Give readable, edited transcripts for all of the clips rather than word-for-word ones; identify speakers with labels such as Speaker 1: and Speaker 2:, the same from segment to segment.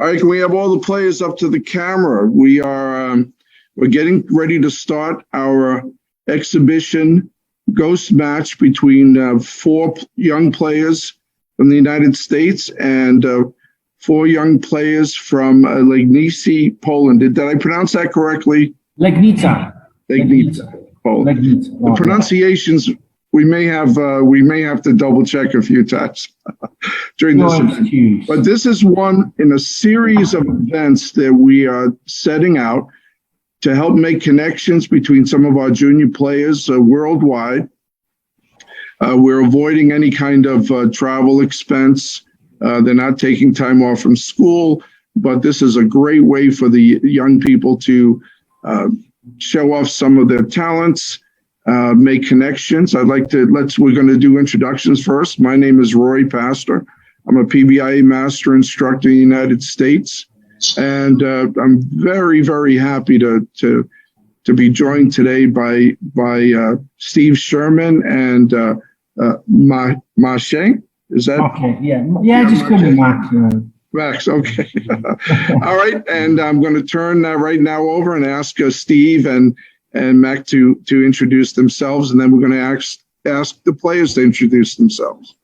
Speaker 1: All right, can we have all the players up to the camera? We're getting ready to start our exhibition ghost match between 4 young players from the United States and 4 young players from Legnicy, Poland. Did I pronounce that correctly?
Speaker 2: Legnica,
Speaker 1: Poland.
Speaker 2: Legnica.
Speaker 1: The pronunciations we may have to double check a few times during this event. But this is one in a series of events that we are setting out to help make connections between some of our junior players worldwide. We're avoiding any kind of travel expense. They're not taking time off from school, but this is a great way for the young people to show off some of their talents, make connections. We're going to do introductions first. My name is Rory Pastor. I'm a PBIA Master Instructor in the United States. And I'm very, very happy to be joined today by Steve Sherman and Maciej. Is that
Speaker 2: okay? Yeah. Just call me Max.
Speaker 1: Max, okay. All right, and I'm going to turn right now over and ask Steve and Mac to introduce themselves, and then we're going to ask the players to introduce themselves.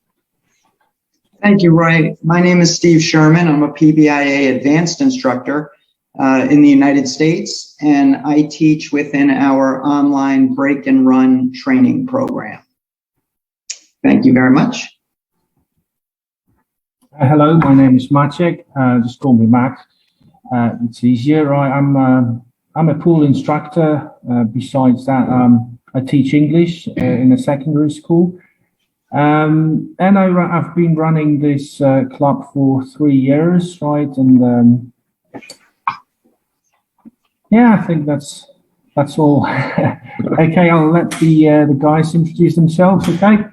Speaker 3: Thank you, Roy. My name is Steve Sherman. I'm a PBIA advanced instructor in the United States, and I teach within our online break and run training program. Thank you very much.
Speaker 2: Hello, my name is Maciej. Just call me Mac. It's easier, right? I'm a pool instructor. Besides that, I teach English in a secondary school. And I've been running this club for 3 years, right? And yeah, I think that's all. Okay, I'll let the guys introduce themselves. Okay.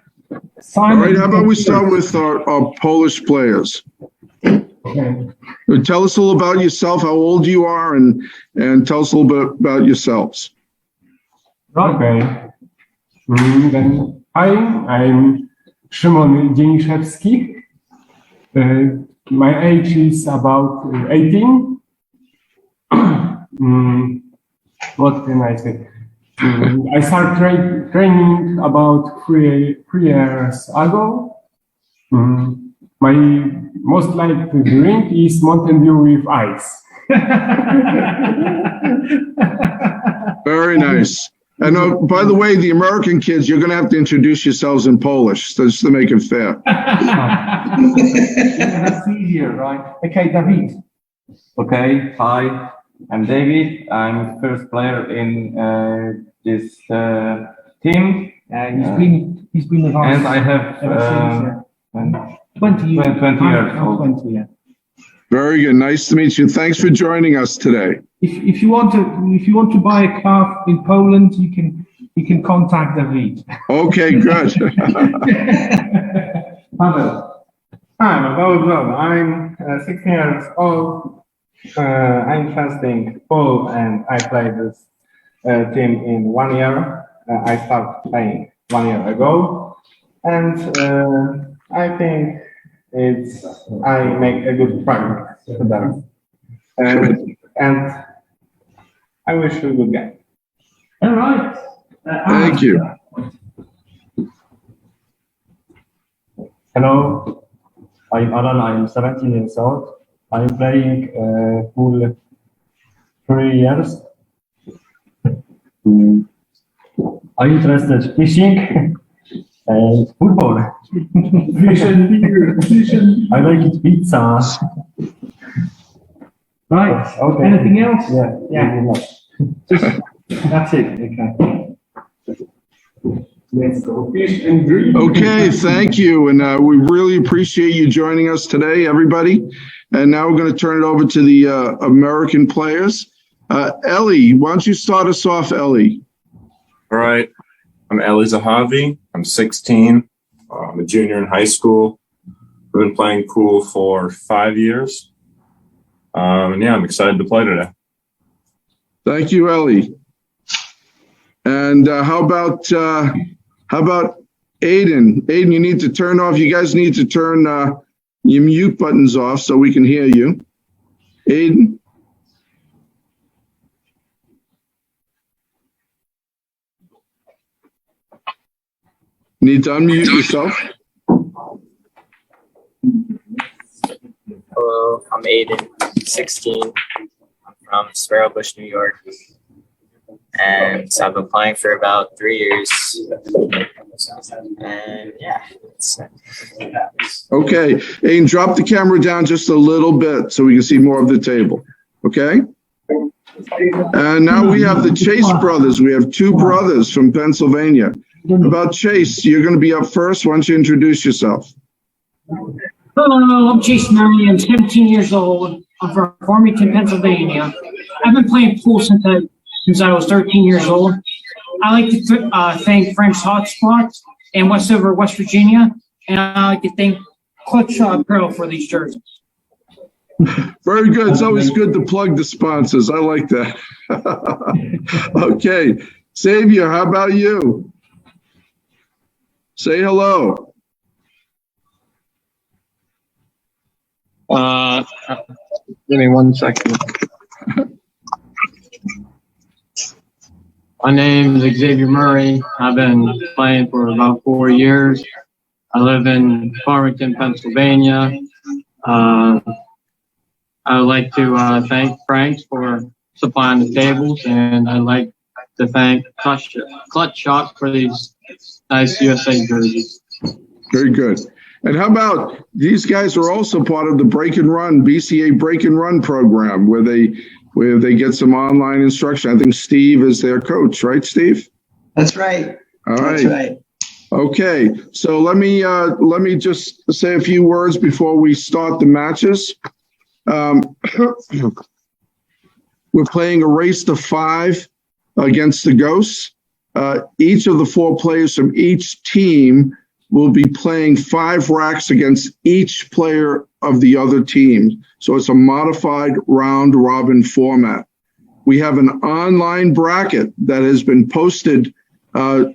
Speaker 1: All right. How about we start with our Polish players?
Speaker 2: Okay.
Speaker 1: Tell us a little about yourself, how old you are, and tell us a little bit about yourselves.
Speaker 4: Okay. Then I'm Szymon Dzieniszewski. My age is about 18. What can I say? I started training about three years ago. My most liked drink is Mountain Dew with ice.
Speaker 1: Very nice. And by the way, the American kids, you're going to have to introduce yourselves in Polish, just to make it fair.
Speaker 2: That's easier, right? Okay, David.
Speaker 5: Okay, hi, I'm David. I'm first player in this team.
Speaker 2: He's been with us.
Speaker 5: And I have
Speaker 2: 20 years.
Speaker 5: 20 years old.
Speaker 2: 20, yeah.
Speaker 1: Very good. Nice to meet you. Thanks for joining us today.
Speaker 2: If you want to buy a car in Poland, you can contact David.
Speaker 1: Okay, good.
Speaker 2: Paweł.
Speaker 4: Hi, I'm Paweł. I'm 16 years old. I'm fasting full, and I play this team in 1 year. I started playing 1 year ago, and I think I make a good progress there. And I wish you a good game.
Speaker 2: All right.
Speaker 1: Thank you.
Speaker 6: Hello, I'm Alan. I'm 17 years old. I'm playing pool 3 years. I'm interested fishing and football.
Speaker 2: Fish and beer.
Speaker 6: I like it pizza.
Speaker 2: Right.
Speaker 6: Okay.
Speaker 2: Anything else?
Speaker 6: Yeah.
Speaker 2: That's it. Okay.
Speaker 4: Let's go fish and drink.
Speaker 1: Okay, thank you. And we really appreciate you joining us today, everybody. And now we're going to turn it over to the American players. Ellie, why don't you start us off, Ellie?
Speaker 7: All right. I'm Ellie Zahavi. I'm 16. I'm a junior in high school. I've been playing pool for 5 years. And yeah, I'm excited to play today.
Speaker 1: Thank you, Ellie. And how about Aiden? Aiden, you need to turn off. You guys need to turn your mute buttons off so we can hear you. Aiden? Need to unmute yourself.
Speaker 8: Hello, I'm Aiden, 16. I'm from Sparrowbush, New York. And so I've been playing for about 3 years. And yeah.
Speaker 1: Okay, Aiden, drop the camera down just a little bit so we can see more of the table. Okay? And now we have the Chase brothers. We have two brothers from Pennsylvania. About Chase, you're going to be up first. Why don't you introduce yourself?
Speaker 9: Hello, I'm Chase Murray. I'm 17 years old. I'm from Farmington, Pennsylvania. I've been playing pool since I was 13 years old. I like to thank Frank's Hotspot in Westover, West Virginia, and I like to thank Clutch Shot Pro for these jerseys.
Speaker 1: Very good. It's always good to plug the sponsors. I like that. Okay, Xavier, how about you? Say hello.
Speaker 10: Give me 1 second. My name is Xavier Murray. I've been playing for about 4 years. I live in Farmington, Pennsylvania. I would like to thank Frank for supplying the tables, and I'd like to thank Clutch Shot for these nice USA jerseys.
Speaker 1: Very good. And how about these guys are also part of the Break and Run, BCA Break and Run program where they get some online instruction. I think Steve is their coach, right, Steve?
Speaker 3: That's right.
Speaker 1: All right.
Speaker 3: That's right.
Speaker 1: Okay, so let me just say a few words before we start the matches. We're playing a race to 5 against the Ghosts. Each of the 4 players from each team will be playing 5 racks against each player of the other team. So it's a modified round robin format. We have an online bracket that has been posted,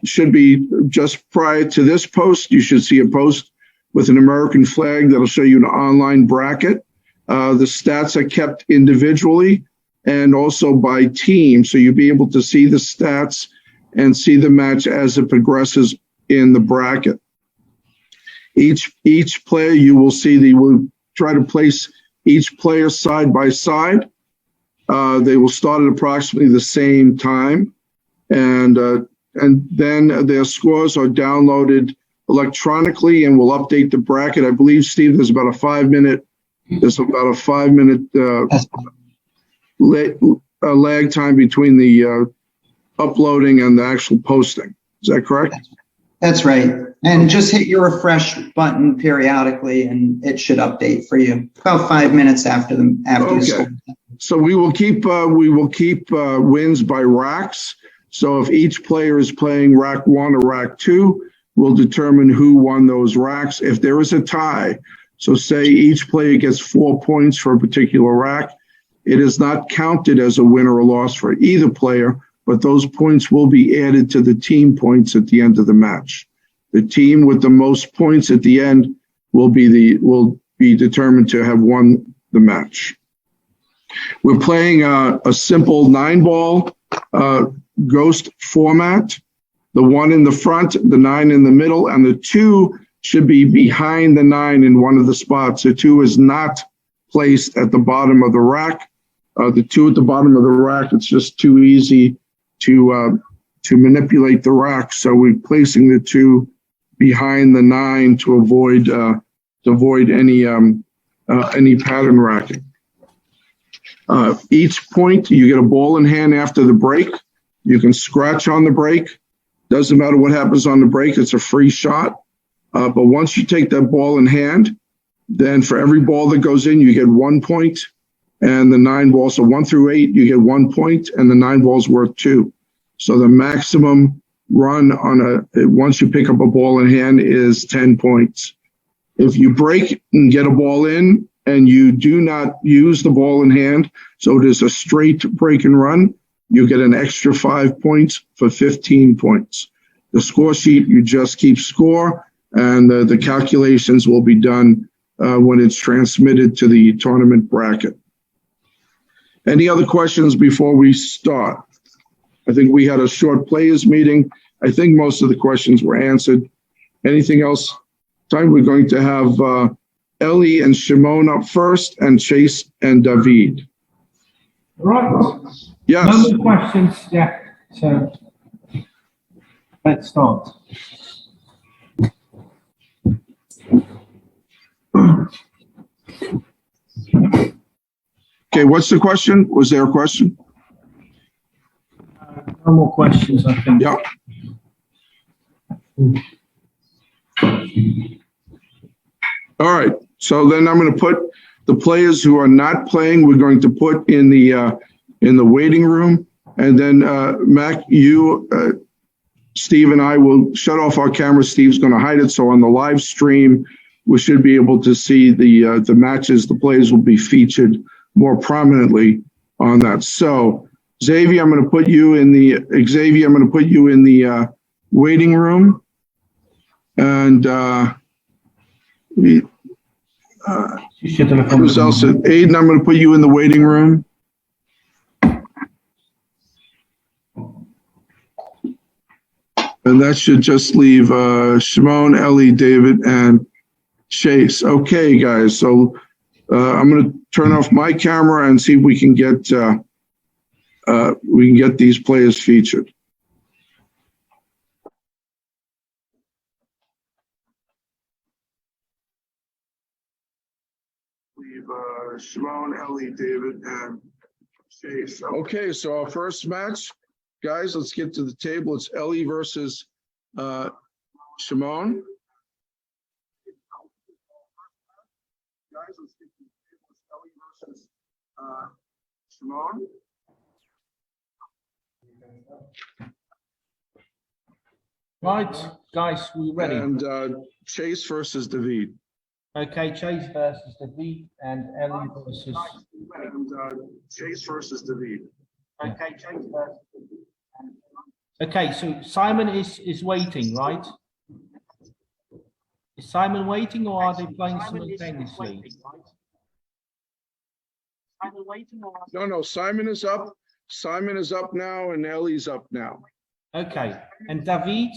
Speaker 1: should be just prior to this post. You should see a post with an American flag that'll show you an online bracket. The stats are kept individually and also by team. So you'll be able to see the stats and see the match as it progresses in the bracket. Each player, you will see, we'll try to place each player side by side. They will start at approximately the same time. And then their scores are downloaded electronically and we'll update the bracket. I believe, Steve, there's about a 5 minute lag time between the uploading and the actual posting. Is that correct?
Speaker 3: That's right. And just hit your refresh button periodically and it should update for you about 5 minutes after the
Speaker 1: Okay. So we will keep wins by racks. So if each player is playing rack 1 or rack 2, we'll determine who won those racks. If there is a tie, so say each player gets 4 points for a particular rack, it is not counted as a win or a loss for either player, but those points will be added to the team points at the end of the match. The team with the most points at the end will be determined to have won the match. We're playing a simple 9-ball ghost format. The 1 in the front, the 9 in the middle, and the 2 should be behind the 9 in one of the spots. The 2 is not placed at the bottom of the rack. The 2 at the bottom of the rack, it's just too easy to manipulate the rack. So we're placing the 2 behind the 9 to avoid any pattern racking. Each point, you get a ball in hand after the break. You can scratch on the break. Doesn't matter what happens on the break, it's a free shot. But once you take that ball in hand, then for every ball that goes in, you get 1 point. And the 9 balls, so 1 through 8, you get 1 point, and the 9 balls worth 2. So the maximum run once you pick up a ball in hand is 10 points. If you break and get a ball in and you do not use the ball in hand, so it is a straight break and run, you get an extra 5 points for 15 points. The score sheet, you just keep score, and the calculations will be done when it's transmitted to the tournament bracket. Any other questions before we start? I think we had a short players meeting. I think most of the questions were answered. Anything else? Time we're going to have Ellie and Shimon up first, and Chase and David.
Speaker 2: Right.
Speaker 1: Yes.
Speaker 2: No more questions. Yeah. So let's start.
Speaker 1: Okay, what's the question? Was there a question?
Speaker 2: No more questions, I think.
Speaker 1: Yeah. All right. So then I'm going to put the players who are not playing, we're going to put in the waiting room. And then Mac, you, Steve and I will shut off our camera. Steve's going to hide it. So on the live stream, we should be able to see the matches. The players will be featured more prominently on that. So Xavier, I'm going to put you in the waiting room. And who's else? Aiden, I'm going to put you in the waiting room. And that should just leave Shimon, Ellie, David, and Chase. Okay, guys. So I'm going to turn off my camera and see if we can get these players featured. Leave Shimon, Ellie, David, and Chase. Okay, so our first match, guys, let's get to the table. It's Ellie versus Shimon. Guys, let's get to the table. It's Ellie versus Shimon.
Speaker 2: Right, guys, we ready?
Speaker 1: And Chase versus David.
Speaker 2: Okay, Chase versus David and Ellie versus.
Speaker 1: And Chase versus David.
Speaker 2: Okay, Chase versus. Okay, so Simon is waiting, right? Is Simon waiting, or are they playing simultaneously?
Speaker 1: No, Simon is up. Simon is up now, and Ellie's up now.
Speaker 2: Okay, and David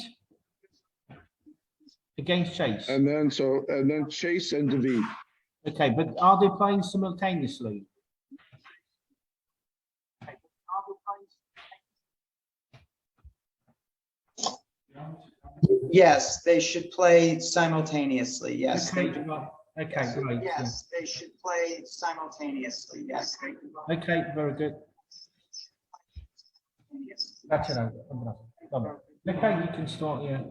Speaker 2: against Chase.
Speaker 1: And then Chase and David.
Speaker 2: Okay, but are they playing simultaneously?
Speaker 3: Yes, they should play simultaneously. Yes.
Speaker 2: Okay, okay, great.
Speaker 3: Yes, they should play simultaneously. Yes.
Speaker 2: Okay, very good. That's it. Okay, you can start, yeah.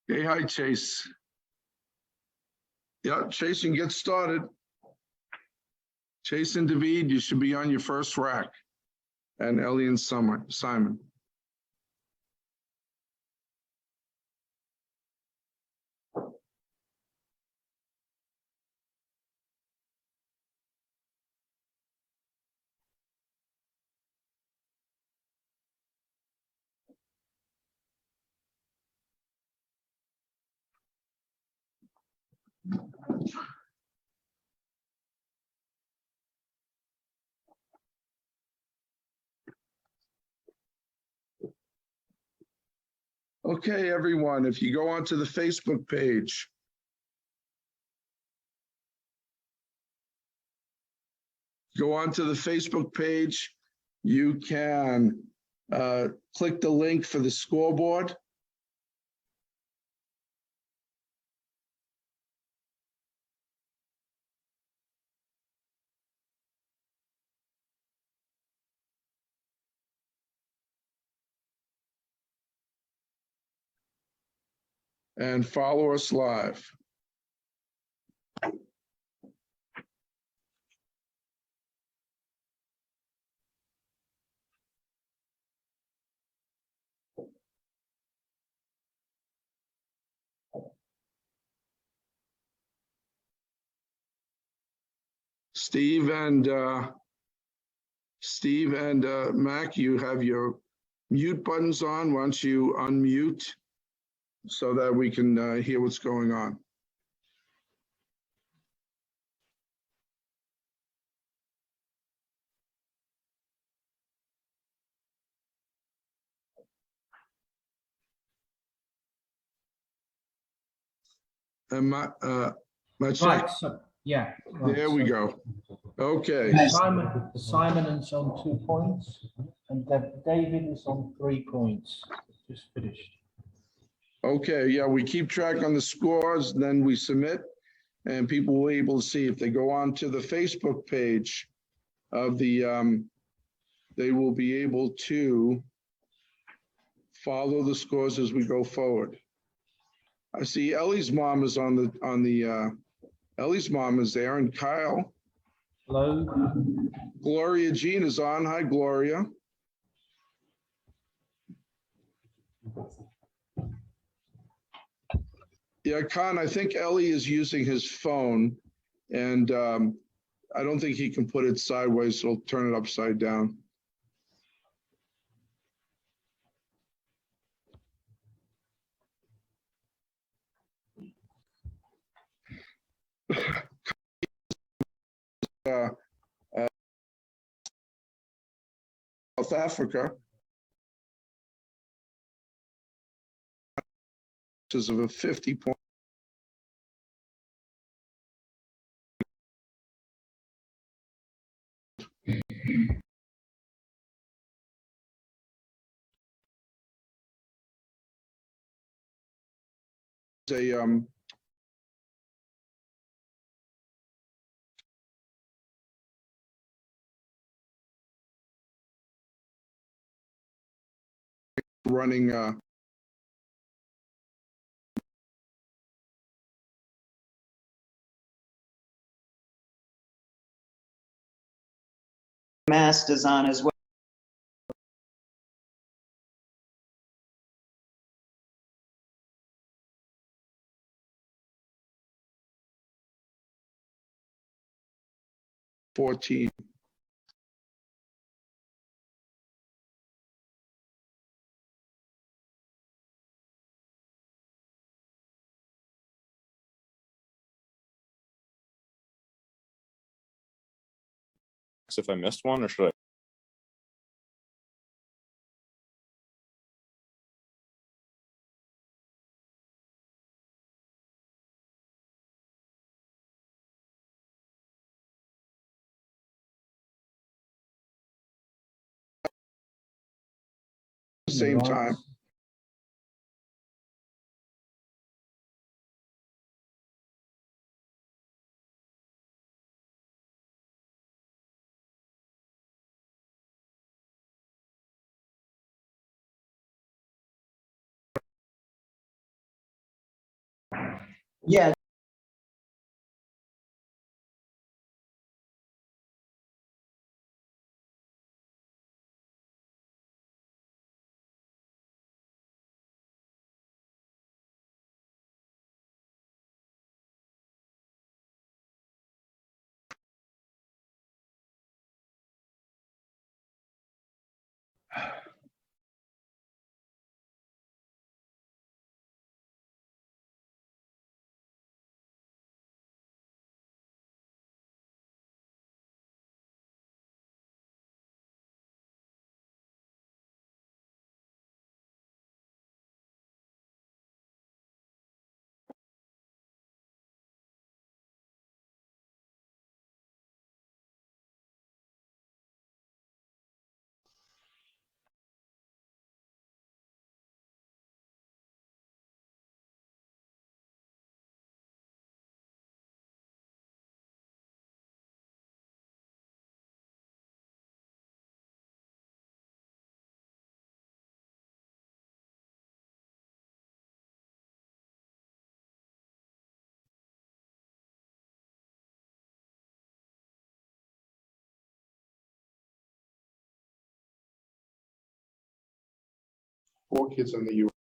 Speaker 1: Hey, hi, Chase. Yeah, Chase, you can get started. Chase and David, you should be on your first rack. And Ellie and Simon. Okay, everyone, if you go onto the Facebook page, you can click the link for the scoreboard. And follow us live. Steve and Mac, you have your mute buttons on. Why don't you unmute so that we can hear what's going on? And my check.
Speaker 2: Right, so, yeah. Right,
Speaker 1: There we go. Okay.
Speaker 2: Simon is on 2 points, and David is on 3 points. Just finished.
Speaker 1: Okay, yeah, we keep track on the scores, then we submit, and people will be able to see if they go on to the Facebook page of the, they will be able to follow the scores as we go forward. I see Ellie's mom is Ellie's mom is there, and Kyle.
Speaker 2: Hello.
Speaker 1: Gloria Jean is on. Hi, Gloria. Yeah, Con, I think Ellie is using his phone, and I don't think he can put it sideways, so he'll turn it upside down. South Africa is of a 50-point. Running
Speaker 3: Mast is on as well.
Speaker 1: $14.
Speaker 7: If I missed one, or should I?
Speaker 1: Same time.
Speaker 3: Yeah,
Speaker 1: 4 kids in the U.S.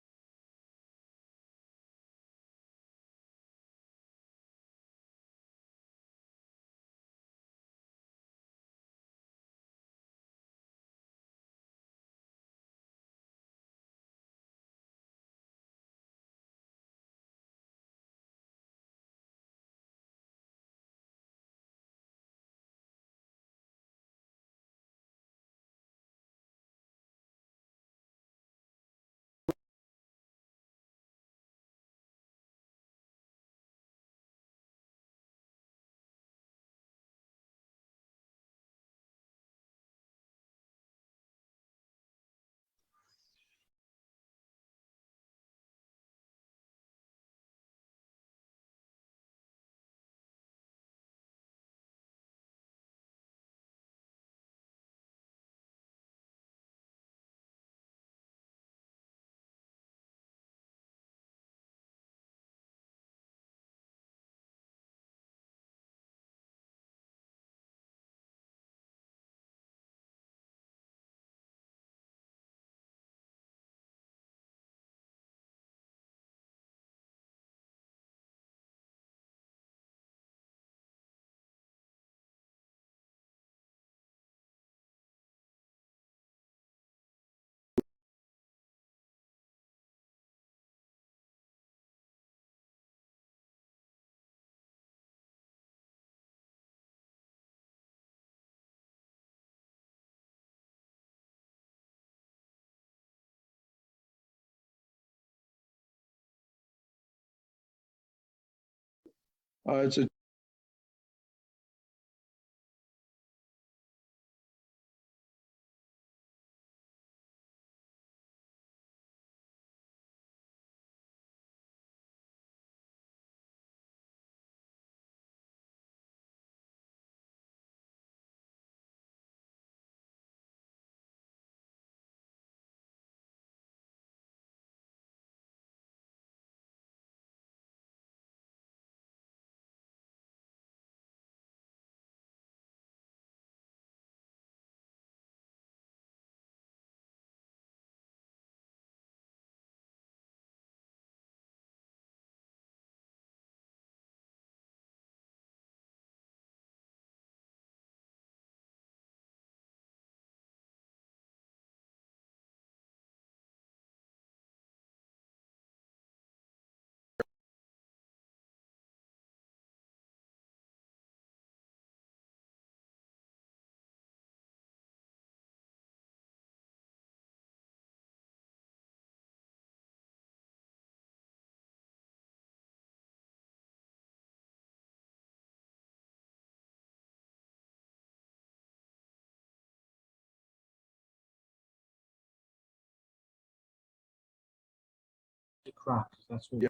Speaker 1: It's a
Speaker 2: crack. That's all.
Speaker 1: Yeah.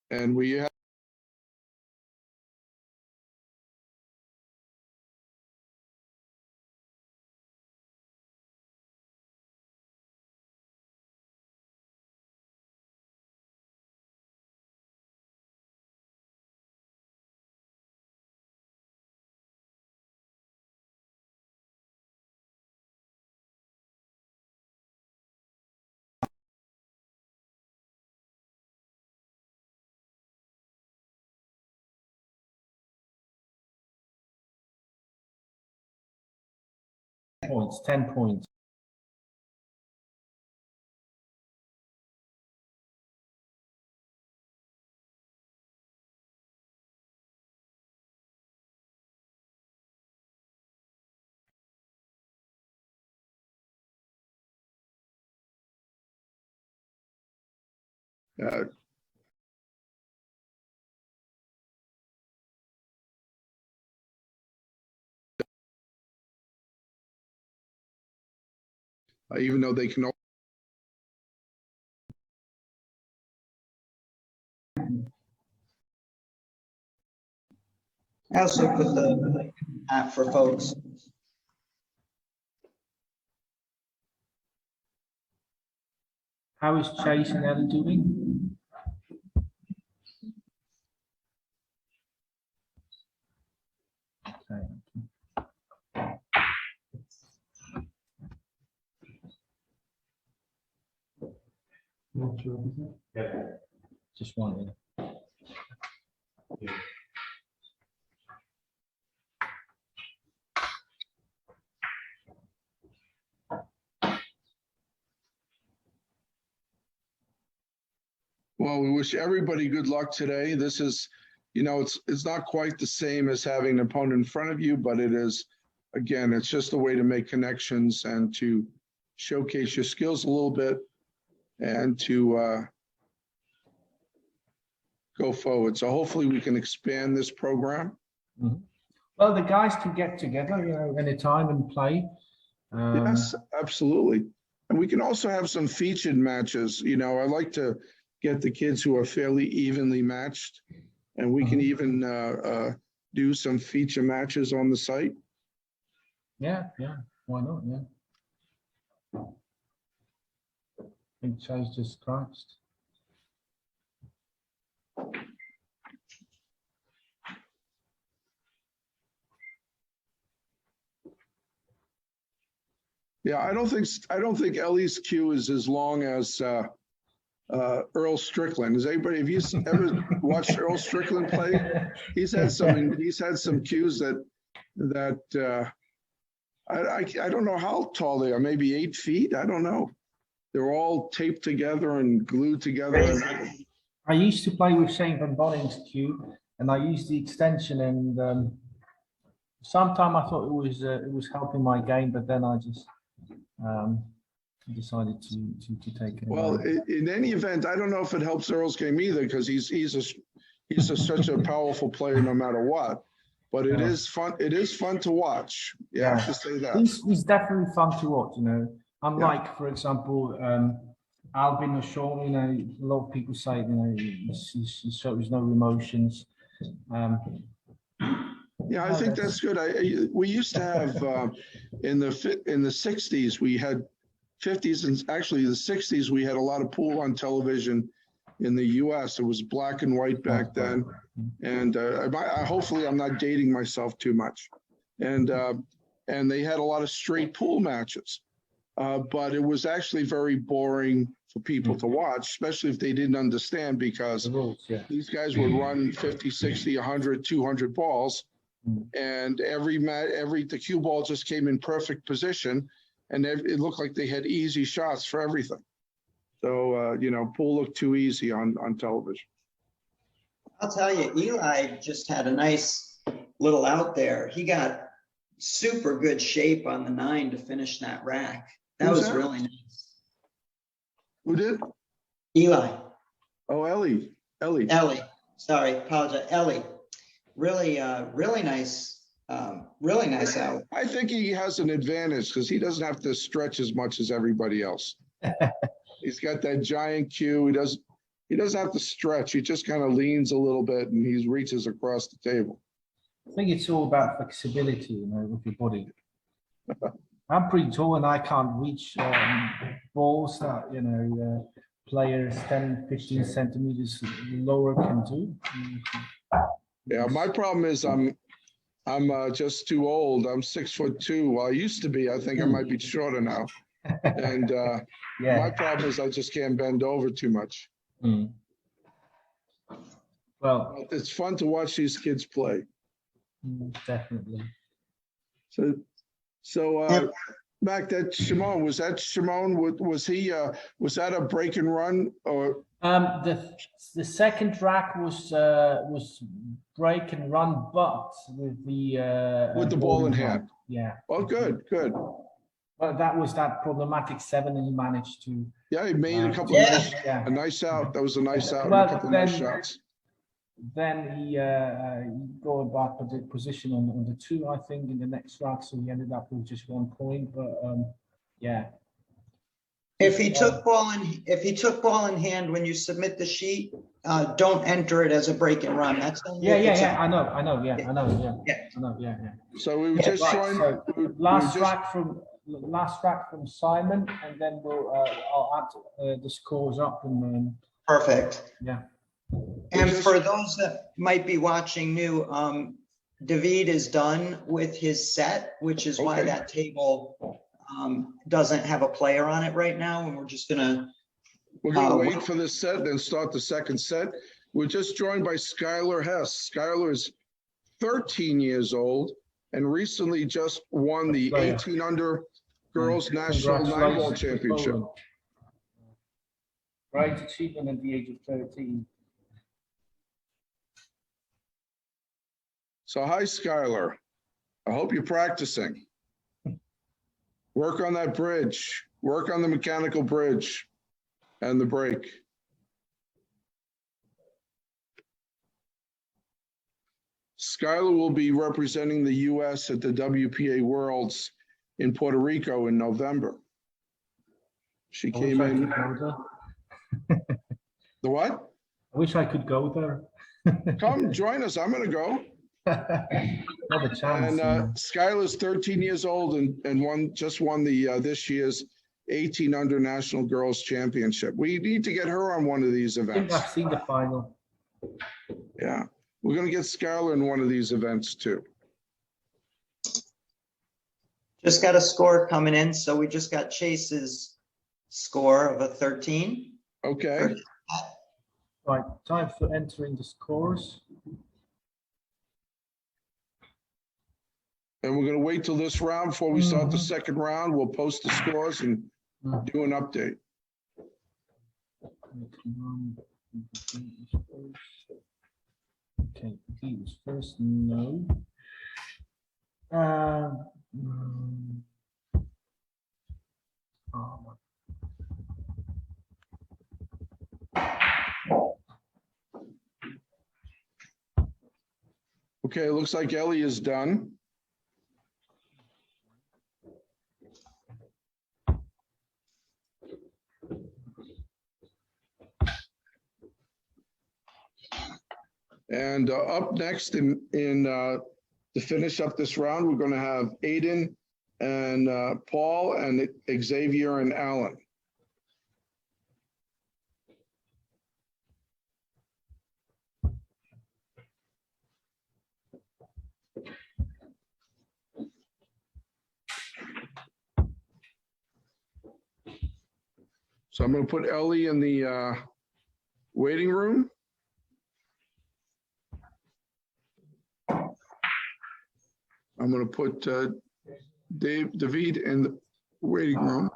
Speaker 1: And we have
Speaker 2: points, 10 points.
Speaker 1: even though they can.
Speaker 3: I also put the app for folks.
Speaker 2: How is Chase and Ellie doing? Okay. Just wanted.
Speaker 1: Well, we wish everybody good luck today. This is, it's not quite the same as having an opponent in front of you, but it is, again, it's just a way to make connections and to showcase your skills a little bit and to go forward. So hopefully we can expand this program.
Speaker 2: Mm-hmm. Well, the guys can get together, anytime and play.
Speaker 1: Yes, absolutely. And we can also have some featured matches. I like to get the kids who are fairly evenly matched, and we can even do some feature matches on the site.
Speaker 2: Yeah, why not? Yeah. I think Chase just scratched.
Speaker 1: Yeah, I don't think Ellie's queue is as long as Earl Strickland. Have you ever watched Earl Strickland play? He's had some cues that I don't know how tall they are, maybe 8 feet. I don't know. They're all taped together and glued together.
Speaker 2: I used to play with Shane Van Bonning's cue, and I used the extension, and sometime I thought it was helping my game, but then I just decided to take it.
Speaker 1: Well, in any event, I don't know if it helps Earl's game either, because he's such a powerful player no matter what. But it is fun. It is fun to watch. Yeah, I have to say that.
Speaker 2: He's definitely fun to watch. Unlike, for example, Albin or Sean. A lot of people say he shows no emotions.
Speaker 1: Yeah, I think that's good. We used to have in the 60s we had 50s, and actually the 60s we had a lot of pool on television in the U.S. It was black and white back then, and hopefully I'm not dating myself too much. And they had a lot of straight pool matches, but it was actually very boring for people to watch, especially if they didn't understand, because these guys would run 50, 60, 100, 200 balls. And the cue ball just came in perfect position, and it looked like they had easy shots for everything. So, pool looked too easy on television.
Speaker 3: I'll tell you, Eli just had a nice little out there. He got super good shape on the 9 to finish that rack. That was really nice.
Speaker 1: Who did?
Speaker 3: Eli.
Speaker 1: Oh, Ellie.
Speaker 3: Sorry, apologize. Ellie. Really nice. Really nice out.
Speaker 1: I think he has an advantage because he doesn't have to stretch as much as everybody else. He's got that giant cue. he doesn't have to stretch. He just kind of leans a little bit and he reaches across the table.
Speaker 2: I think it's all about flexibility, you know, with your body. I'm pretty tall and I can't reach balls that, you know, players 10, 15 centimeters lower can do.
Speaker 1: Yeah, my problem is I'm just too old. I'm 6'2". Well, I used to be. I think I might be shorter now. And my problem is I just can't bend over too much.
Speaker 2: Mm. Well,
Speaker 1: but it's fun to watch these kids play.
Speaker 2: Definitely.
Speaker 1: So Mac, that Shimon, was that a break and run or?
Speaker 2: The second track was break and run, but with the
Speaker 1: ball in hand.
Speaker 2: Yeah.
Speaker 1: Oh, good.
Speaker 2: But that was that problematic 7, and he managed to.
Speaker 1: Yeah, he made a couple of a nice out. That was a nice out.
Speaker 2: Well,
Speaker 1: and a couple of nice shots.
Speaker 2: Then he got back to the position on the 2, I think, in the next track. So he ended up with just 1 point. But yeah.
Speaker 3: If he took ball in hand when you submit the sheet, don't enter it as a break and run. That's only
Speaker 2: I know.
Speaker 1: So we were just trying.
Speaker 2: So last track from Simon, and then I'll add the scores up and
Speaker 3: perfect.
Speaker 2: Yeah.
Speaker 3: And for those that might be watching new, David is done with his set, which is why that table doesn't have a player on it right now, and we're gonna
Speaker 1: wait for the set and start the second set. We're just joined by Skylar Hess. Skylar is 13 years old and recently just won the 18 under girls national 9-ball championship.
Speaker 2: Great achievement at the age of 13.
Speaker 1: So hi, Skylar. I hope you're practicing. Work on that bridge. Work on the mechanical bridge and the brake. Skylar will be representing the U.S. at the WPA Worlds in Puerto Rico in November. She came in. The what?
Speaker 2: I wish I could go there.
Speaker 1: Come join us. I'm going to go.
Speaker 2: Not a chance.
Speaker 1: And Skylar's 13 years old and just won the this year's 18 under national girls championship. We need to get her on one of these events.
Speaker 2: I think I've seen the final.
Speaker 1: Yeah, we're going to get Skylar in one of these events too.
Speaker 3: Just got a score coming in, so we just got Chase's score of a 13.
Speaker 1: Okay.
Speaker 2: Right, time for entering the scores.
Speaker 1: And we're going to wait till this round before we start the second round. We'll post the scores and do an update.
Speaker 2: Okay, he was first. No.
Speaker 1: Okay, it looks like Ellie is done. And up next to finish up this round, we're going to have Aiden and Paul and Xavier and Alan. So I'm going to put Ellie in the waiting room. I'm going to put David in the waiting room.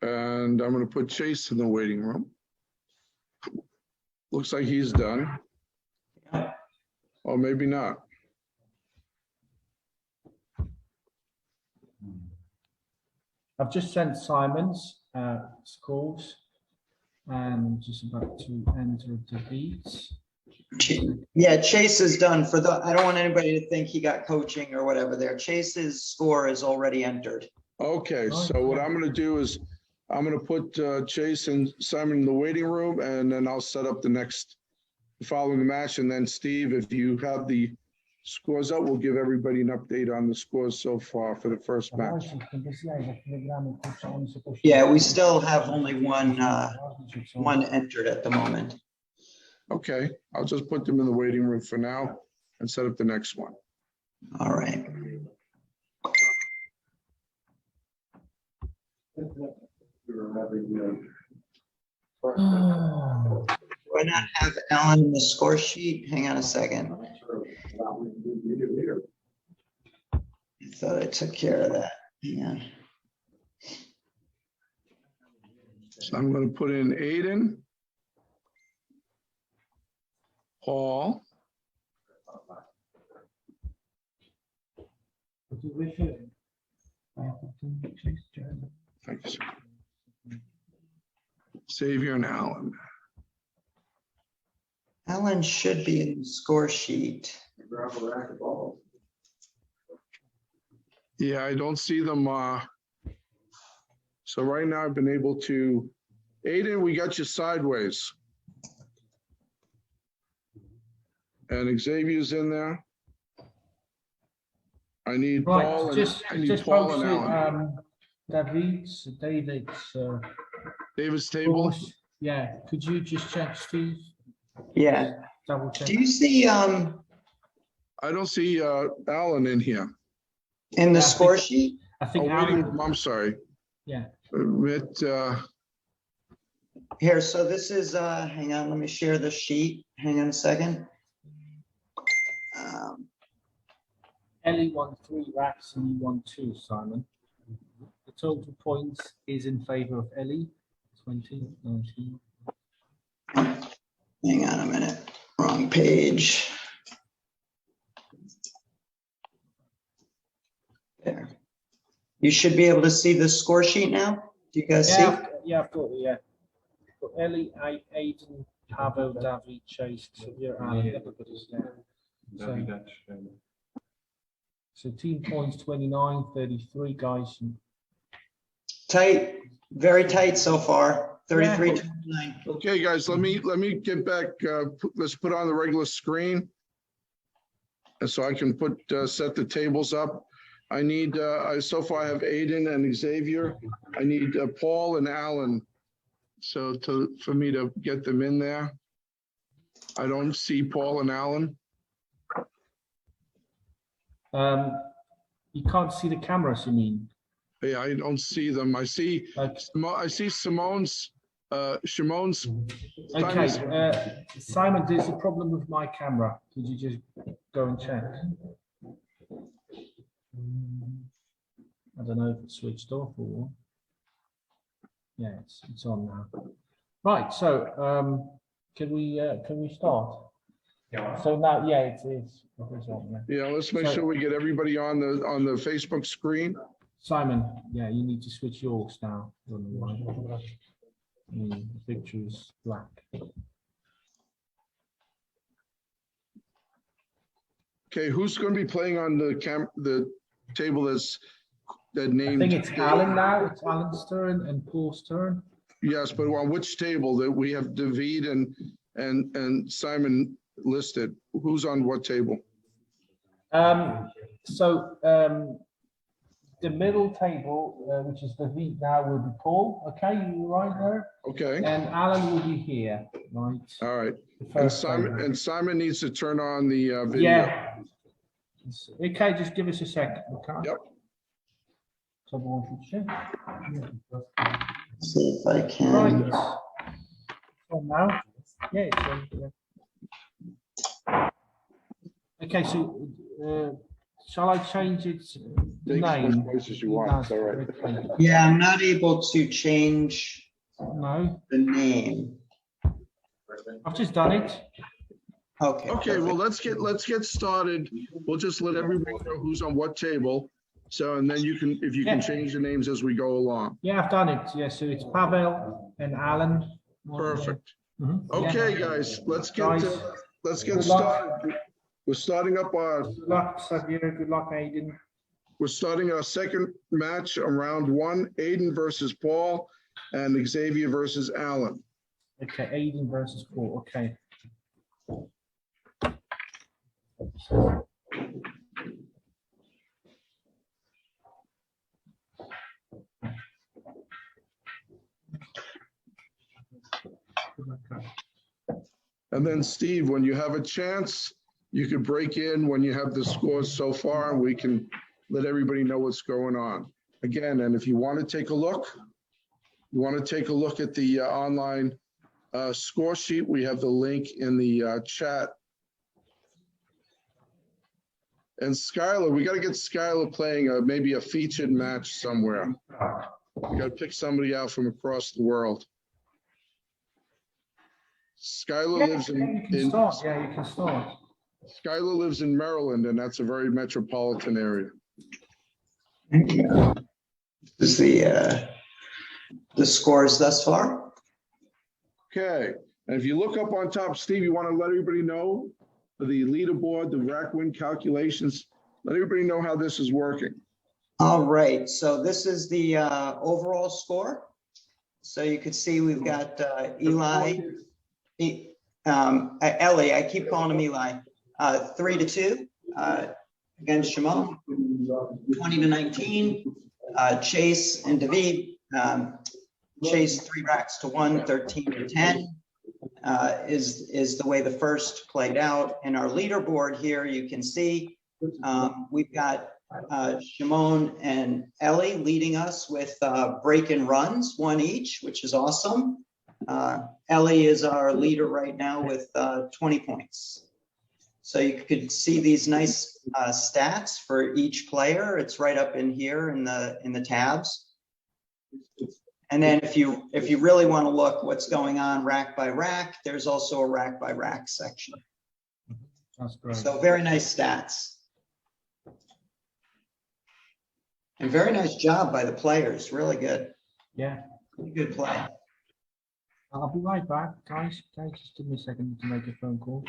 Speaker 1: And I'm going to put Chase in the waiting room. Looks like he's done. Or maybe not.
Speaker 2: I've just sent Simon's scores and just about to enter the beats.
Speaker 3: Yeah, Chase is done. I don't want anybody to think he got coaching or whatever there. Chase's score is already entered.
Speaker 1: Okay, so what I'm gonna do is, I'm gonna put Chase and Simon in the waiting room, and then I'll set up following the match, and then Steve, if you have the scores up, we'll give everybody an update on the scores so far for the first match.
Speaker 3: Yeah, we still have only one entered at the moment.
Speaker 1: Okay, I'll just put them in the waiting room for now and set up the next one.
Speaker 3: All right. Do I not have Alan in the score sheet? Hang on a second. I thought I took care of that. Hang on.
Speaker 1: So I'm going to put in Aiden, Paul, thank you, sir. Xavier and Alan.
Speaker 3: Alan should be in the score sheet.
Speaker 1: Yeah, I don't see them. So right now I've been able to, Aiden, we got you sideways. And Xavier's in there. I need Paul and I need Paul and Alan.
Speaker 2: David's
Speaker 1: table.
Speaker 2: Yeah, could you just check, Steve?
Speaker 3: Yeah.
Speaker 2: Double check.
Speaker 3: Do you see
Speaker 1: I don't see Alan in here.
Speaker 3: in the score sheet?
Speaker 2: I think
Speaker 1: waiting
Speaker 2: Alan,
Speaker 1: room, I'm sorry.
Speaker 2: yeah.
Speaker 3: Here, so this is, hang on, let me share the sheet. Hang on a second.
Speaker 2: Ellie won 3 racks and you won 2, Simon. The total points is in favor of Ellie, 20, 19.
Speaker 3: Hang on a minute, wrong page. There. You should be able to see the score sheet now. Do you guys see?
Speaker 2: Yeah, I've got it, yeah. Got Ellie, Aiden, Pavel, David, Chase, Xavier, Alan, everybody's there. So team points 29, 33 guys.
Speaker 3: Tight, very tight so far. 33-29.
Speaker 1: Okay, guys, let me get back. Let's put on the regular screen, and so I can set the tables up. I need. So far, I have Aiden and Xavier. I need Paul and Alan. So for me to get them in there. I don't see Paul and Alan.
Speaker 2: You can't see the cameras, you mean?
Speaker 1: Yeah, I don't see them. I see. I see Simone's. Shimon's.
Speaker 2: Okay, Simon, there's a problem with my camera. Could you just go and check? I don't know if it's switched off or. Yeah, it's on now. Right, so can we start? Yeah. So now, yeah, it's on.
Speaker 1: Yeah, let's make sure we get everybody on the Facebook screen.
Speaker 2: Simon, yeah, you need to switch yours now. I don't know why. The picture is black.
Speaker 1: Okay, who's going to be playing on the table that named?
Speaker 2: I think it's Alan now. It's Alan's turn and Paul's turn.
Speaker 1: Yes, but on which table? That we have David and Simon listed. Who's on what table?
Speaker 2: The middle table, which is David now, will be Paul. Okay, you right there?
Speaker 1: Okay.
Speaker 2: And Alan will be here, right?
Speaker 1: All right. And Simon needs to turn on the video.
Speaker 2: Yeah. Okay, just give us a second. Okay.
Speaker 1: Yep.
Speaker 3: See if I can.
Speaker 2: Right. So now, yeah, it's on. Yeah. Okay, so shall I change its name?
Speaker 1: As much as you want. It's all right.
Speaker 3: Yeah, I'm not able to change
Speaker 2: the
Speaker 3: name.
Speaker 2: I've just done it.
Speaker 3: Okay.
Speaker 1: Okay, well, let's get started. We'll just let everybody know who's on what table. So, and then if you can change the names as we go along.
Speaker 2: Yeah, I've done it. Yeah, so it's Pavel and Alan.
Speaker 1: Perfect.
Speaker 2: Mm-hmm.
Speaker 1: Okay, guys, let's get started. We're starting up our.
Speaker 2: Good luck, Xavier. Good luck, Aiden.
Speaker 1: We're starting our second match on round one, Aiden versus Paul and Xavier versus Alan.
Speaker 2: Okay, Aiden versus Paul. Okay.
Speaker 1: And then Steve, when you have a chance, you could break in when you have the scores so far, and we can let everybody know what's going on. Again, and if you want to take a look, at the online score sheet, we have the link in the chat. And Skylar, we got to get Skylar playing maybe a featured match somewhere. We got to pick somebody out from across the world. Skylar lives
Speaker 2: you can start. Yeah, you can start.
Speaker 1: Skylar lives in Maryland, and that's a very metropolitan area.
Speaker 3: Thank you. This is the scores thus far.
Speaker 1: Okay, and if you look up on top, Steve, you want to let everybody know the leaderboard, the rack win calculations. Let everybody know how this is working.
Speaker 3: All right, so this is the overall score. So you can see we've got Ellie, I keep calling him Eli, 3-2 against Shimon, 20-19. Chase and David, Chase 3 racks to 1, 13-10 is the way the first played out. And our leaderboard here, you can see we've got Shimon and Ellie leading us with break-in runs, 1 each, which is awesome. Ellie is our leader right now with 20 points. So you could see these nice stats for each player. It's right up in here in the tabs. And then if you really want to look what's going on rack by rack, there's also a rack by rack section.
Speaker 2: That's great.
Speaker 3: So very nice stats. And very nice job by the players. Really good.
Speaker 2: Yeah.
Speaker 3: Really good play.
Speaker 2: I'll be right back, guys. Okay, just give me a second to make a phone call.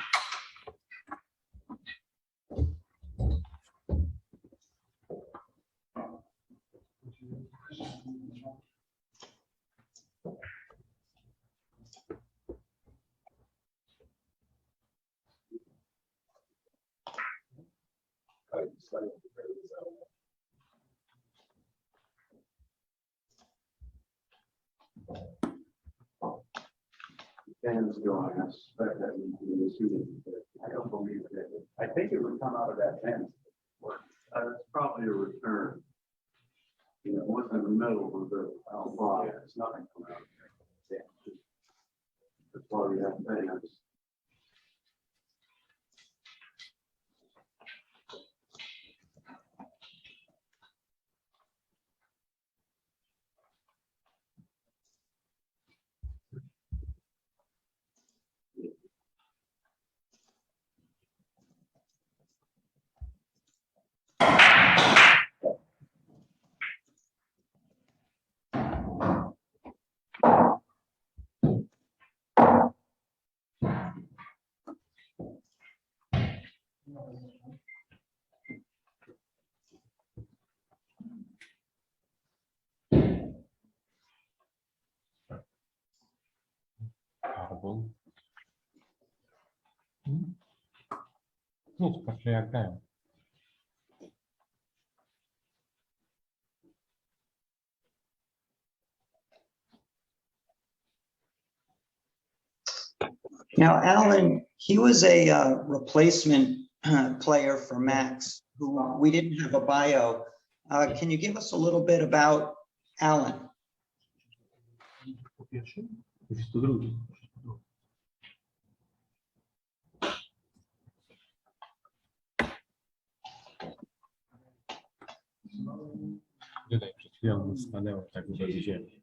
Speaker 11: Fans going, I suspect that we can shoot it. I don't believe that. I think it would come out of that fence. It's probably a return. You know, what's in the middle of the outlaw, it's nothing coming out of there. Yeah. That's why we have fans.
Speaker 6: No, tak jak ten.
Speaker 3: Now, Alan, he was a replacement player for Max, who we didn't have a bio. Can you give us a little bit about Alan?
Speaker 6: Tutaj przed chwilą stanęło tak do ziemi.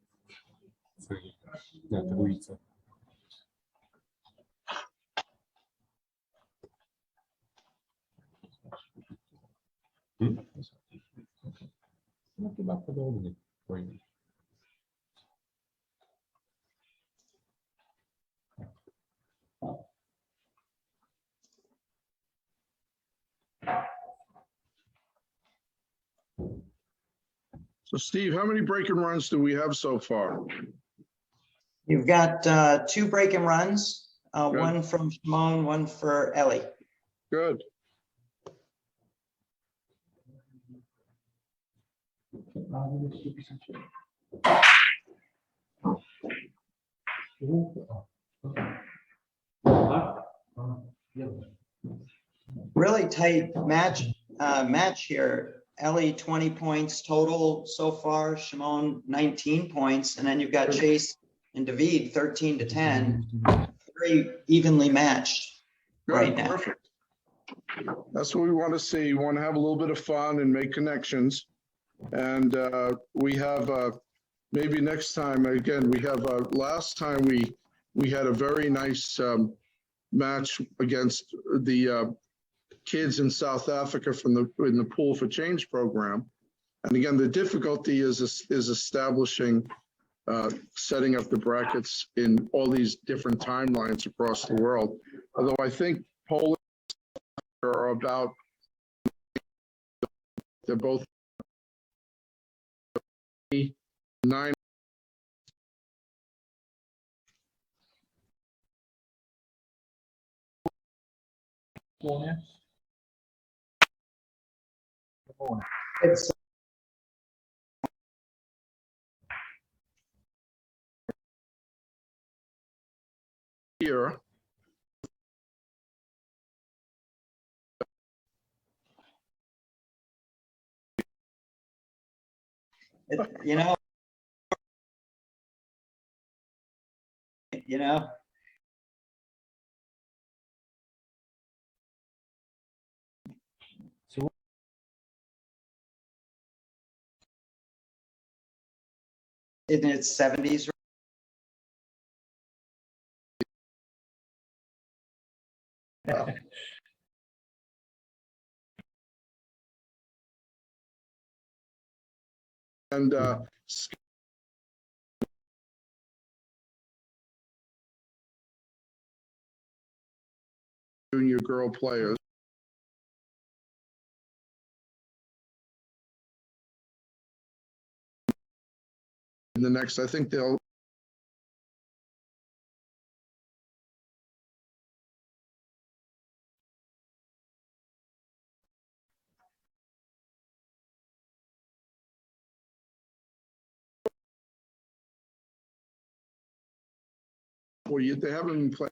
Speaker 6: Na trójce. No chyba podobnie.
Speaker 1: So Steve, how many break and runs do we have so far?
Speaker 3: You've got 2 break and runs,
Speaker 1: Good.
Speaker 3: one from Shimon, one for Ellie.
Speaker 1: Good.
Speaker 3: Really tight match here. Ellie 20 points total so far, Shimon 19 points, and then you've got Chase and David 13 to 10. Very evenly matched right now.
Speaker 1: Perfect. That's what we want to see. We want to have a little bit of fun and make connections. And we have maybe next time, again, we have last time we had a very nice match against the kids in South Africa from in the Pool for Change program. And again, the difficulty is establishing, setting up the brackets in all these different timelines across the world. Although I think Poland are about, they're both 9.
Speaker 3: It's
Speaker 1: Here.
Speaker 3: you know. In its 70s.
Speaker 1: And junior girl players. In the next, I think they'll. Well, they haven't been playing.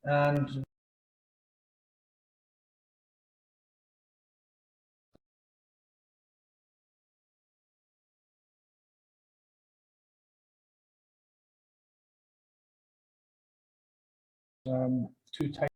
Speaker 2: And two types.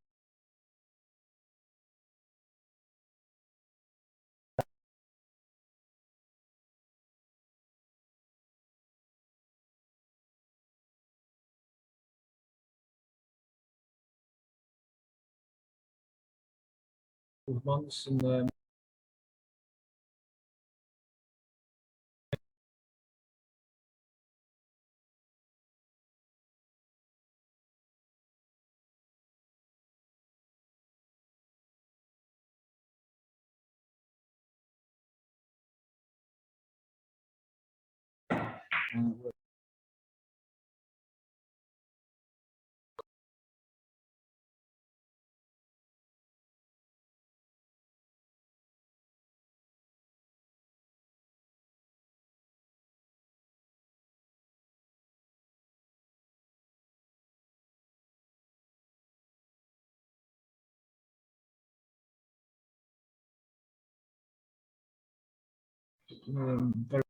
Speaker 2: Months in the very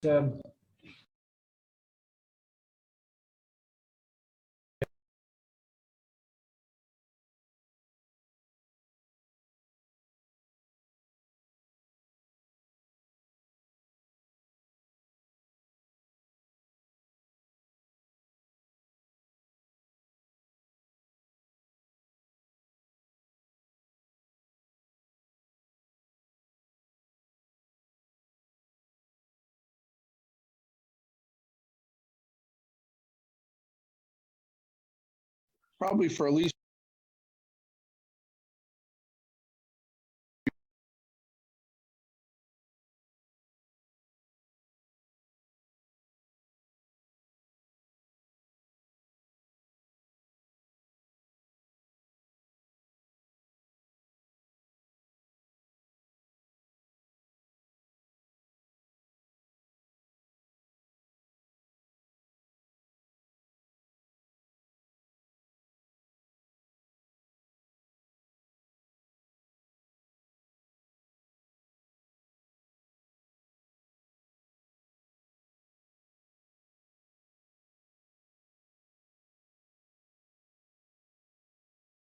Speaker 2: Um,
Speaker 1: Probably for at least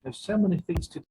Speaker 2: there's so many things to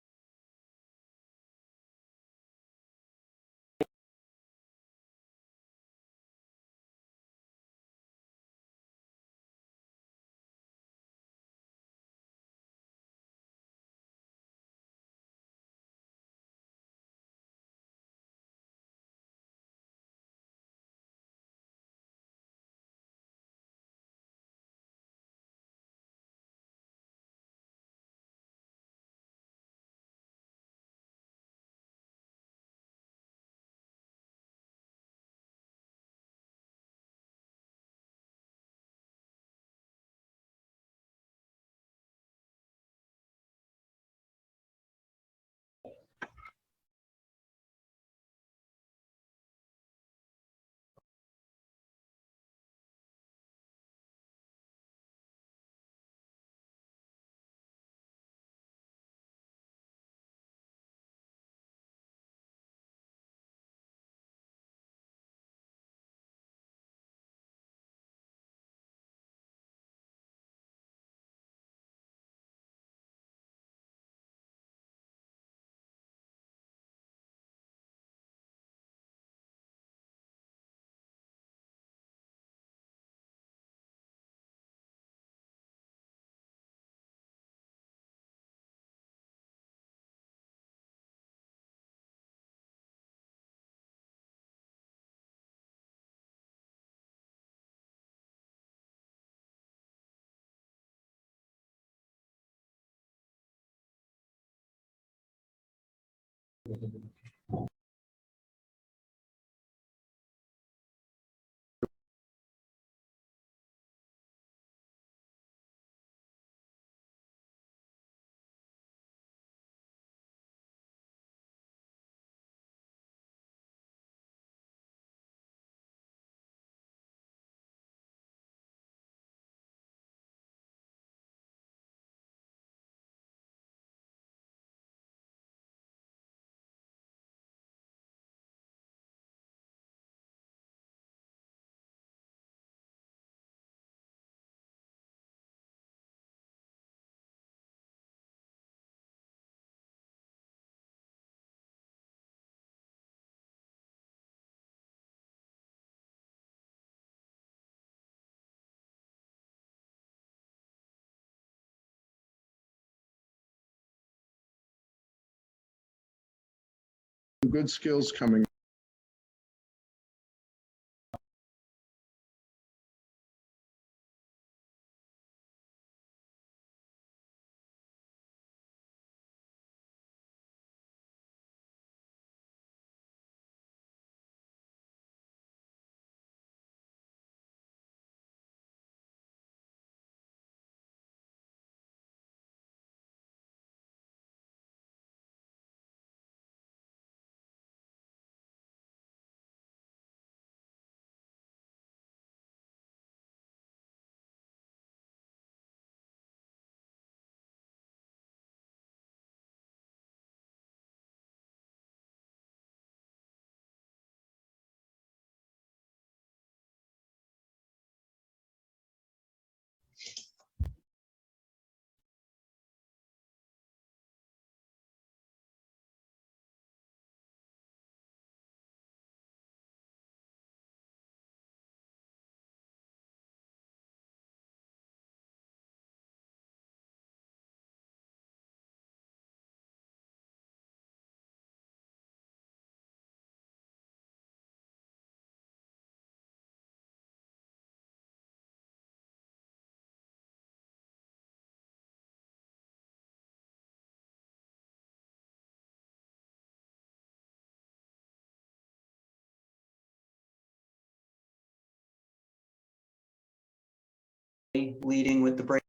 Speaker 1: good skills coming.
Speaker 3: leading with the break.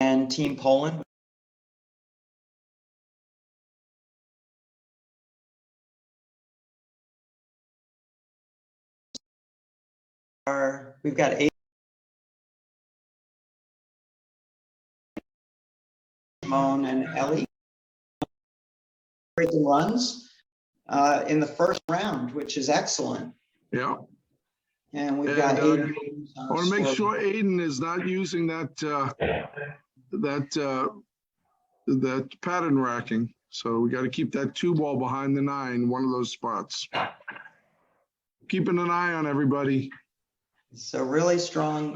Speaker 3: And Team Poland. We've got 8. Simone and Ellie. Breaking runs in the first round, which is excellent.
Speaker 1: Yeah.
Speaker 3: And we've got Aiden.
Speaker 1: I want to make sure Aiden is not using that pattern racking. So we got to keep that 2 ball behind the 9, one of those spots. Keeping an eye on everybody.
Speaker 3: So really strong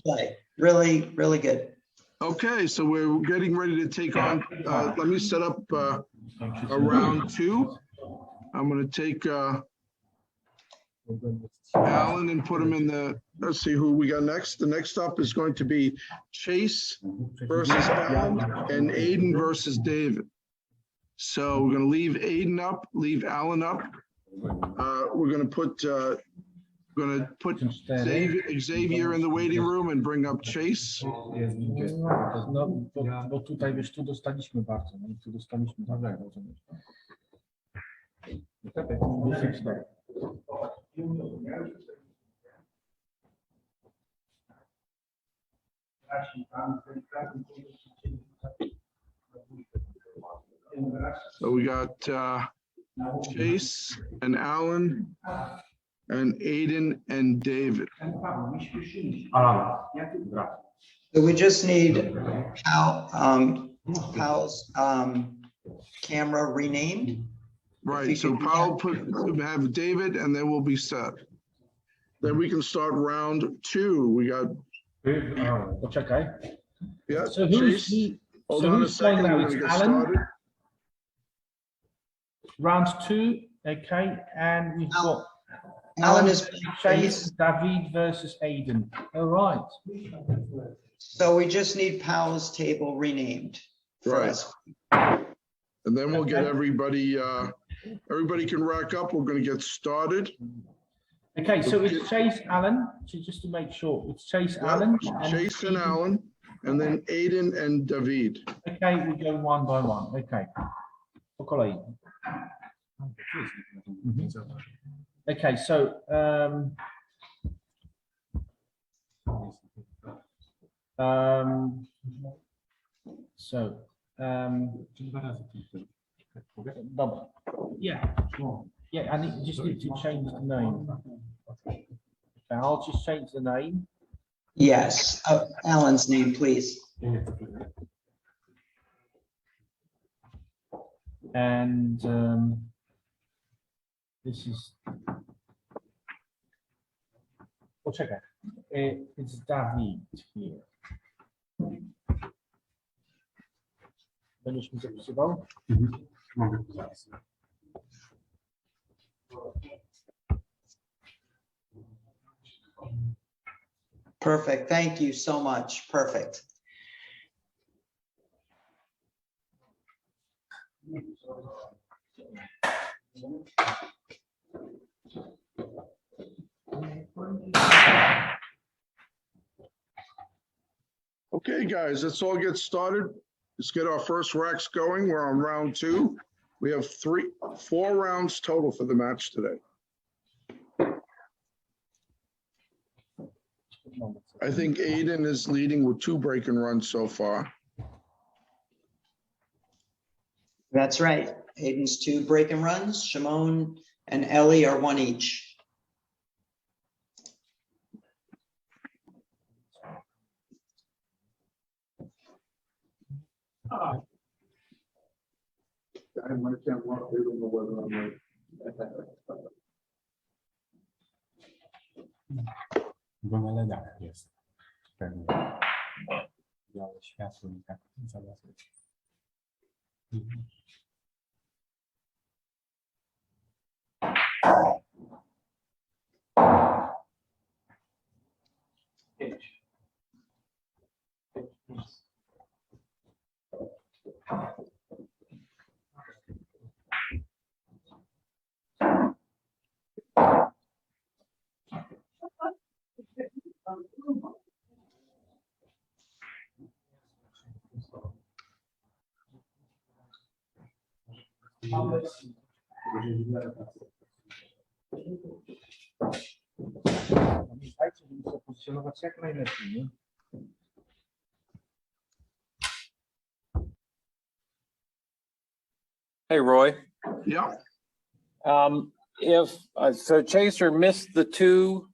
Speaker 3: play. Really, really good.
Speaker 1: Okay, so we're getting ready to take on, let me set up a round 2. I'm going to take Alan and put him in the, let's see who we got next. The next up is going to be Chase versus Alan and Aiden versus David. So we're going to leave Aiden up, leave Alan up. We're going to put Xavier in the waiting room and bring up Chase.
Speaker 2: No, bo tutaj wiesz, tu dostaliśmy bardzo, no i tu dostaliśmy tak, rozumiesz.
Speaker 1: So we got Chase and Alan and Aiden and David.
Speaker 3: So we just need Pal's camera renamed.
Speaker 1: Right, so Powell have David and then we'll be set. Then we can start round 2. We got.
Speaker 2: Poczekaj.
Speaker 1: Yeah,
Speaker 2: So
Speaker 1: Chase. Hold on a second.
Speaker 2: Now?
Speaker 1: We're
Speaker 2: It's
Speaker 1: gonna get
Speaker 2: Alan.
Speaker 1: started.
Speaker 2: Round 2, okay, and we've got
Speaker 3: Alan is
Speaker 2: Chase, David versus Aiden. All right.
Speaker 3: So we just need Pal's table renamed for
Speaker 1: Right.
Speaker 3: us.
Speaker 1: And then we'll get everybody, everybody can rack up. We're gonna get started.
Speaker 2: Okay, so it's Chase Allen, so just to make sure, it's Chase Allen.
Speaker 1: Chase and Alan, and then Aiden and David.
Speaker 2: Okay, we go one by one. Okay. Po kolei. Okay, so dobra. Yeah, I just need to change the name. Okay, I'll just change the name.
Speaker 3: Yes, Alan's name, please.
Speaker 2: And this is, poczekaj, it's David here. Będziesz mi zapisywał?
Speaker 3: Perfect. Thank you so much. Perfect.
Speaker 1: Okay, guys, let's all get started. Let's get our first racks going. We're on round 2. We have 4 rounds total for the match today. I think Aiden is leading with 2 break and runs so far.
Speaker 3: That's right. Aiden's 2 break and runs. Shimon and Ellie are 1 each.
Speaker 11: I might can't walk, they don't know whether I'm
Speaker 12: Yes.
Speaker 2: Pozycjonować jak najlepiej, nie?
Speaker 13: Hey, Roy.
Speaker 1: Yeah.
Speaker 13: If so, Chaser missed the 2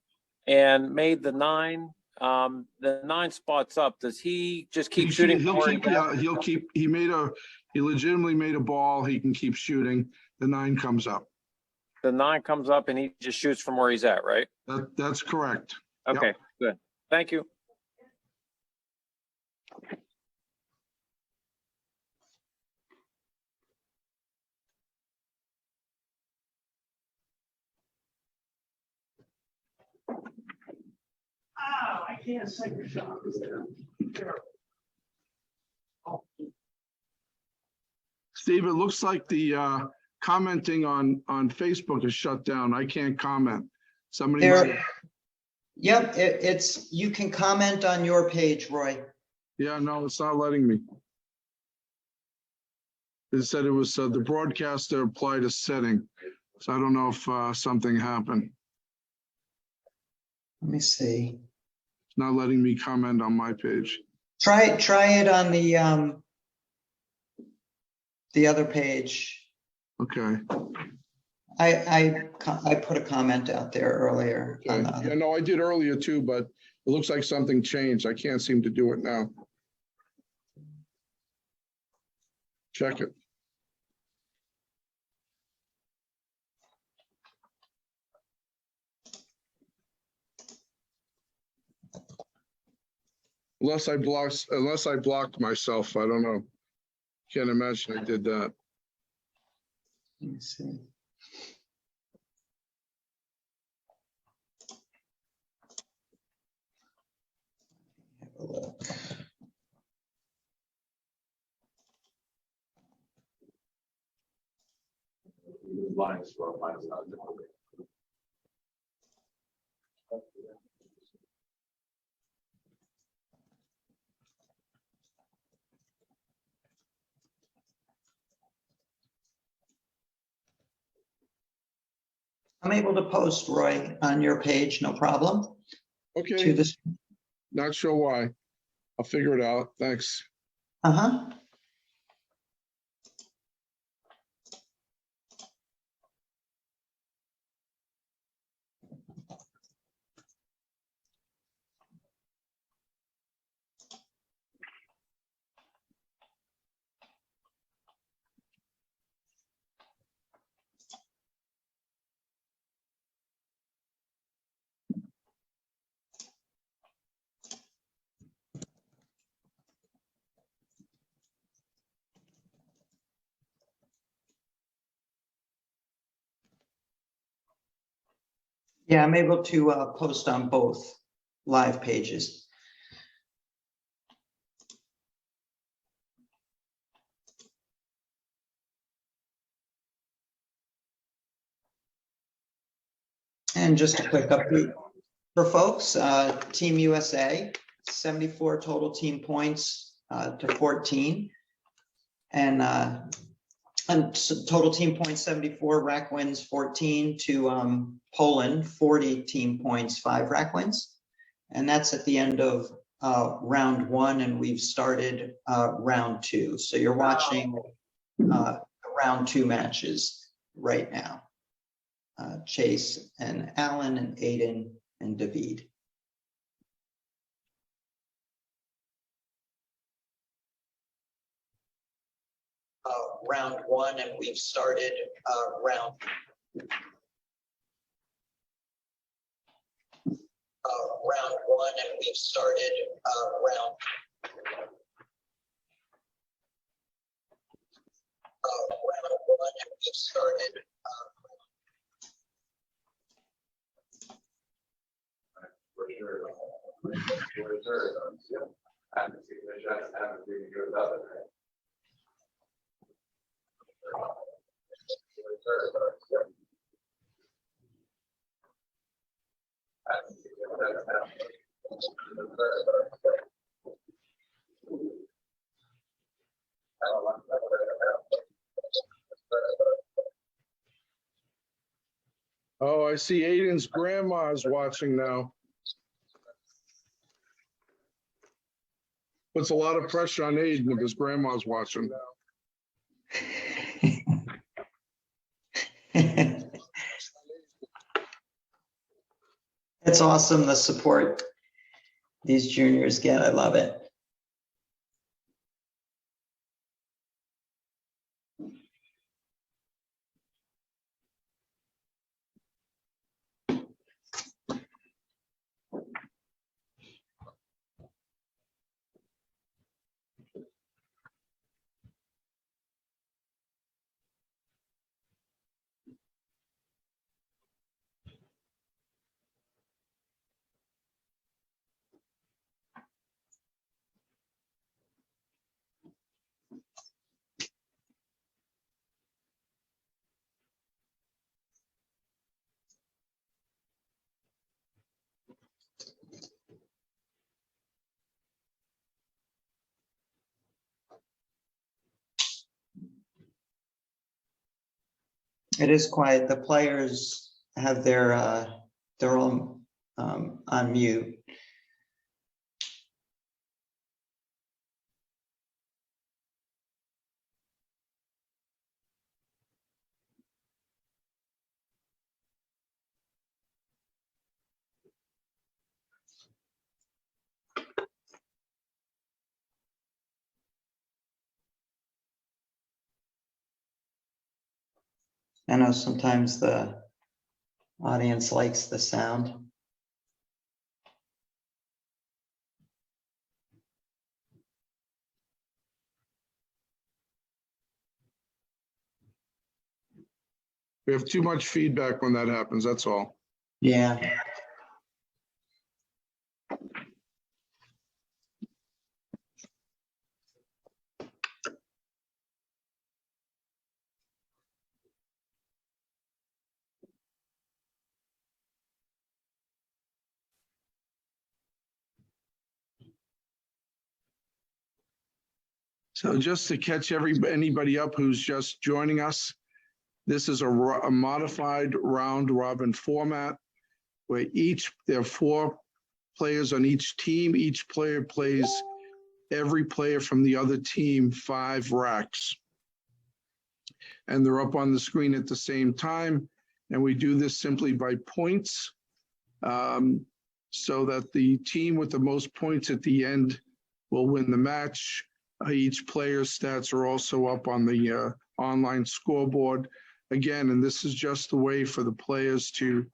Speaker 13: and made the 9. The 9 spots up. Does he just keep shooting?
Speaker 1: He legitimately made a ball. He can keep shooting. The 9 comes up.
Speaker 13: The 9 comes up and he just shoots from where he's at, right?
Speaker 1: That's correct.
Speaker 13: Okay,
Speaker 1: Yep.
Speaker 13: good. Thank you.
Speaker 11: I can't say your shot is there.
Speaker 1: Steve, it looks like the commenting on Facebook is shut down. I can't comment. Somebody might.
Speaker 3: Yep, it's you can comment on your page, Roy.
Speaker 1: Yeah, no, it's not letting me. It said it was the broadcaster applied a setting. So I don't know if something happened.
Speaker 3: Let me see.
Speaker 1: It's not letting me comment on my page.
Speaker 3: Try it on the other page.
Speaker 1: Okay.
Speaker 3: I put a comment out there earlier.
Speaker 1: Okay. Yeah, no, I did earlier too, but it looks like something changed. I can't seem to do it now. Check it. Unless I blocked myself, I don't know. Can't imagine I did that.
Speaker 3: Let me see. Have a look. I'm able to post, Roy, on your page, no problem.
Speaker 1: Okay.
Speaker 3: To this.
Speaker 1: Not sure why. I'll figure it out. Thanks.
Speaker 3: Uh-huh. Yeah, I'm able to post on both live pages. And just a quick update for folks, Team USA, 74 total team points to 14. And total team points 74, rack wins 14 to Poland, 40 team points, 5 rack wins. And that's at the end of round 1, and we've started round 2. So you're watching round 2 matches right now. Chase and Alan and Aiden and David. Round 1, and we've started round 1, and we've started round 1, and we've started
Speaker 11: For sure. For sure. Yeah. And the signature and the good other.
Speaker 1: Oh, I see Aiden's grandma is watching now. Puts a lot of pressure on Aiden if his grandma's watching.
Speaker 3: It's awesome, the support these juniors get. I love it. It is quiet. The players have they're all on mute. I know sometimes the audience likes the sound.
Speaker 1: We have too much feedback when that happens, that's all.
Speaker 3: Yeah.
Speaker 1: So just to catch anybody up who's just joining us, this is a modified round robin format where there are 4 players on each team. Each player plays every player from the other team 5 racks. And they're up on the screen at the same time. And we do this simply by points, so that the team with the most points at the end will win the match. Each player's stats are also up on the online scoreboard. Again, and this is just a way for the players to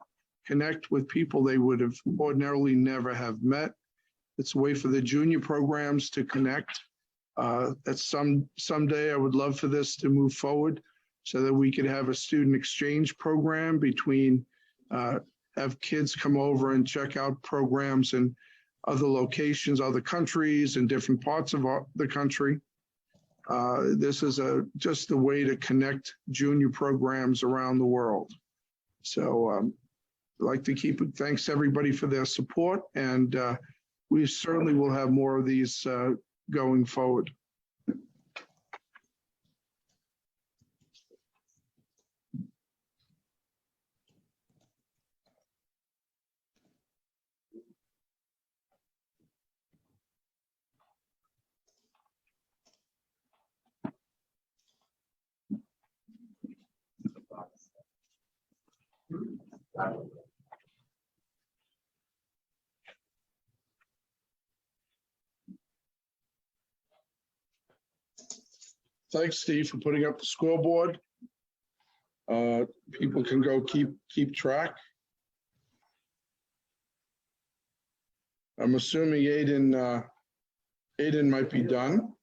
Speaker 1: connect with people they would have ordinarily never have met. It's a way for the junior programs to connect. Someday I would love for this to move forward so that we could have a student exchange program between, have kids come over and check out programs in other locations, other countries, and different parts of the country. This is just a way to connect junior programs around the world. So like to thanks everybody for their support, and we certainly will have more of these going forward. Thanks, Steve, for putting up the scoreboard. People can go keep track. I'm assuming Aiden might be done.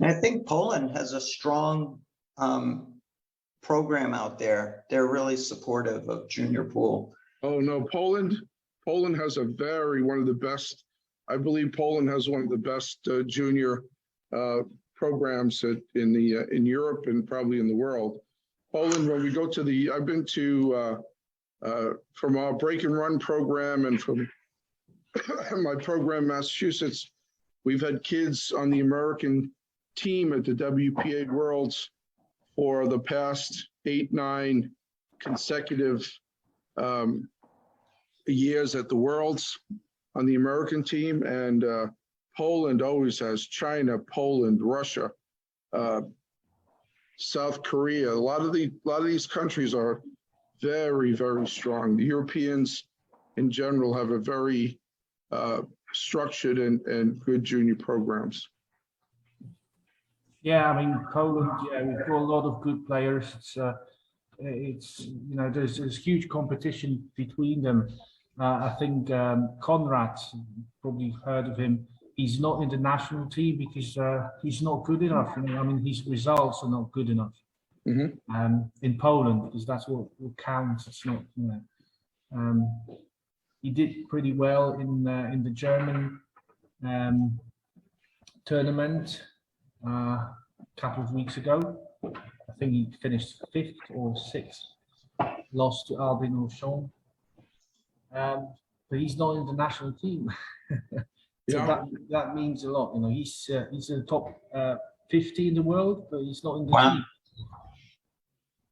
Speaker 3: I think Poland has a strong program out there. They're really supportive of junior pool.
Speaker 1: Oh no, Poland has one of the best. I believe Poland has one of the best junior programs in Europe and probably in the world. Poland, when we go to I've been to from our break and run program and from my program, Massachusetts, we've had kids on the American team at the WPA Worlds for the past 8-9 consecutive years at the Worlds on the American team, and Poland always has China, Poland, Russia, South Korea. A lot of these countries are very, very strong. The Europeans in general have a very structured and good junior programs.
Speaker 2: Yeah, I mean, Poland, yeah, we've got a lot of good players. It's there's huge competition between them. I think Conrad, probably heard of him, he's not in the national team because he's not good enough. I mean, his results are not good enough.
Speaker 1: Mm-hmm.
Speaker 2: In Poland, because that's what counts. It's not, he did pretty well in the German tournament a couple of weeks ago. I think he finished 5th or 6th, lost to Albin Orchon. But he's not in the national team. So
Speaker 1: Yeah.
Speaker 2: that means a lot. He's in the top 50 in the world, but he's not in the team.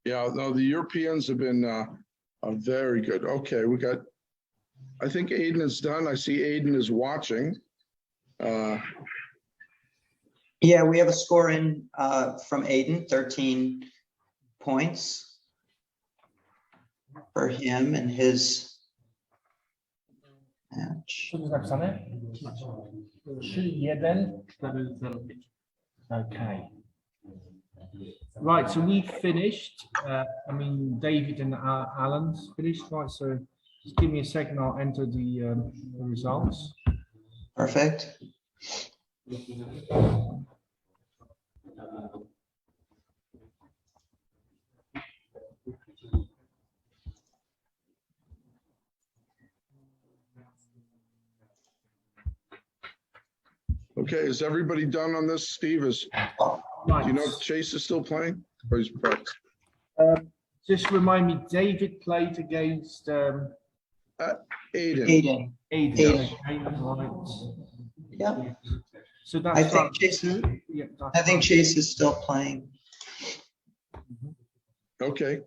Speaker 1: Yeah, no, the Europeans have been are very good. Okay, I think Aiden is done. I see Aiden is watching.
Speaker 3: Yeah, we have a score in from Aiden, 13 points for him and his match.
Speaker 2: Okay. Right, so we finished. I mean, David and Alan's finished, right? So just give me a second, I'll enter the results.
Speaker 3: Perfect.
Speaker 1: Okay, is everybody done on this? Steve, do you know if Chase is still playing? Or he's practicing?
Speaker 2: Just remind me, David played against
Speaker 1: Aiden.
Speaker 3: Aiden.
Speaker 2: Okay, right.
Speaker 3: Yeah.
Speaker 2: So that's
Speaker 3: I think Chase is still playing.
Speaker 1: Okay,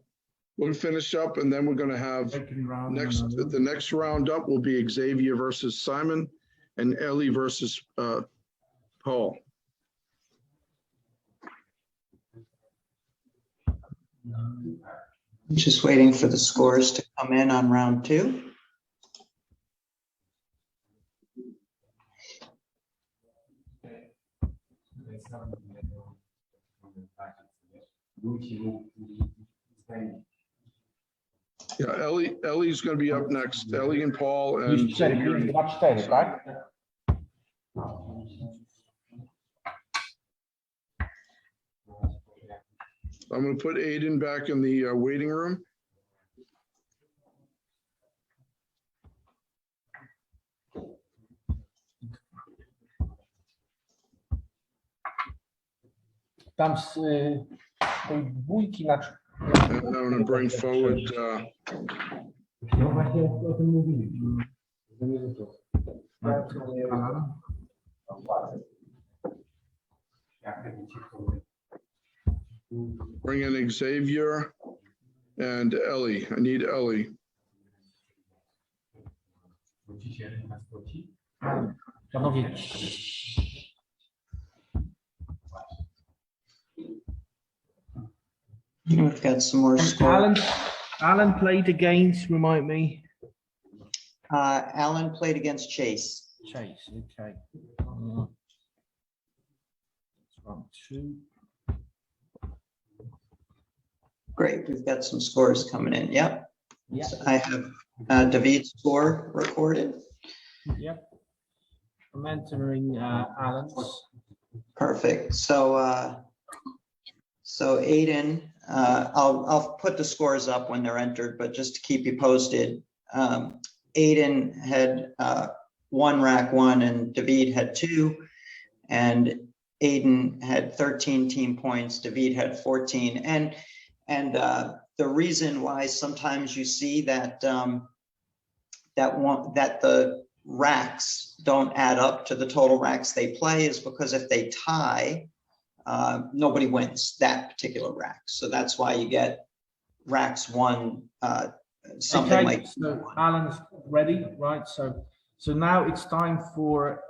Speaker 1: we'll finish up, and then we're going to have the next round up will be Xavier versus Simon, and Ellie versus Paul.
Speaker 3: I'm just waiting for the scores to come in on round 2.
Speaker 1: Yeah, Ellie's gonna be up next. Ellie and Paul and
Speaker 2: You said
Speaker 1: Xavier.
Speaker 2: you watch tennis, right?
Speaker 1: I'm gonna put Aiden back in the waiting room.
Speaker 2: Tam z tej dwójki na...
Speaker 1: And I'm gonna bring forward,
Speaker 6: No właśnie o tym mówiliśmy.
Speaker 1: bring in Xavier and Ellie. I need Ellie.
Speaker 2: Panowie,
Speaker 3: We've got some more scores.
Speaker 2: Alan played against, remind me.
Speaker 3: Alan played against Chase.
Speaker 2: Chase, okay. That's round 2.
Speaker 3: Great, we've got some scores coming in. Yep.
Speaker 2: Yeah.
Speaker 3: So I have David's score recorded.
Speaker 2: Yep. I'm entering Alan's.
Speaker 3: Perfect. So Aiden, I'll put the scores up when they're entered, but just to keep you posted, Aiden had 1 rack 1 and David had 2, and Aiden had 13 team points. David had 14. And the reason why sometimes you see that that the racks don't add up to the total racks they play is because if they tie, nobody wins that particular rack. So that's why you get racks 1, something
Speaker 2: Okay,
Speaker 3: like.
Speaker 2: so Alan's ready, right? So now it's time for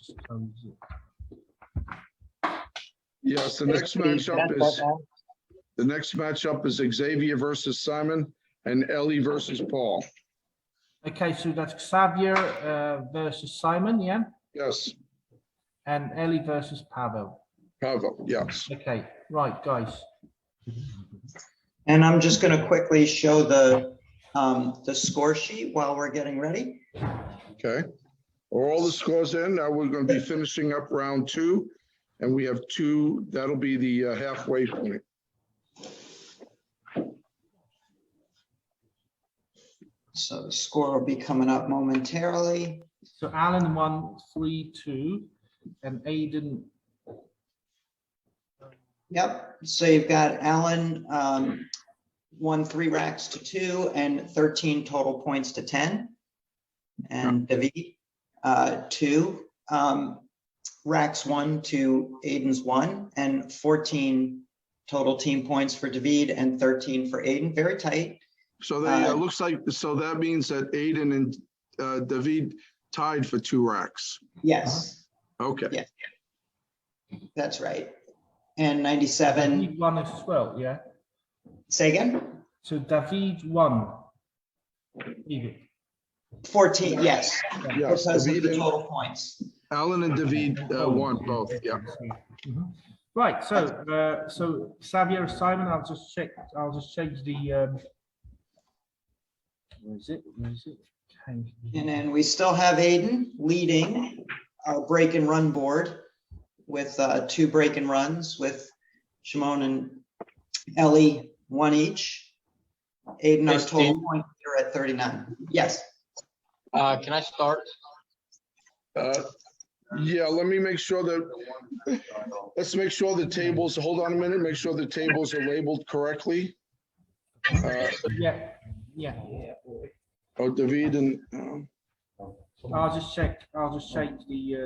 Speaker 2: just close it.
Speaker 1: Yes, the next matchup is Xavier versus Simon and Ellie versus Paul.
Speaker 2: Okay, so that's Xavier versus Simon, yeah?
Speaker 1: Yes,
Speaker 2: And Ellie versus Pavel.
Speaker 1: Pavel, yes.
Speaker 2: Okay, right, guys.
Speaker 3: And I'm just going to quickly show the score sheet while we're getting ready.
Speaker 1: Okay. Are all the scores in? Now we're going to be finishing up round 2, and we have 2. That'll be the halfway point.
Speaker 3: So the score will be coming up momentarily.
Speaker 2: So Alan won 3-2, and Aiden.
Speaker 3: Yep. So you've got Alan won 3 racks to 2 and 13 total points to 10, and David 2 racks 1 to Aiden's 1, and 14 total team points for David and 13 for Aiden. Very tight.
Speaker 1: So they looks like, so that means that Aiden and David tied for 2 racks.
Speaker 3: Yes.
Speaker 1: Okay.
Speaker 3: Yes. That's right. And 97.
Speaker 2: David won as well, yeah?
Speaker 3: Say again?
Speaker 2: So David won.
Speaker 3: 14, yes.
Speaker 1: Yes,
Speaker 3: Because of
Speaker 1: David
Speaker 3: the
Speaker 1: and
Speaker 3: total points.
Speaker 1: Alan and David won both, yeah.
Speaker 2: Mhm. Right, so Xavier, Simon, I'll just change the where is it? Okay.
Speaker 3: And then we still have Aiden leading our break and run board with 2 break and runs with Shimon and Ellie 1 each. Aiden, our total point leader at 39. Yes.
Speaker 10: Can I start?
Speaker 1: Yeah, let me make sure that, let's make sure the tables, hold on a minute, make sure the tables are labeled correctly.
Speaker 2: Yeah.
Speaker 1: Oh, David and,
Speaker 2: I'll just check the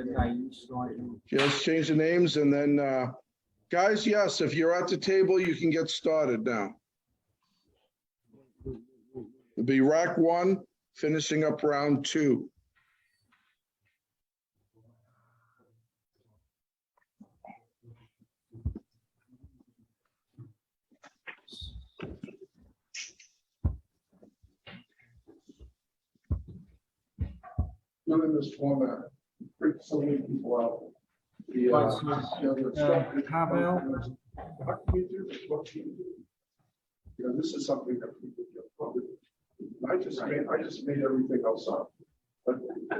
Speaker 2: names, right?
Speaker 1: yeah, let's change the names and then, guys, yes, if you're at the table, you can get started now. It'll be rack 1, finishing up round 2. In this format, freak so many people out.
Speaker 2: Right, so Pavel,
Speaker 1: how can you do this? What can you do? You know, this is something that people get probably. I just made everything else up. But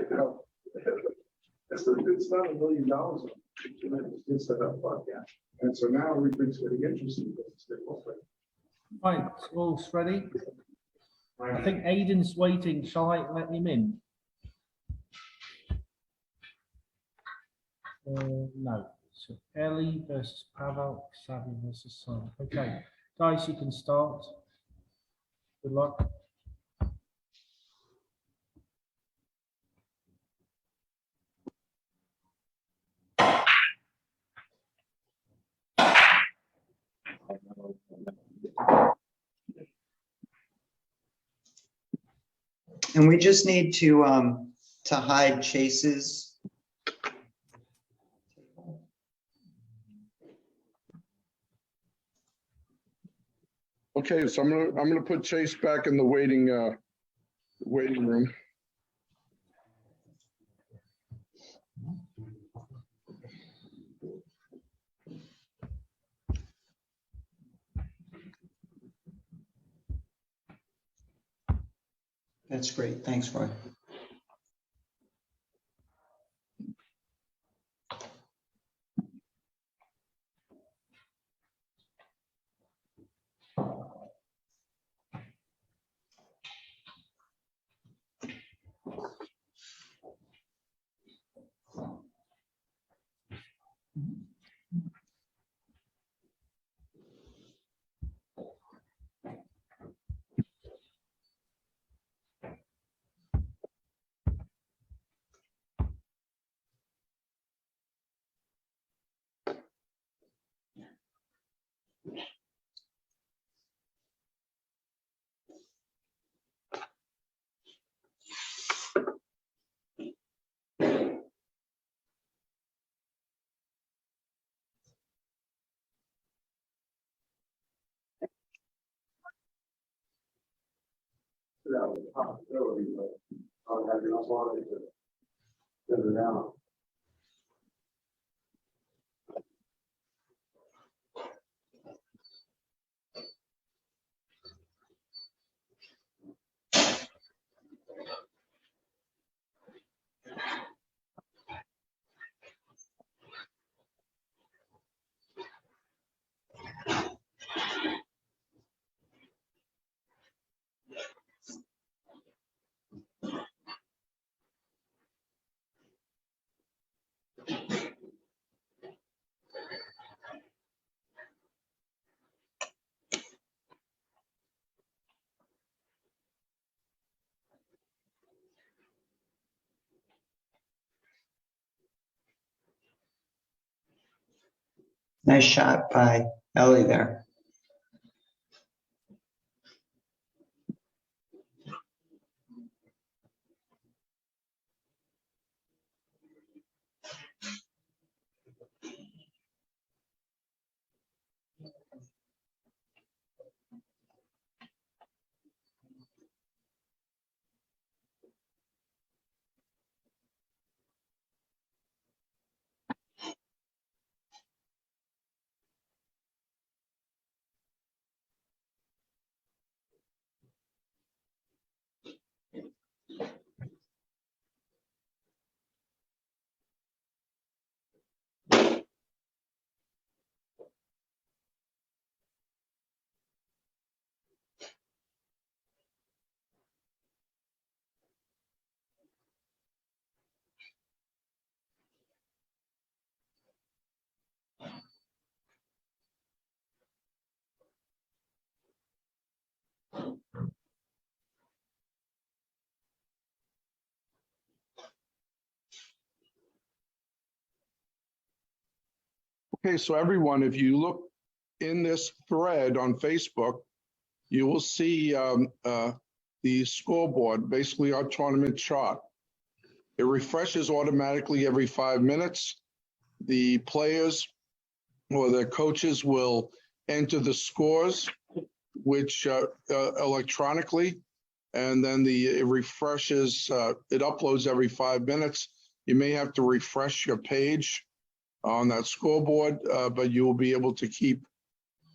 Speaker 1: you know, it's not $1 million. It's set up, yeah. And so now everything's getting interesting because it's getting open.
Speaker 2: Right, all ready? I think Aiden's waiting. Shall I let him in? No. So Ellie versus Pavel, Xavi versus Simon. Okay, guys, you can start. Good luck.
Speaker 3: And we just need to hide Chase's.
Speaker 1: Okay, so I'm gonna put Chase back in the waiting room.
Speaker 3: That's great. Thanks, Roy.
Speaker 11: That was a possibility, but I don't have enough water to get it down.
Speaker 3: Nice shot by Ellie there.
Speaker 1: Okay, so everyone, if you look in this thread on Facebook, you will see the scoreboard, basically our tournament chart. It refreshes automatically every 5 minutes. The players or their coaches will enter the scores, which electronically, and then it refreshes, it uploads every 5 minutes. You may have to refresh your page on that scoreboard, but you will be able to keep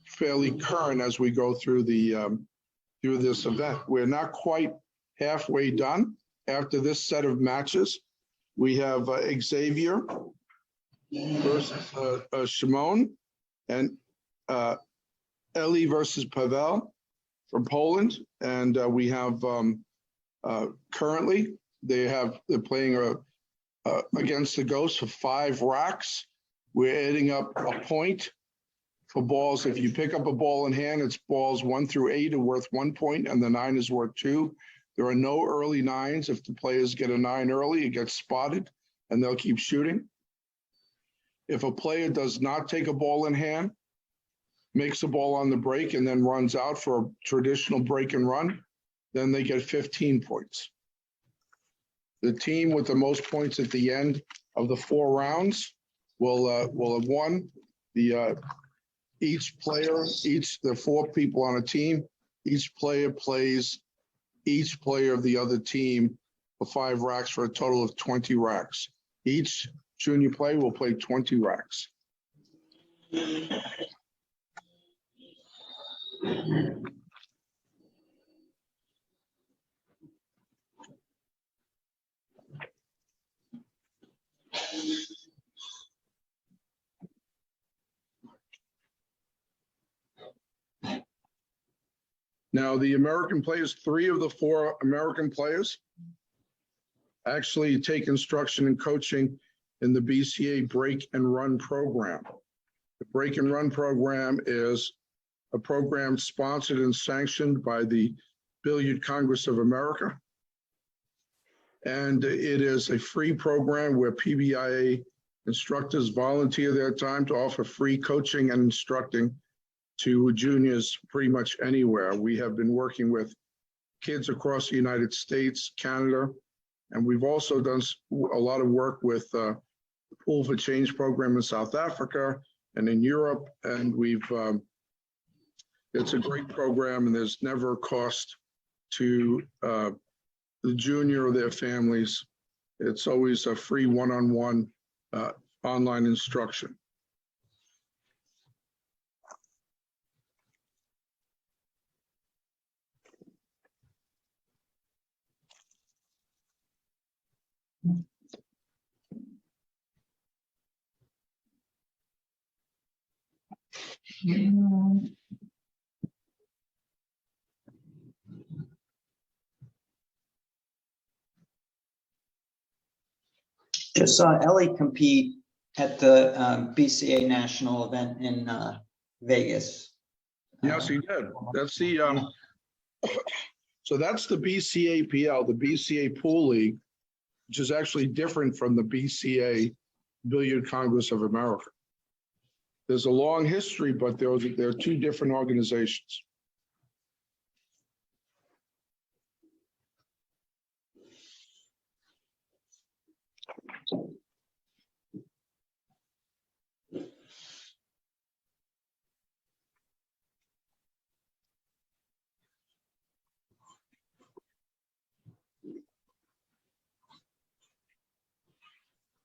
Speaker 1: fairly current as we go through through this event. We're not quite halfway done. After this set of matches, we have Xavier versus Shimon, and Eli versus Pavel from Poland. And we have currently they're playing against the Ghosts for 5 racks. We're adding up a point for balls. If you pick up a ball in hand, it's balls 1 through 8 are worth 1 point, and the 9 is worth 2. There are no early 9s. If the players get a 9 early, it gets spotted, and they'll keep shooting. If a player does not take a ball in hand, makes a ball on the break, and then runs out for a traditional break and run, then they get 15 points. The team with the most points at the end of the 4 rounds will have won. The 4 people on a team, each player plays each player of the other team for 5 racks for a total of 20 racks. Each junior player will play 20 racks. Now, the American players, 3 of the 4 American players actually take instruction and coaching in the BCA Break and Run program. The Break and Run program is a program sponsored and sanctioned by the Billiard Congress of America. And it is a free program where PBIA instructors volunteer their time to offer free coaching and instructing to juniors pretty much anywhere. We have been working with kids across the United States, Canada, and we've also done a lot of work with the Pool for Change program in South Africa and in Europe. And it's a great program, and there's never a cost to the junior or their families. It's always a free one-on-one online instruction.
Speaker 3: Just saw Ellie compete at the BCA national event in Vegas.
Speaker 1: Yes, he did. That's the so that's the BCAPL, the BCA Pool League, which is actually different from the BCA Billiard Congress of America. There's a long history, but there are 2 different organizations.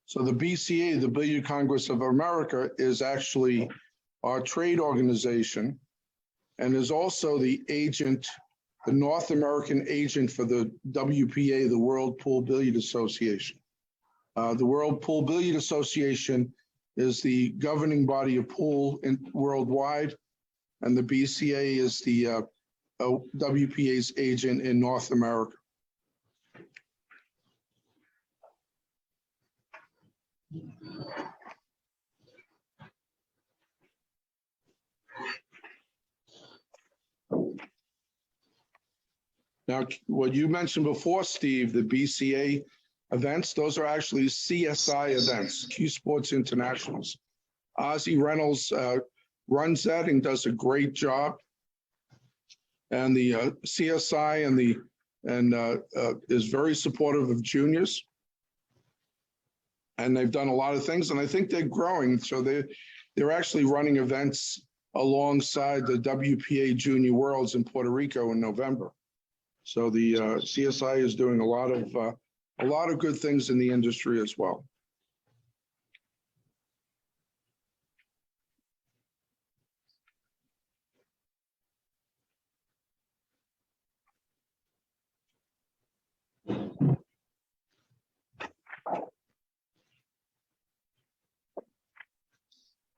Speaker 1: So the BCA, the Billiard Congress of America, is actually our trade organization and is also the agent, the North American agent for the WPA, the World Pool Billiard Association. The World Pool Billiard Association is the governing body of pool worldwide, and the BCA is the WPA's agent in North America. Now, what you mentioned before, Steve, the BCA events, those are actually CSI events, Q Sports Internationals. Ozzie Reynolds runs that and does a great job. And the CSI is very supportive of juniors. And they've done a lot of things, and I think they're growing. So they're actually running events alongside the WPA Junior Worlds in Puerto Rico in November. So the CSI is doing a lot of good things in the industry as well.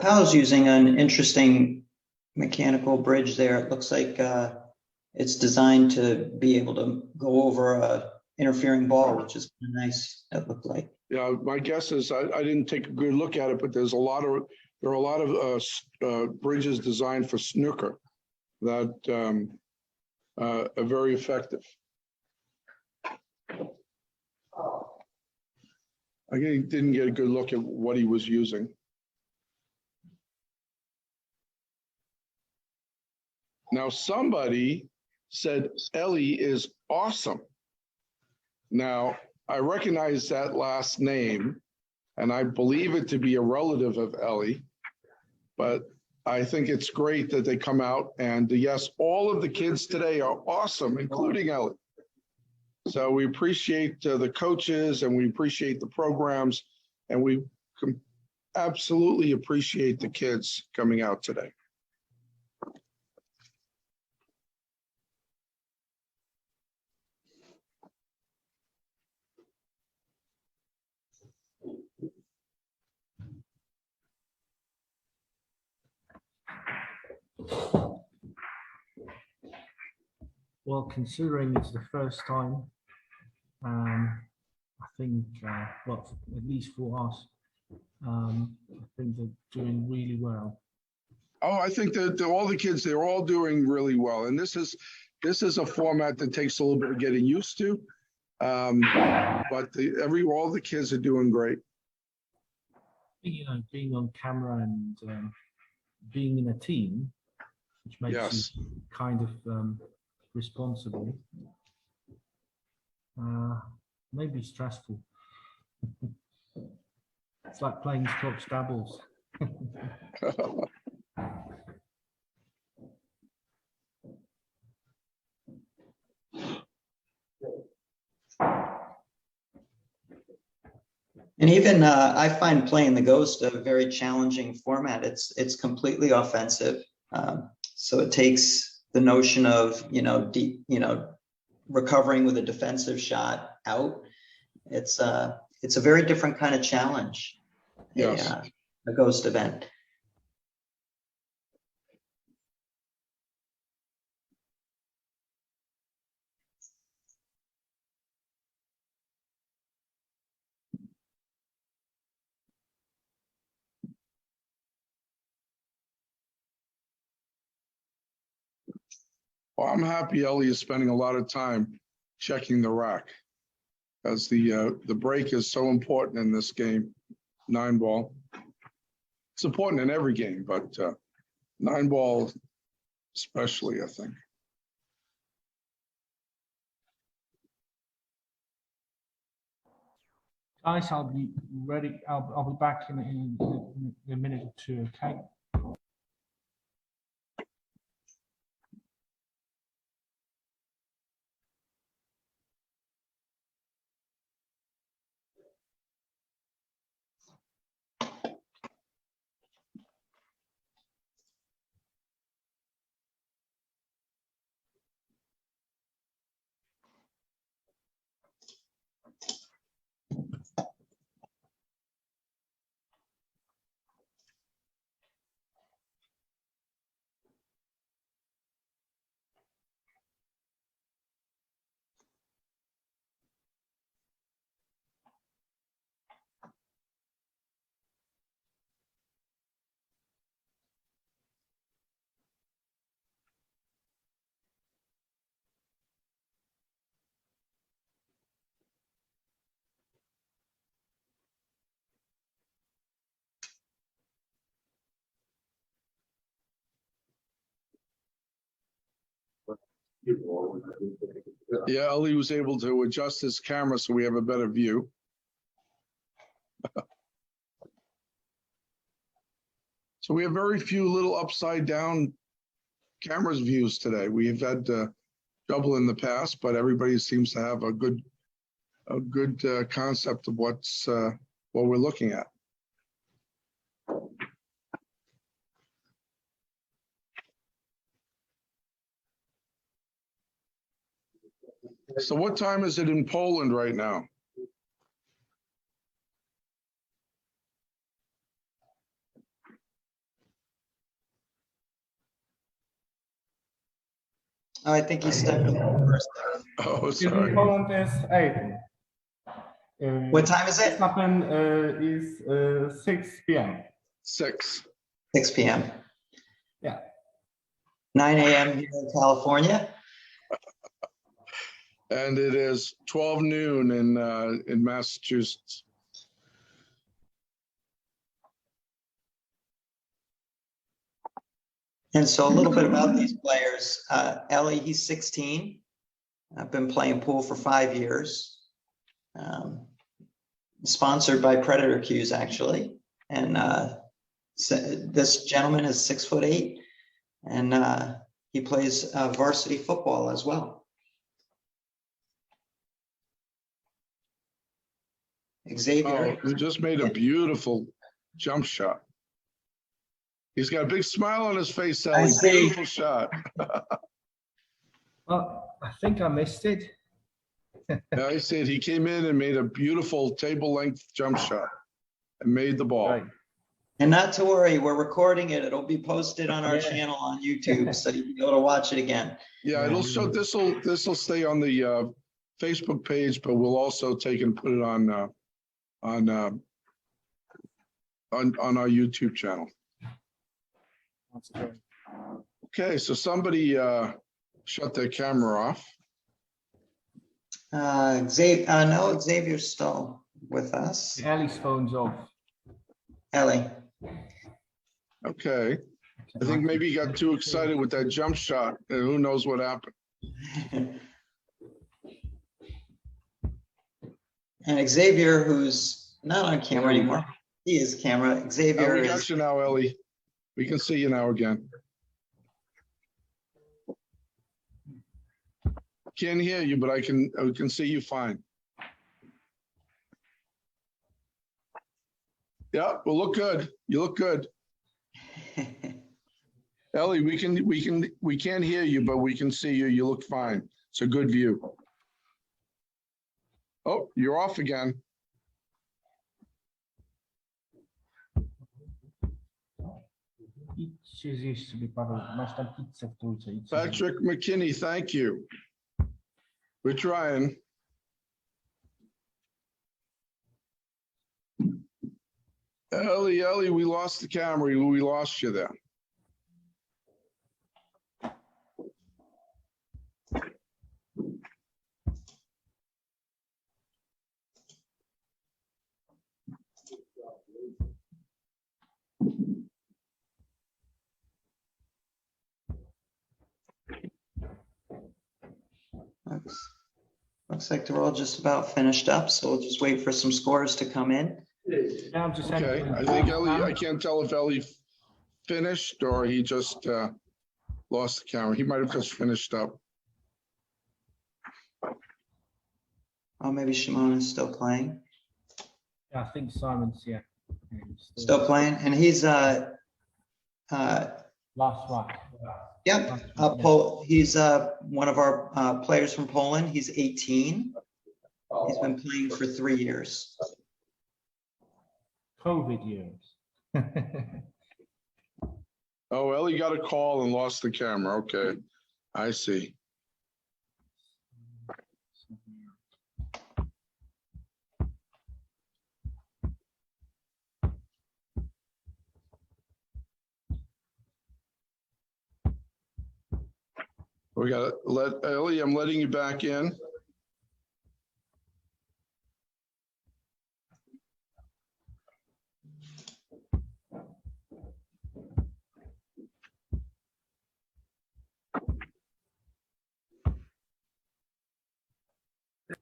Speaker 3: Kyle's using an interesting mechanical bridge there. It looks like it's designed to be able to go over a interfering ball, which is kind of nice. It looked like.
Speaker 1: Yeah, my guess is I didn't take a good look at it, but there are a lot of bridges designed for snooker that are very effective. I didn't get a good look at what he was using. Now, somebody said Ellie is awesome. Now, I recognize that last name, and I believe it to be a relative of Ellie, but I think it's great that they come out and yes, all of the kids today are awesome, including Ellie. So we appreciate the coaches and we appreciate the programs, and we absolutely appreciate the kids coming out today.
Speaker 2: Well, considering it's the first time, I think, well, at least for us, I think they're doing really well.
Speaker 1: Oh, I think that all the kids, they're all doing really well. And this is a format that takes a little bit of getting used to. But all the kids are doing great.
Speaker 2: You know, being on camera and being in a team, which makes you kind of responsible, maybe stressful. It's like playing Scotch doubles.
Speaker 3: And even I find playing the Ghost a very challenging format. It's completely offensive, so it takes the notion of recovering with a defensive shot out. It's a very different kind of challenge.
Speaker 1: Yes.
Speaker 3: A Ghost event.
Speaker 1: Well, I'm happy Ellie is spending a lot of time checking the rack, as the break is so important in this game, 9-ball. It's important in every game, but 9-ball especially, I think.
Speaker 2: Guys, I'll be ready. I'll be back in a minute or two. Okay.
Speaker 1: Yeah, Ellie was able to adjust his camera so we have a better view. So we have very few little upside down cameras views today. We've had double in the past, but everybody seems to have a good concept of what we're looking at. So what time is it in Poland right now?
Speaker 3: Oh, I think he stepped away first.
Speaker 1: Oh,
Speaker 4: Excuse me,
Speaker 1: sorry.
Speaker 4: Poland is 18.
Speaker 3: What time is it?
Speaker 4: It happened is 6 p.m.
Speaker 1: 6.
Speaker 3: 6 p.m.
Speaker 4: Yeah.
Speaker 3: 9 a.m. here in California.
Speaker 1: And it is 12 noon in Massachusetts.
Speaker 3: And so a little bit about these players. Ellie, he's 16. I've been playing pool for 5 years. Sponsored by Predator Cues, actually. And this gentleman is 6'8", and he plays varsity football as well. Xavier.
Speaker 1: Oh, he just made a beautiful jump shot. He's got a big smile on his face, Ellie. Beautiful shot.
Speaker 2: Well, I think I missed it.
Speaker 1: Yeah, I said he came in and made a beautiful table-length jump shot and made the ball.
Speaker 2: Right.
Speaker 3: And not to worry, we're recording it. It'll be posted on our channel on YouTube, so you'll be able to watch it again.
Speaker 1: Yeah, it'll show. This'll stay on the Facebook page, but we'll also take and put it on our YouTube channel.
Speaker 2: That's great.
Speaker 1: Okay, so somebody shut their camera off.
Speaker 3: No, Xavier's still with us.
Speaker 2: Ellie's phone's off.
Speaker 3: Ellie.
Speaker 1: Okay. I think maybe he got too excited with that jump shot, and who knows what happened.
Speaker 3: And Xavier, who's not on camera anymore, he is camera. Xavier
Speaker 1: We got
Speaker 3: is.
Speaker 1: you now, Ellie. We can see you now again. Can't hear you, but I can see you fine. Yeah, well, look good. You look good. Ellie, we can't hear you, but we can see you. You look fine. It's a good view. Oh, you're off again.
Speaker 2: Idź się zjeść sobie, Paweł. Masz tam pizzę w trójce. Idź sobie.
Speaker 1: Patrick McKinney, thank you. We're trying. Ellie, we lost the camera. We lost you there.
Speaker 3: Looks like they're all just about finished up, so we'll just wait for some scores to come in.
Speaker 2: Yeah, I'm just
Speaker 1: Okay, I think Ellie, I can't tell if Ellie finished or he just lost the camera. He might have just finished up.
Speaker 3: Oh, maybe Shimona's still playing.
Speaker 2: Yeah, I think Simon's here. Yeah, he's
Speaker 3: Still playing, and he's
Speaker 2: last one.
Speaker 3: yep, he's one of our players from Poland. He's 18. He's been playing for 3 years.
Speaker 2: COVID years.
Speaker 1: Oh, Ellie got a call and lost the camera. Okay, I see. We gotta let Ellie, I'm letting you back in.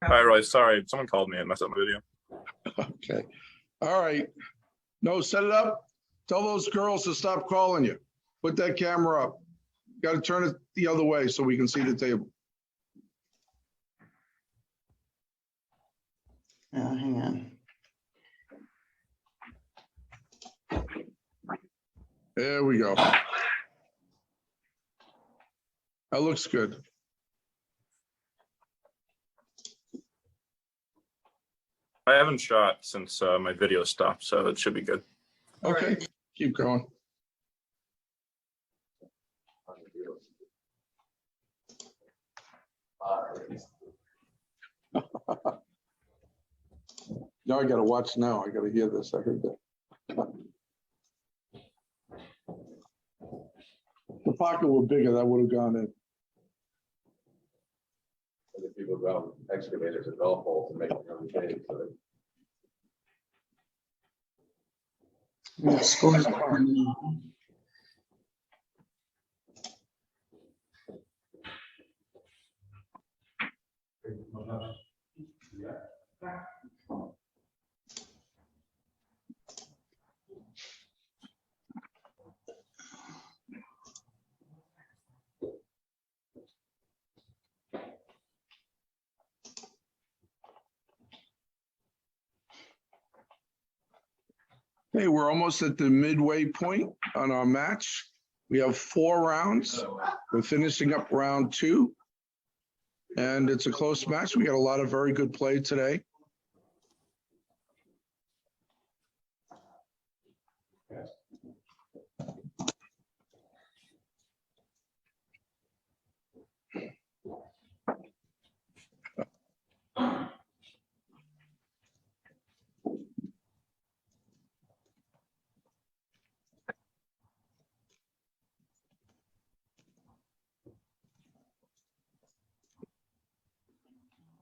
Speaker 7: Hi, Roy. Sorry, someone called me and messed up my video.
Speaker 1: Okay. All right. No, set it up. Tell those girls to stop calling you. Put that camera up. Got to turn it the other way so we can see the table.
Speaker 3: Hang on.
Speaker 1: There we go. That looks good.
Speaker 7: I haven't shot since my video stopped, so it should be good.
Speaker 1: Okay, keep going. Now I gotta watch now. I gotta hear this. I heard that. The pocket were bigger, that would have gone in.
Speaker 11: The people go out excavators and golf holes and make it every day, so that
Speaker 3: Yeah, scores.
Speaker 1: Hey, we're almost at the midway point on our match. We have 4 rounds. We're finishing up round 2. And it's a close match. We got a lot of very good play today.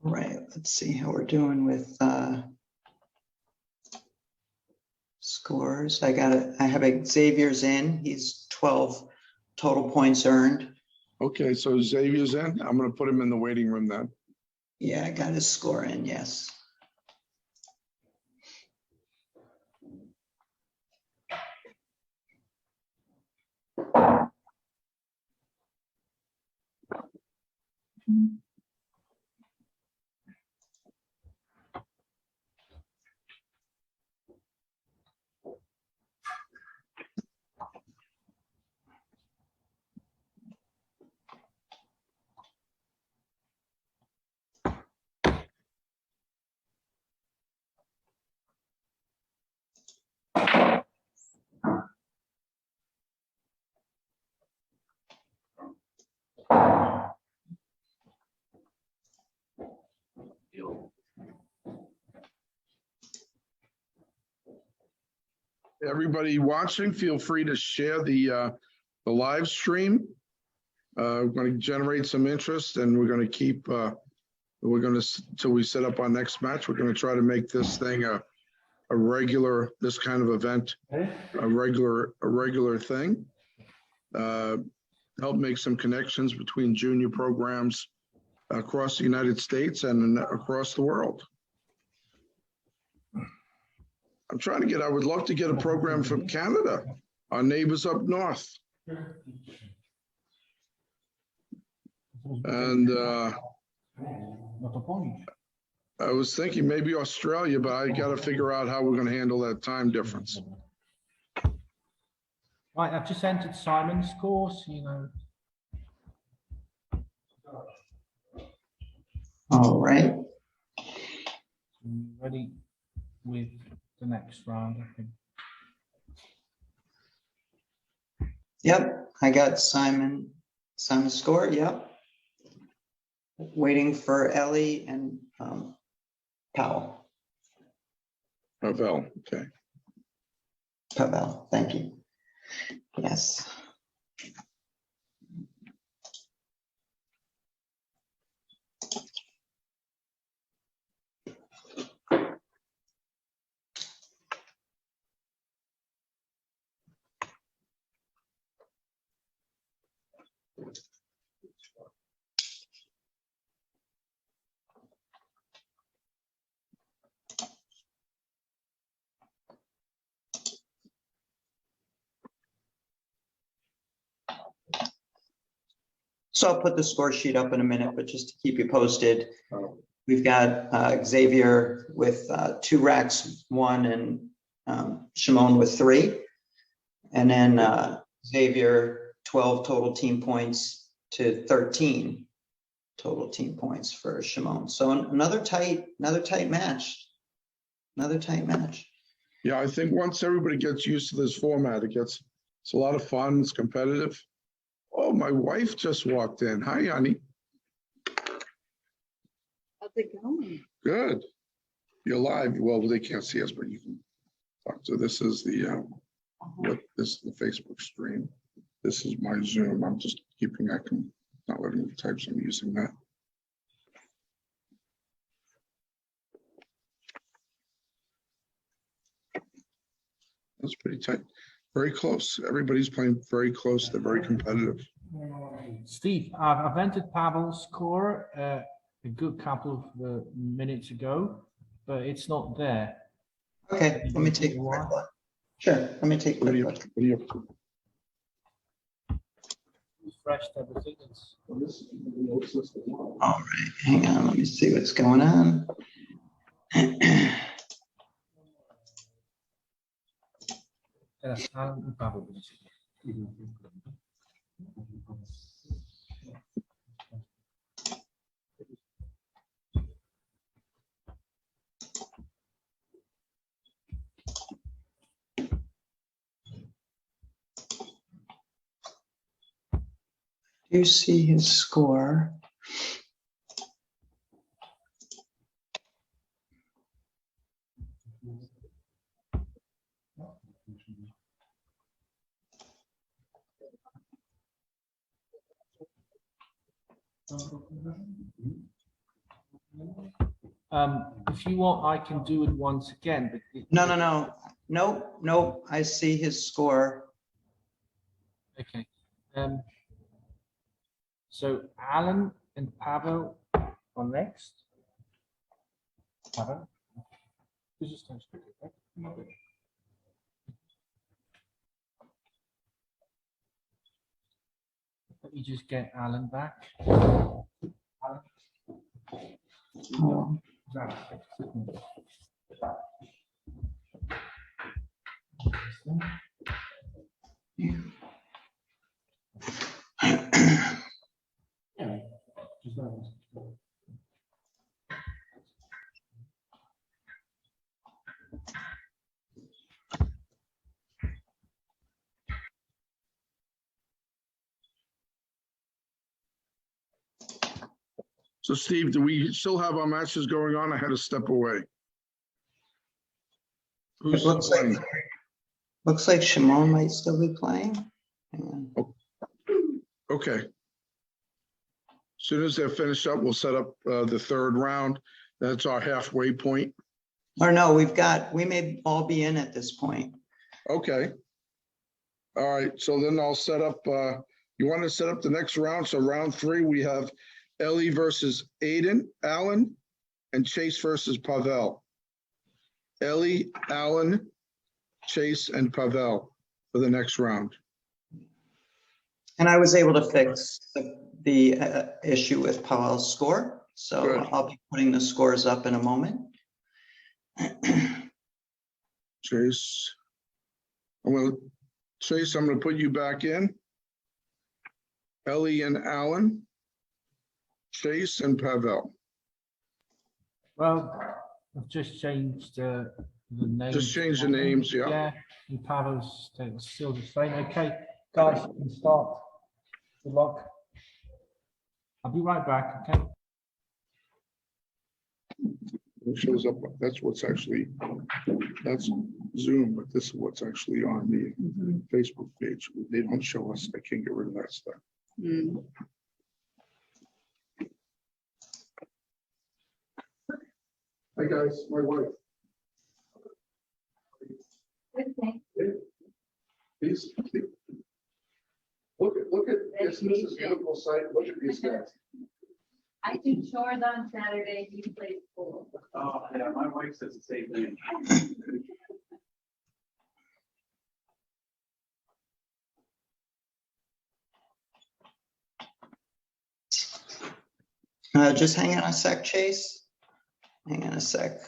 Speaker 3: Right, let's see how we're doing with scores. I have Xavier's in. He's 12 total points earned.
Speaker 1: Okay, so Xavier's in. I'm going to put him in the waiting room then.
Speaker 3: Yeah, I got his score in, yes.
Speaker 1: Everybody watching, feel free to share the live stream. We're going to generate some interest, and we're going to keep. We're going to till we set up our next match. We're going to try to make this thing a regular, this kind of event, a regular thing. Help make some connections between junior programs across the United States and across the world. I'm trying to get, I would love to get a program from Canada, our neighbors up north. And I was thinking maybe Australia, but I got to figure out how we're going to handle that time difference.
Speaker 2: Right, I've just entered Simon's course, you know.
Speaker 3: All right.
Speaker 2: Ready with the next round, I think.
Speaker 3: Yep, I got Simon's score, yep. Waiting for Ellie and Powell.
Speaker 1: Pavel, okay.
Speaker 3: Pavel, thank you. Yes. So I'll put the score sheet up in a minute, but just to keep you posted, we've got Xavier with 2 racks, 1, and Shimon with 3. And then Xavier, 12 total team points to 13 total team points for Shimon. So another tight match. Another tight match.
Speaker 1: Yeah, I think once everybody gets used to this format, it's a lot of fun, it's competitive. Oh, my wife just walked in. Hi, honey.
Speaker 12: How's it going?
Speaker 1: Good. You're live. Well, they can't see us, but you can talk. So this is the this is the Facebook stream. This is my Zoom. I'm just keeping that. Not letting me type, so I'm using that. That's pretty tight. Very close. Everybody's playing very close. They're very competitive.
Speaker 2: Steve, I've entered Pavel's score a good couple of minutes ago, but it's not there.
Speaker 3: Okay, let me take a quick look. Sure, let me take a quick look.
Speaker 1: What are you up to?
Speaker 2: Refreshed everything.
Speaker 3: All right, hang on. Let me see what's going on. You see his score.
Speaker 2: If you want, I can do it once again.
Speaker 3: No. Nope. I see his score.
Speaker 2: Okay. So Alan and Pavel are next. Pavel, you just touch it, right? Let me just get Alan back. Alan.
Speaker 3: Oh.
Speaker 1: So, Steve, do we still have our matches going on? I had to step away. Who's playing?
Speaker 3: Looks like Shimon might still be playing. Hang on.
Speaker 1: Okay. As soon as they're finished up, we'll set up the third round. That's our halfway point.
Speaker 3: Or no, we may all be in at this point.
Speaker 1: Okay. All right. So then I'll set up, you want to set up the next round? So round 3, we have Ellie versus Alan, and Chase versus Pavel. Ellie, Alan, Chase, and Pavel for the next round.
Speaker 3: And I was able to fix the issue with Pavel's score. So
Speaker 1: Good.
Speaker 3: I'll be putting the scores up in a moment.
Speaker 1: Chase. I'm going to put you back in. Ellie and Alan, Chase and Pavel.
Speaker 2: Well, I've just changed the names.
Speaker 1: Just change the names, yeah.
Speaker 2: Yeah, and Pavel's still the same. Okay, guys, you can start. Good luck. I'll be right back, okay?
Speaker 1: It shows up, that's Zoom, but this is what's actually on the Facebook page. They don't show us, I can't get rid of that stuff. Hi guys, my wife. These, look at this is a beautiful site. Look at these guys.
Speaker 12: I do chores on Saturday, he plays pool.
Speaker 11: Oh, yeah, my wife says the same thing.
Speaker 3: Just hang on a sec, Chase. Hang on a sec.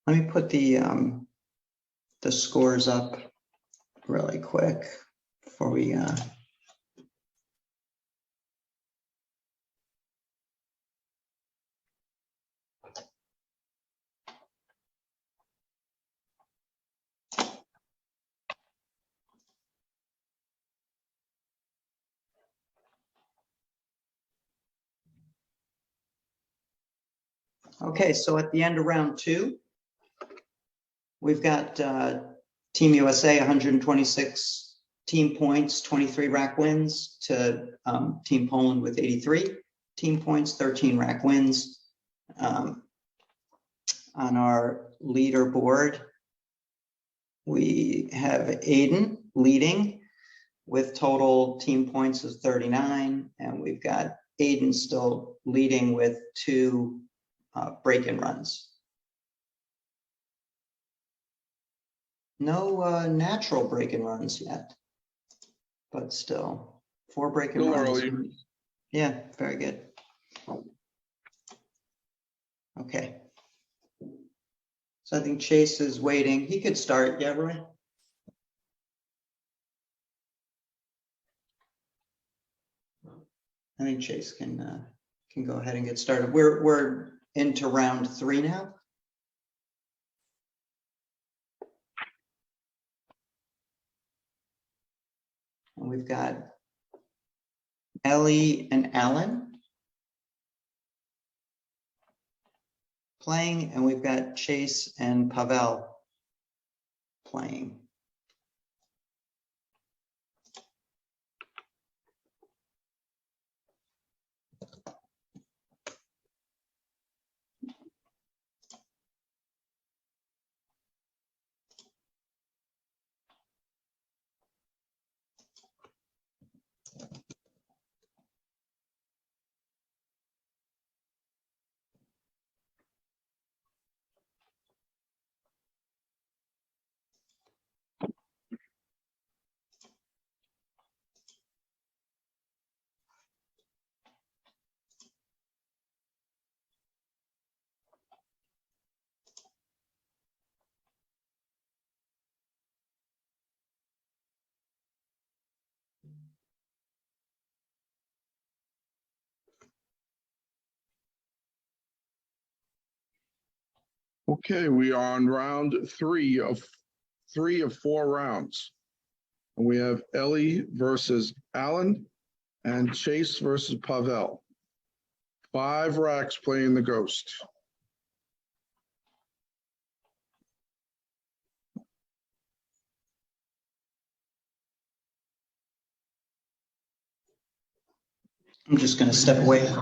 Speaker 3: Let me put the scores up really quick before we Okay, so at the end of round two, we've got Team USA 126 team points, 23 rack wins to Team Poland with 83 team points, 13 rack wins. On our leaderboard, we have Aiden leading with total team points of 39, and we've got Aiden still leading with 2 break-in runs. No natural break-in runs yet, but still 4 break-in
Speaker 1: Still
Speaker 3: runs.
Speaker 1: early.
Speaker 3: Yeah, very good. Okay. So I think Chase is waiting. He could start, yeah, Roy? I think Chase can go ahead and get started. We're into round 3 now. And we've got Ellie and Alan playing, and we've got Chase and Pavel playing.
Speaker 1: Okay, we are on round 3 of 4 rounds. And we have Ellie versus Alan and Chase versus Pavel. 5 racks playing the Ghost.
Speaker 3: I'm just going to step away.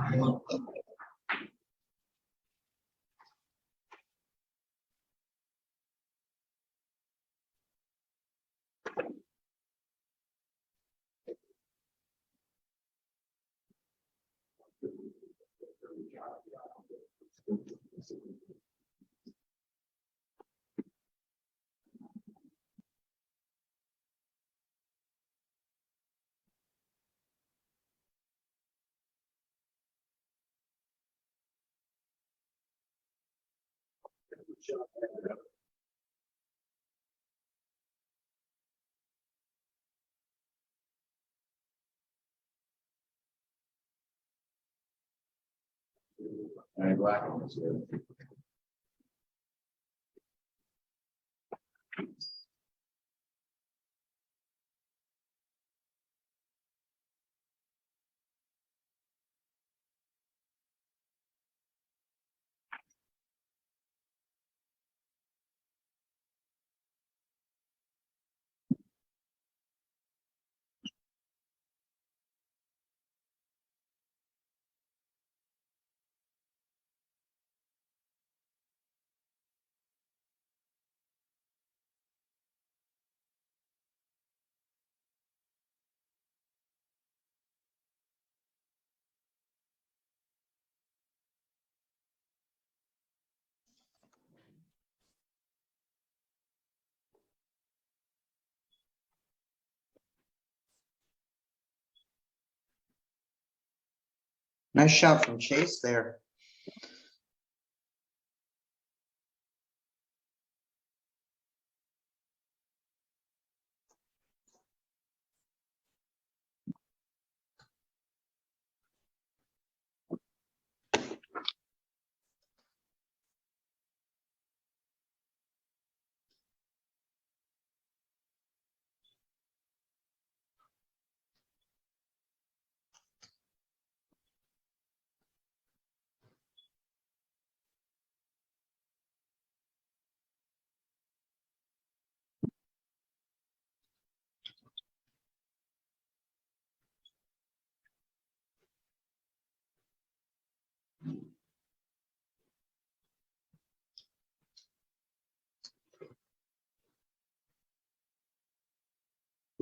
Speaker 3: Nice shot from Chase there.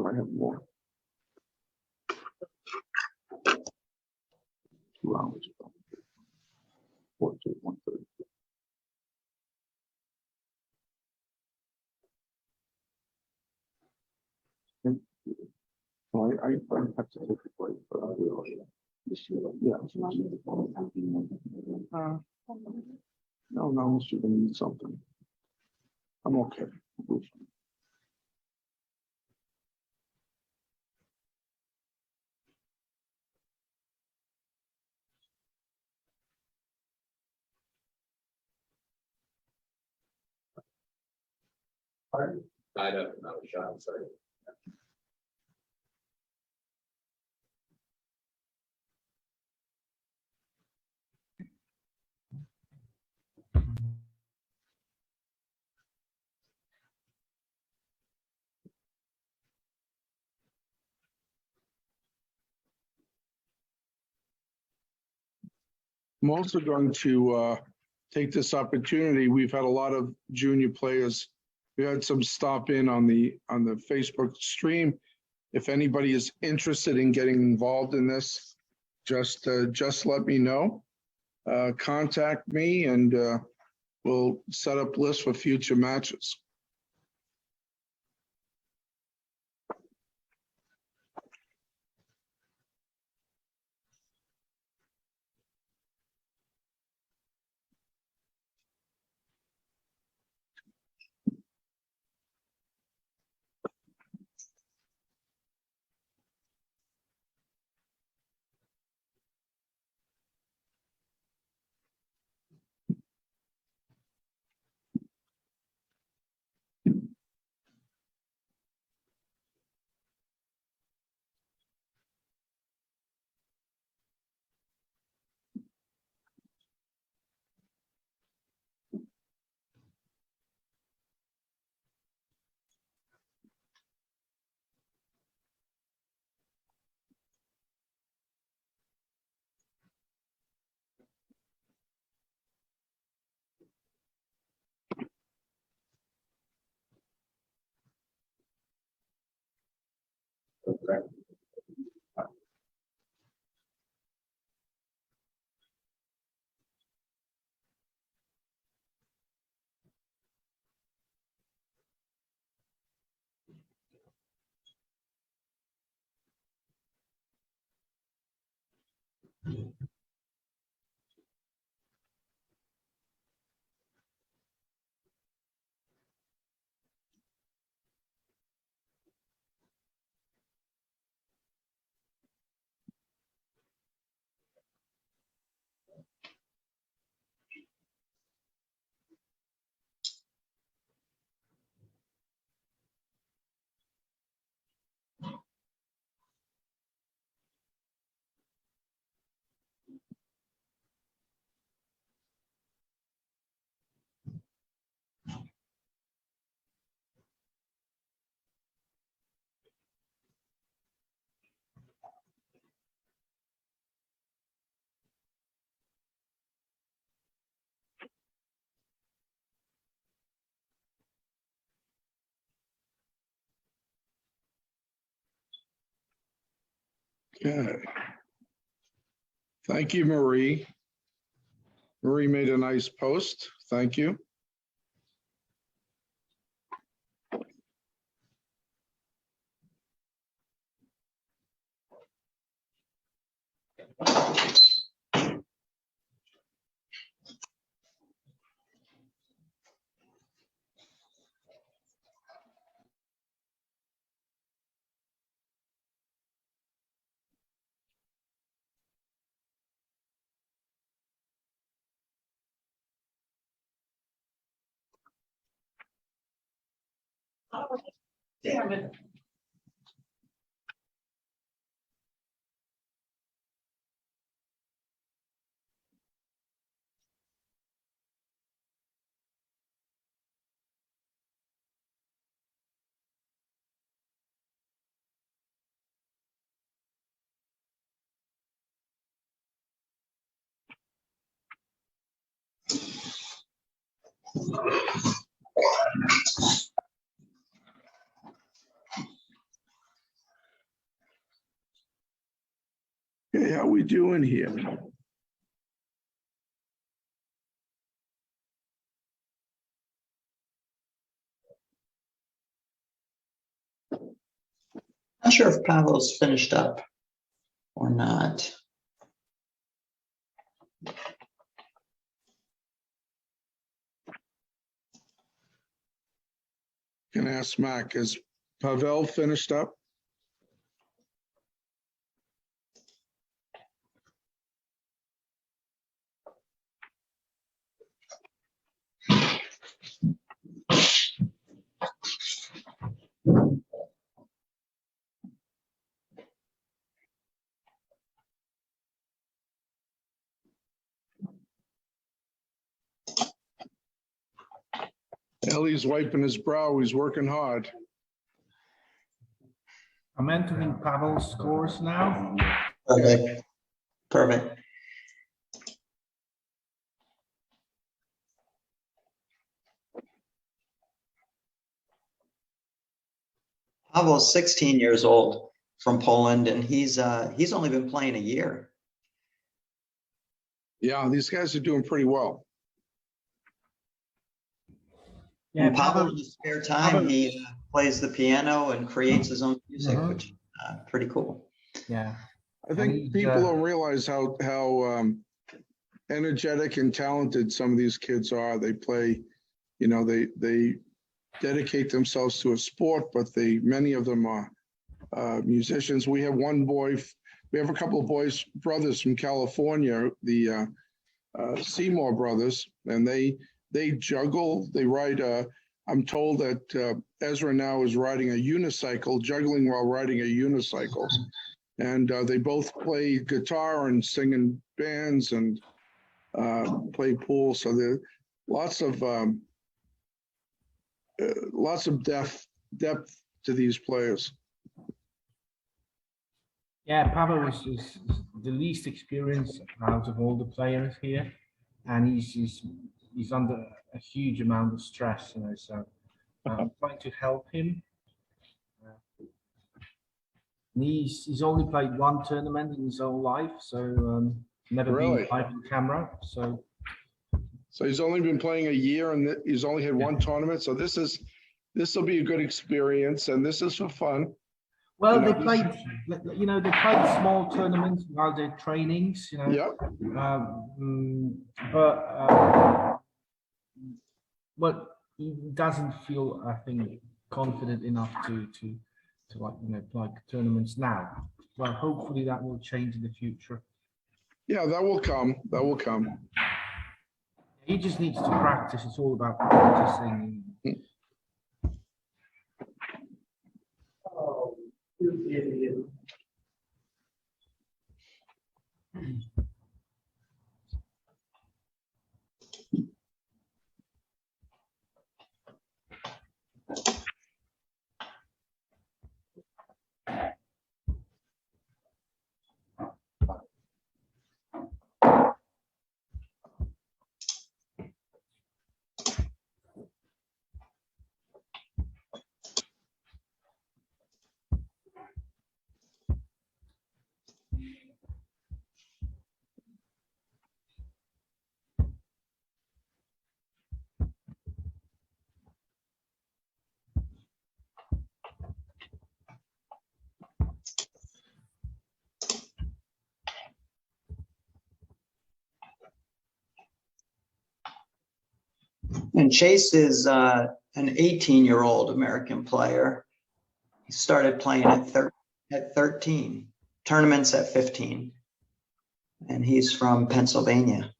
Speaker 1: So I have more. 2 hours ago. 4 to 1:30. So I have to take a break, but I will. Yeah. No, she gonna need something. I'm okay.
Speaker 11: I don't know, Sean, sorry.
Speaker 1: I'm also going to take this opportunity. We've had a lot of junior players. We had some stop in on the Facebook stream. If anybody is interested in getting involved in this, just let me know. Contact me and we'll set up lists for future matches.
Speaker 11: Okay.
Speaker 1: Okay. Thank you, Marie. Marie made a nice post. Thank you.
Speaker 9: Damn it.
Speaker 1: how we doing here?
Speaker 3: Not sure if Pavel's finished up or not.
Speaker 1: Can ask Mac, is Pavel finished up? Ellie's wiping his brow. He's working hard.
Speaker 2: I'm entering Pavel's scores now.
Speaker 3: Perfect. Perfect. Pavel's 16 years old from Poland, and he's only been playing a year.
Speaker 1: Yeah, these guys are doing pretty well.
Speaker 3: Yeah, and Pavel, in his spare time, he plays the piano and creates his own music, which is pretty cool.
Speaker 2: Yeah,
Speaker 1: I think people don't realize how energetic and talented some of these kids are. They play, you know, they dedicate themselves to a sport, but many of them are musicians. We have one boy. We have a couple of brothers from California, the Seymour brothers, and they juggle. They ride. I'm told that Ezra now is riding a unicycle, juggling while riding a unicycle, and they both play guitar and sing in bands and play pool. So there lots of depth to these players.
Speaker 2: Yeah, Pavel is the least experienced out of all the players here, and he's under a huge amount of stress, you know. So I'm trying to help him. And he's only played one tournament in his whole life, so never been live on camera. So
Speaker 1: he's only been playing a year, and he's only had one tournament. So this will be a good experience, and this is for fun.
Speaker 2: Well, they played small tournaments while their trainings, you know.
Speaker 1: Yeah.
Speaker 2: But he doesn't feel, I think, confident enough to like tournaments now. Well, hopefully that will change in the future.
Speaker 1: Yeah, that will come. That will come.
Speaker 2: He just needs to practice. It's all about practicing.
Speaker 11: Oh, you idiot.
Speaker 3: And Chase is an 18-year-old American player. He started playing at 13, tournaments at 15, and he's from Pennsylvania.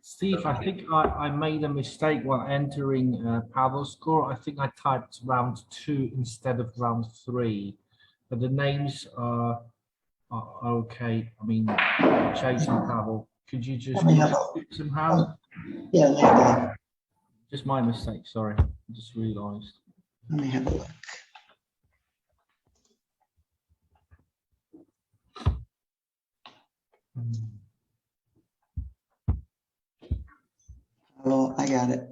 Speaker 2: Steve, I think I made a mistake while entering Pavel's score. I think I typed round 2 instead of round 3, but the names are okay. I mean, Chase and Pavel. Could you just somehow?
Speaker 3: Yeah,
Speaker 2: just my mistake. Sorry, I just realised.
Speaker 3: Let me have a look. Oh, I got it.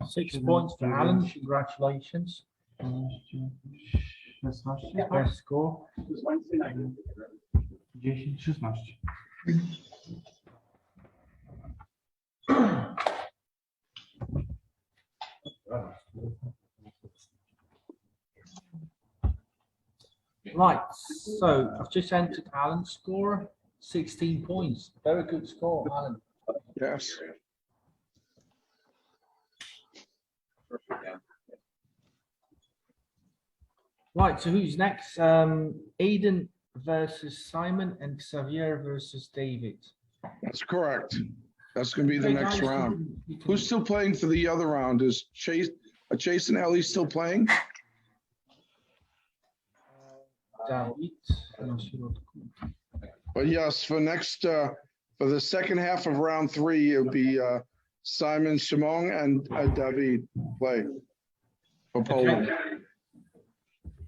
Speaker 2: Six points to Alan. Congratulations. Best score.
Speaker 6: 10-16.
Speaker 2: Right, so I've just entered Alan's score, 16 points. Very good score, Alan.
Speaker 1: Yes.
Speaker 2: Right, so who's next? Aidan versus Simon and Xavier versus David.
Speaker 1: That's correct. That's going to be the
Speaker 2: Okay,
Speaker 1: next
Speaker 2: guys,
Speaker 1: round.
Speaker 2: you can-
Speaker 1: Who's still playing for the other round? Is Chase and Ellie still playing?
Speaker 2: David.
Speaker 1: But yes, for the second half of round 3, it'll be Simon Shimon and David play for Poland.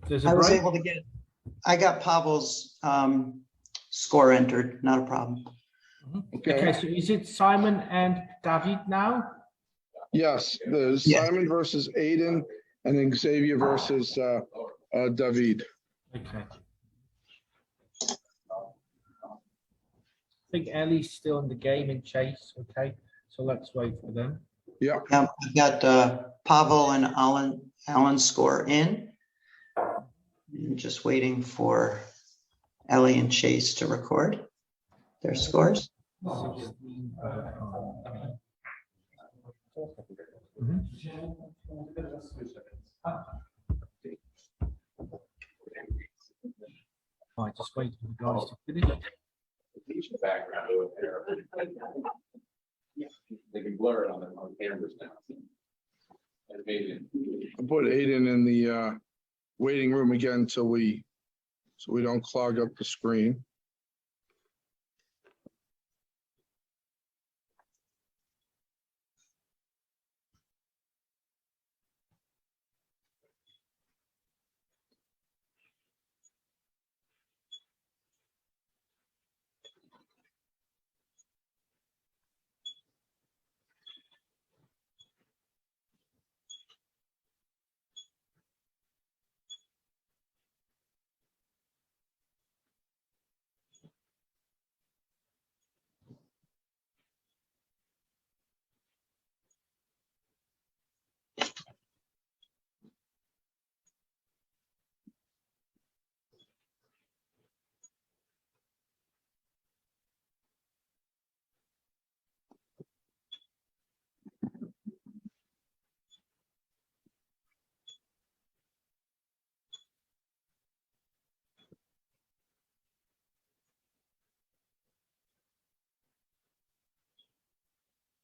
Speaker 2: There's
Speaker 3: I
Speaker 2: a
Speaker 3: was
Speaker 2: break.
Speaker 3: able to get, I got Pavel's score entered, not a problem.
Speaker 2: Okay, so is it Simon and David now?
Speaker 1: Yes, the Simon versus Aiden and then Xavier versus David.
Speaker 2: Okay. I think Ellie's still in the game in Chase. Okay, so let's wait for them.
Speaker 1: Yeah.
Speaker 3: I got Pavel and Alan's score in. I'm just waiting for Ellie and Chase to record their scores.
Speaker 2: I just wait for the guys to finish.
Speaker 11: The background over there. They can blur it on cameras now. And maybe.
Speaker 1: I put Aiden in the waiting room again so we don't clog up the screen.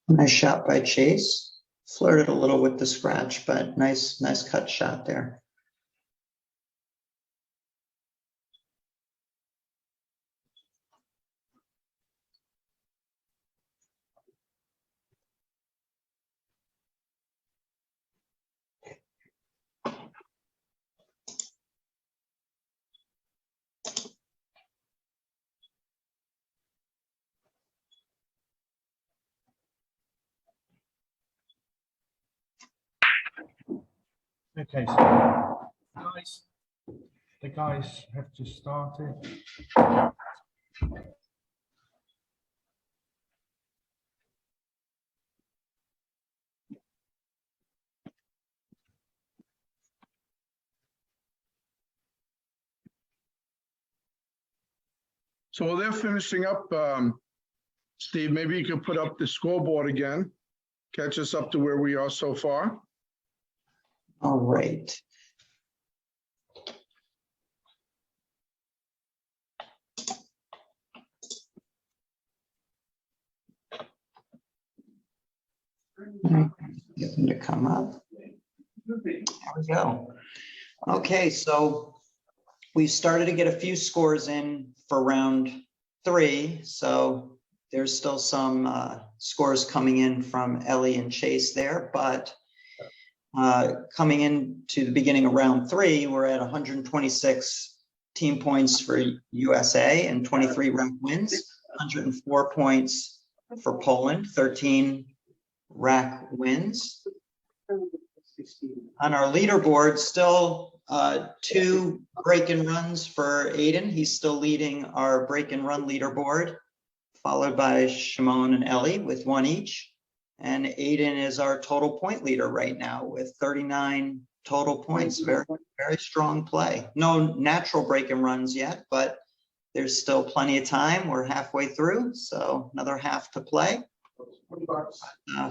Speaker 3: Nice shot by Chase. Flirted a little with the scratch, but nice cut shot there.
Speaker 2: Okay, so the guys have just started.
Speaker 1: So while they're finishing up, Steve, maybe you could put up the scoreboard again, catch us up to where we are so far.
Speaker 3: All right. Get them to come up. There There we go. Okay, so we started to get a few scores in for round 3. So there's still some scores coming in from Ellie and Chase there, but coming into the beginning of round 3, we're at 126 team points for USA and 23 rack wins, 104 points for Poland, 13 rack wins. On our leaderboard, still 2 break and runs for Aiden. He's still leading our break and run leaderboard, followed by Shimon and Ellie with 1 each. And Aiden is our total point leader right now with 39 total points. Very, very strong play. No natural break and runs yet, but there's still plenty of time. We're halfway through, so another half to play.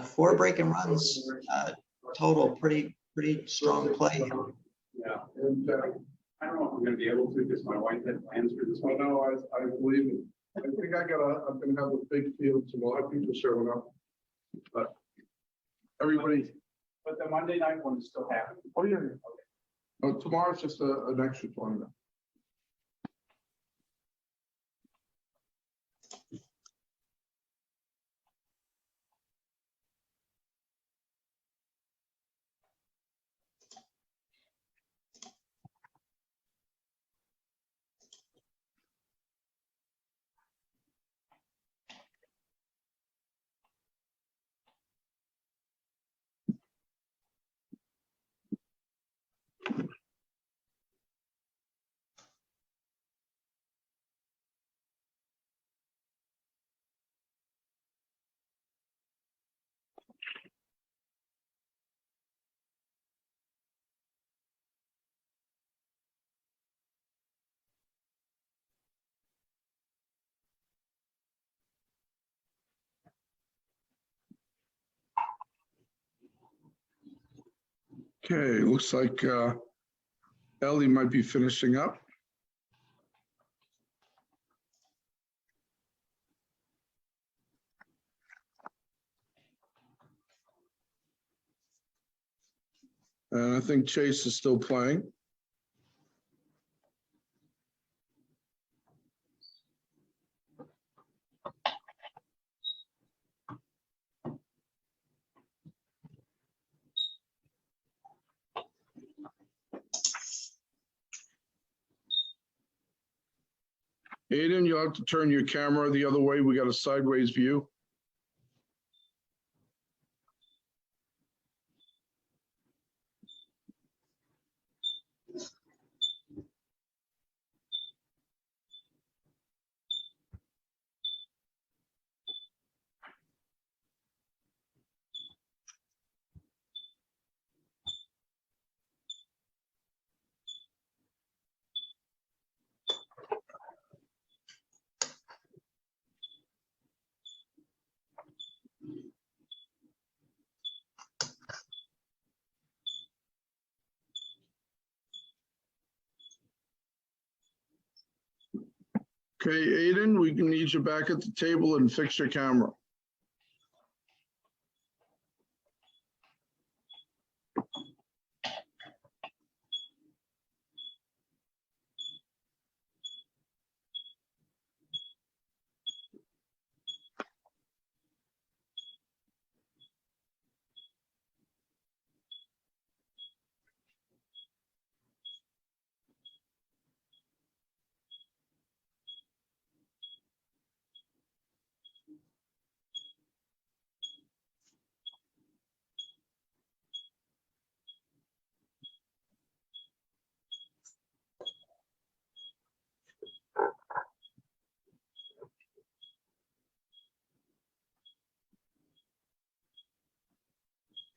Speaker 3: 4 break and runs total. Pretty strong play.
Speaker 11: Yeah, and I don't know if I'm going to be able to because my wife had plans for this one. No, I believe it. I think I'm going to have a big field tomorrow. People showing up, but everybody. But the Monday night one is still happening. Oh yeah. Okay. Oh, tomorrow's just an extra tournament. Okay, looks like Ellie might be finishing up. And I think Chase is still playing. Aiden, you'll have to turn your camera the other way. We got a sideways view. Okay, Aiden, we can need you back at the table and fix your camera.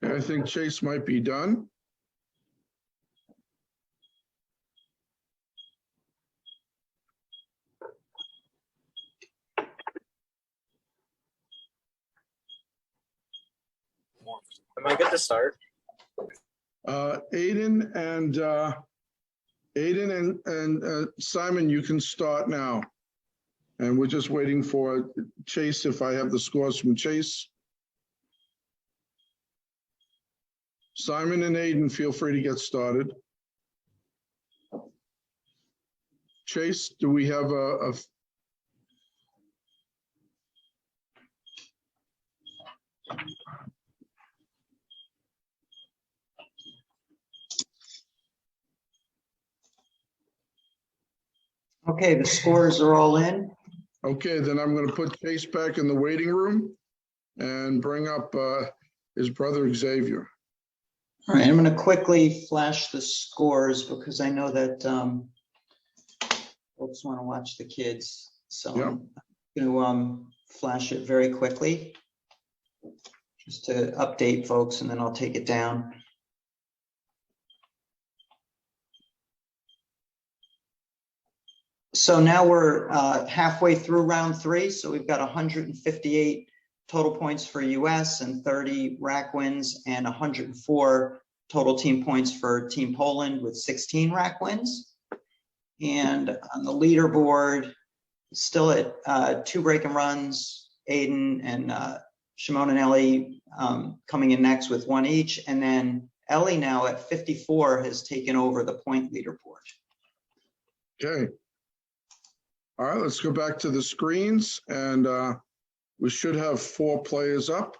Speaker 11: I think Chase might be done.
Speaker 8: Am I good to start?
Speaker 1: Aiden and Simon, you can start now. And we're just waiting for Chase, if I have the scores from Chase. Simon and Aiden, feel free to get started. Chase, do we have a
Speaker 3: Okay, the scores are all in.
Speaker 1: Okay, then I'm going to put Chase back in the waiting room and bring up his brother Xavier.
Speaker 3: All right, I'm going to quickly flash the scores because I know that folks want to watch the kids. So
Speaker 1: Yeah.
Speaker 3: I'm going to flash it very quickly just to update folks, and then I'll take it down. So now we're halfway through round 3. So we've got 158 total points for US and 30 rack wins, and 104 total team points for Team Poland with 16 rack wins. And on the leaderboard, still at 2 break and runs, Aiden and Shimon and Ellie coming in next with 1 each. And then Ellie now at 54 has taken over the point leaderboard.
Speaker 1: Okay. All right, let's go back to the screens, and we should have 4 players up.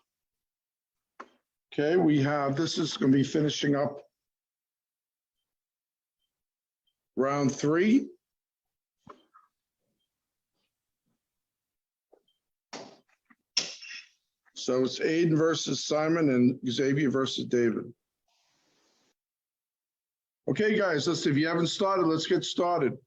Speaker 1: Okay, this is going to be finishing up round 3. So it's Aiden versus Simon and Xavier versus David. Okay, guys, if you haven't started, let's get started.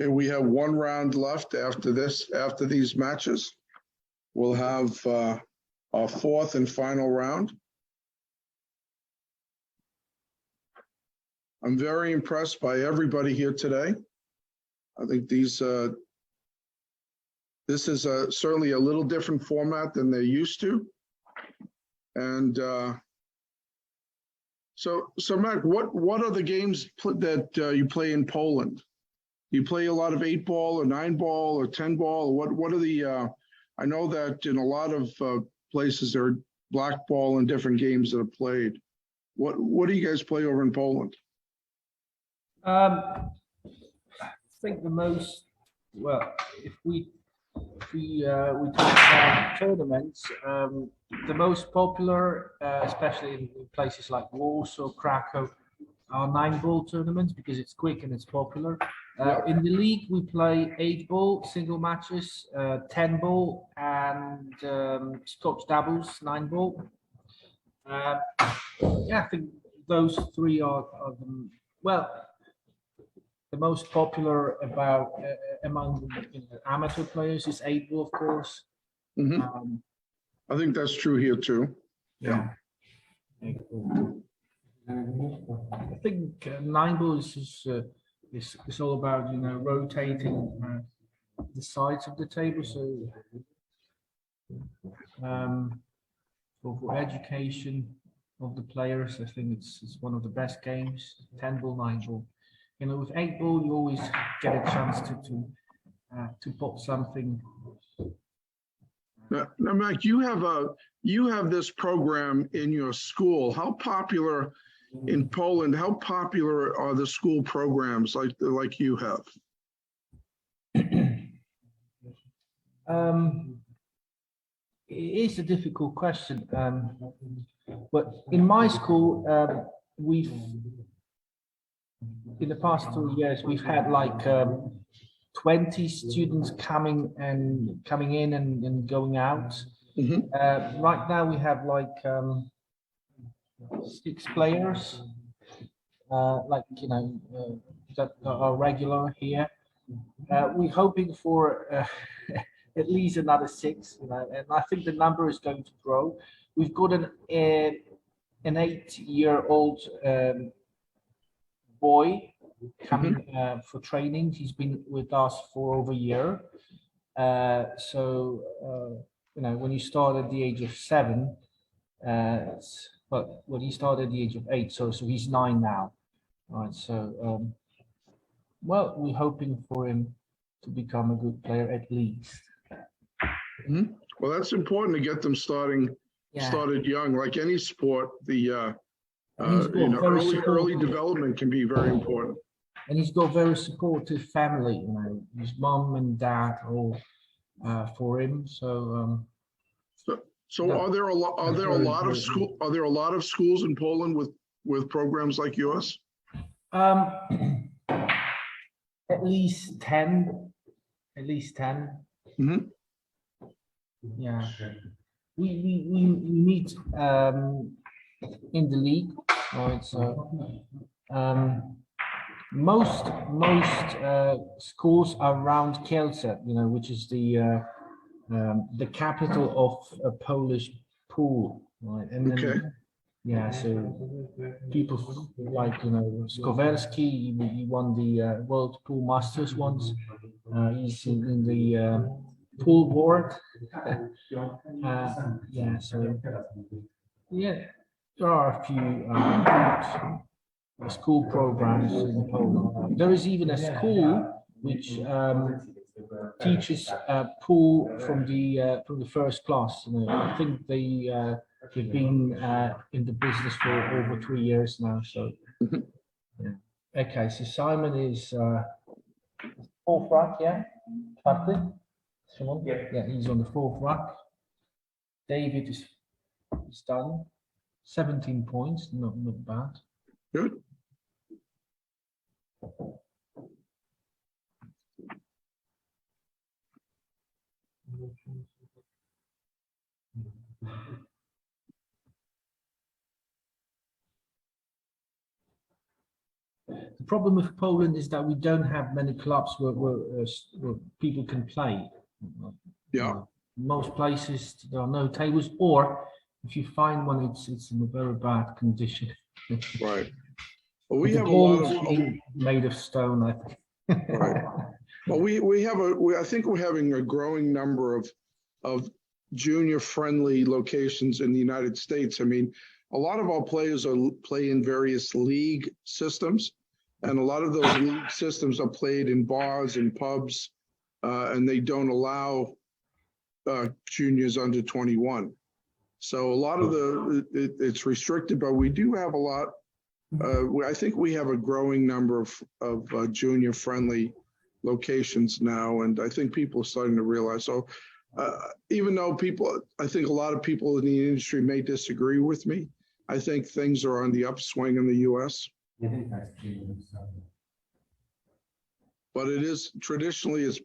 Speaker 1: Okay, we have 1 round left after these matches. We'll have our 4th and final round. I'm very impressed by everybody here today. I think this is certainly a little different format than they're used to. And so Mac, what are the games that you play in Poland? You play a lot of 8-ball or 9-ball or 10-ball? What are the, I know that in a lot of places there are black ball and different games that are played. What do you guys play over in Poland?
Speaker 2: I think the most, well, if we talk about tournaments, the most popular, especially in places like Warsaw, Krakow, are 9-ball tournaments because it's quick and it's popular. In the league, we play 8-ball single matches, 10-ball, and Scotch doubles 9-ball. Yeah, I think those 3 are the most popular among amateur players is 8-ball, of course.
Speaker 1: Mm-hmm. I think that's true here too.
Speaker 2: Yeah. I think 9-ball is all about rotating the sides of the table. So for education of the players, I think it's one of the best games. 10-ball, 9-ball. With 8-ball, you always get a chance to put something.
Speaker 1: Now, Mac, you have this program in your school. How popular in Poland? How popular are the school programs like you have?
Speaker 2: It is a difficult question, but in my school, in the past 2 years, we've had like 20 students coming in and going out. Mm-hmm. Right now, we have like 6 players, that are regular here. We're hoping for at least another 6, and I think the number is going to grow. We've got an 8-year-old boy coming for training. He's been with us for over a year. When you start at the age of 7, he started at the age of 8, so he's 9 now. Right, so well, we're hoping for him to become a good player at least.
Speaker 1: Well, that's important to get them started young. Like any sport, the early development can be very important.
Speaker 2: And he's got very supportive family. You know, his mom and dad are all for him. So
Speaker 1: are there a lot of schools in Poland with programs like yours?
Speaker 2: At least 10. At least 10.
Speaker 1: Mm-hmm.
Speaker 2: Yeah. We meet in the league, right? So most schools are around Kielce, you know, which is the capital of a Polish pool, right? And then, yeah, so people like, you know, Skowerski, he won the World Pool Masters once. He's in the pool board. Yeah, so yeah, there are a few school programs in Poland. There is even a school which teaches pool from the first class. You know, I think they've been in the business for over 3 years now. So, yeah. Okay, so Simon is fourth rack, yeah, Czwarty. Yeah, he's on the fourth rack. David is done. 17 points, not bad.
Speaker 1: Good.
Speaker 2: The problem with Poland is that we don't have many clubs where people can play.
Speaker 1: Yeah.
Speaker 2: Most places there are no tables, or if you find one, it's in a very bad condition.
Speaker 1: Right. Well, we
Speaker 2: the
Speaker 1: have a
Speaker 2: balls
Speaker 1: lot of
Speaker 2: made of stone, I think.
Speaker 1: Right. Well, I think we're having a growing number of junior friendly locations in the United States. I mean, a lot of our players play in various league systems, and a lot of those league systems are played in bars and pubs, and they don't allow juniors under 21. So a lot of it's restricted, but we do have a lot. I think we have a growing number of junior friendly locations now, and I think people are starting to realize. So even though I think a lot of people in the industry may disagree with me, I think things are on the upswing in the U.S. But it is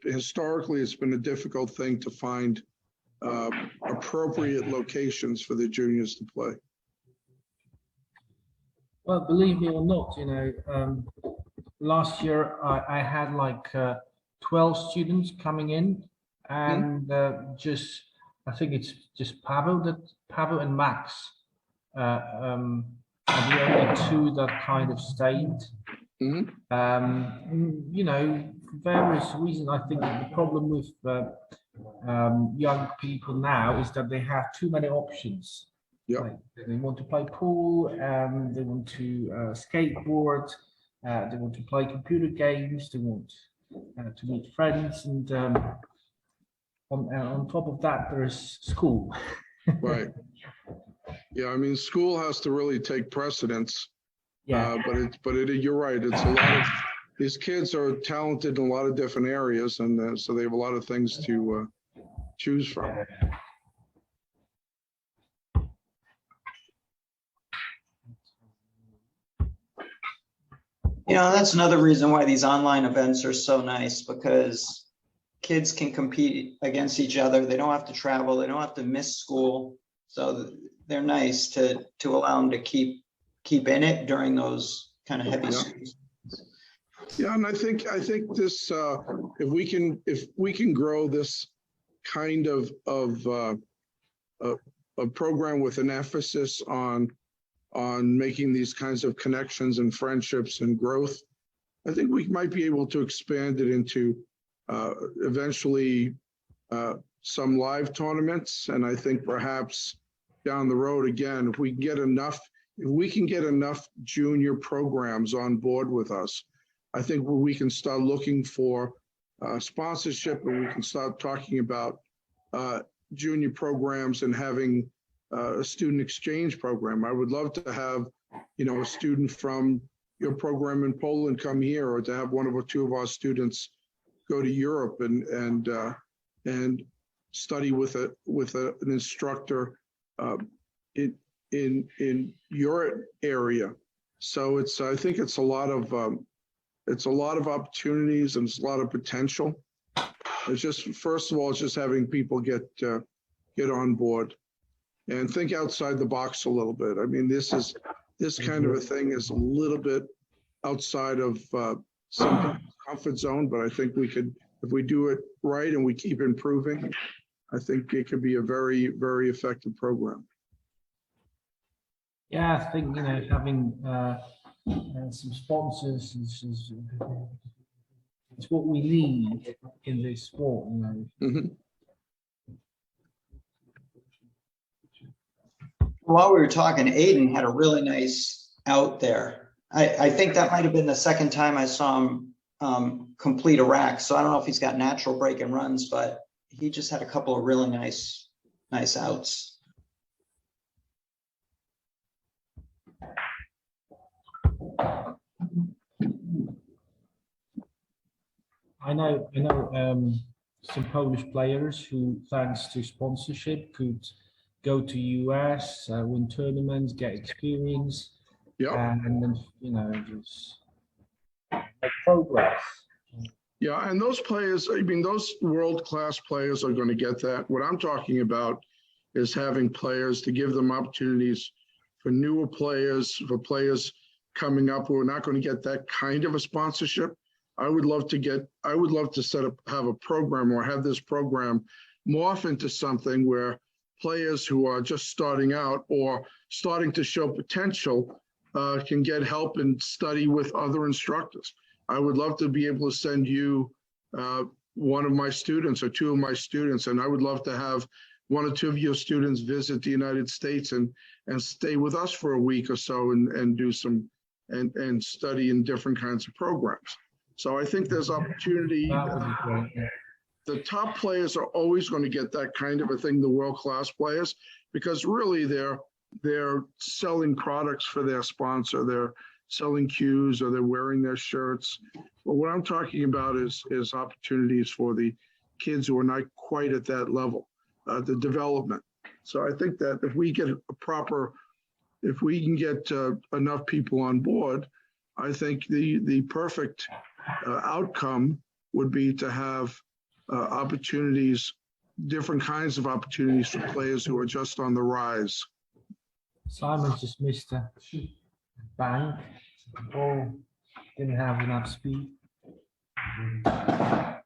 Speaker 1: historically, it's been a difficult thing to find appropriate locations for the juniors to play.
Speaker 2: Well, believe me or not, you know, last year I had like 12 students coming in, and I think it's just Pavel and Max are the only two that kind of stayed. You know, for various reasons, I think the problem with young people now is that they have too many options.
Speaker 1: Yeah.
Speaker 2: Like, they want to play pool, they want to skateboard, they want to play computer games, they want to meet friends, and on top of that, there is school.
Speaker 1: Right. Yeah, I mean, school has to really take precedence.
Speaker 2: Yeah.
Speaker 1: You're right. It's a lot of these kids are talented in a lot of different areas, and so they have a lot of things to choose from.
Speaker 3: You know, that's another reason why these online events are so nice, because kids can compete against each other. They don't have to travel. They don't have to miss school. So they're nice to allow them to keep in it during those kind of heavy seasons.
Speaker 1: Yeah, and I think this if we can grow this kind of a program with an emphasis on making these kinds of connections and friendships and growth, I think we might be able to expand it into eventually some live tournaments. And I think perhaps down the road, again, if we get enough if we can get enough junior programs on board with us, I think we can start looking for sponsorship, and we can start talking about junior programs and having a student exchange program. I would love to have, a student from your program in Poland come here, or to have one or two of our students go to Europe and study with an instructor in your area. So I think it's a lot of opportunities, and it's a lot of potential. It's just, first of all, it's just having people get on board and think outside the box a little bit. I mean, this kind of a thing is a little bit outside of some people's comfort zone, but I think we could, if we do it right and we keep improving, I think it could be a very, very effective program.
Speaker 2: Yeah, I think, having some sponsors is it's what we need in this sport,
Speaker 3: While we were talking, Aiden had a really nice out there. I think that might have been the second time I saw him complete a rack. So I don't know if he's got natural break and runs, but he just had a couple of really nice outs.
Speaker 2: I know some Polish players who, thanks to sponsorship, could go to US, win tournaments, get experience, and then just make progress.
Speaker 1: Yeah, and those players, I mean, those world-class players are going to get that. What I'm talking about is having players, to give them opportunities for newer players, for players coming up who are not going to get that kind of a sponsorship. I would love to have a program, or have this program morph into something where players who are just starting out or starting to show potential can get help and study with other instructors. I would love to be able to send you one of my students or two of my students, and I would love to have one or two of your students visit the United States and stay with us for a week or so and do some and study in different kinds of programs. So I think there's opportunity. The top players are always going to get that kind of a thing, the world-class players, because really they're selling products for their sponsor. They're selling cues, or they're wearing their shirts. But what I'm talking about is opportunities for the kids who are not quite at that level, the development. So I think that if we get if we can get enough people on board, I think the perfect outcome would be to have opportunities, different kinds of opportunities for players who are just on the rise.
Speaker 2: Simon just missed a bank. Ball didn't have enough speed. I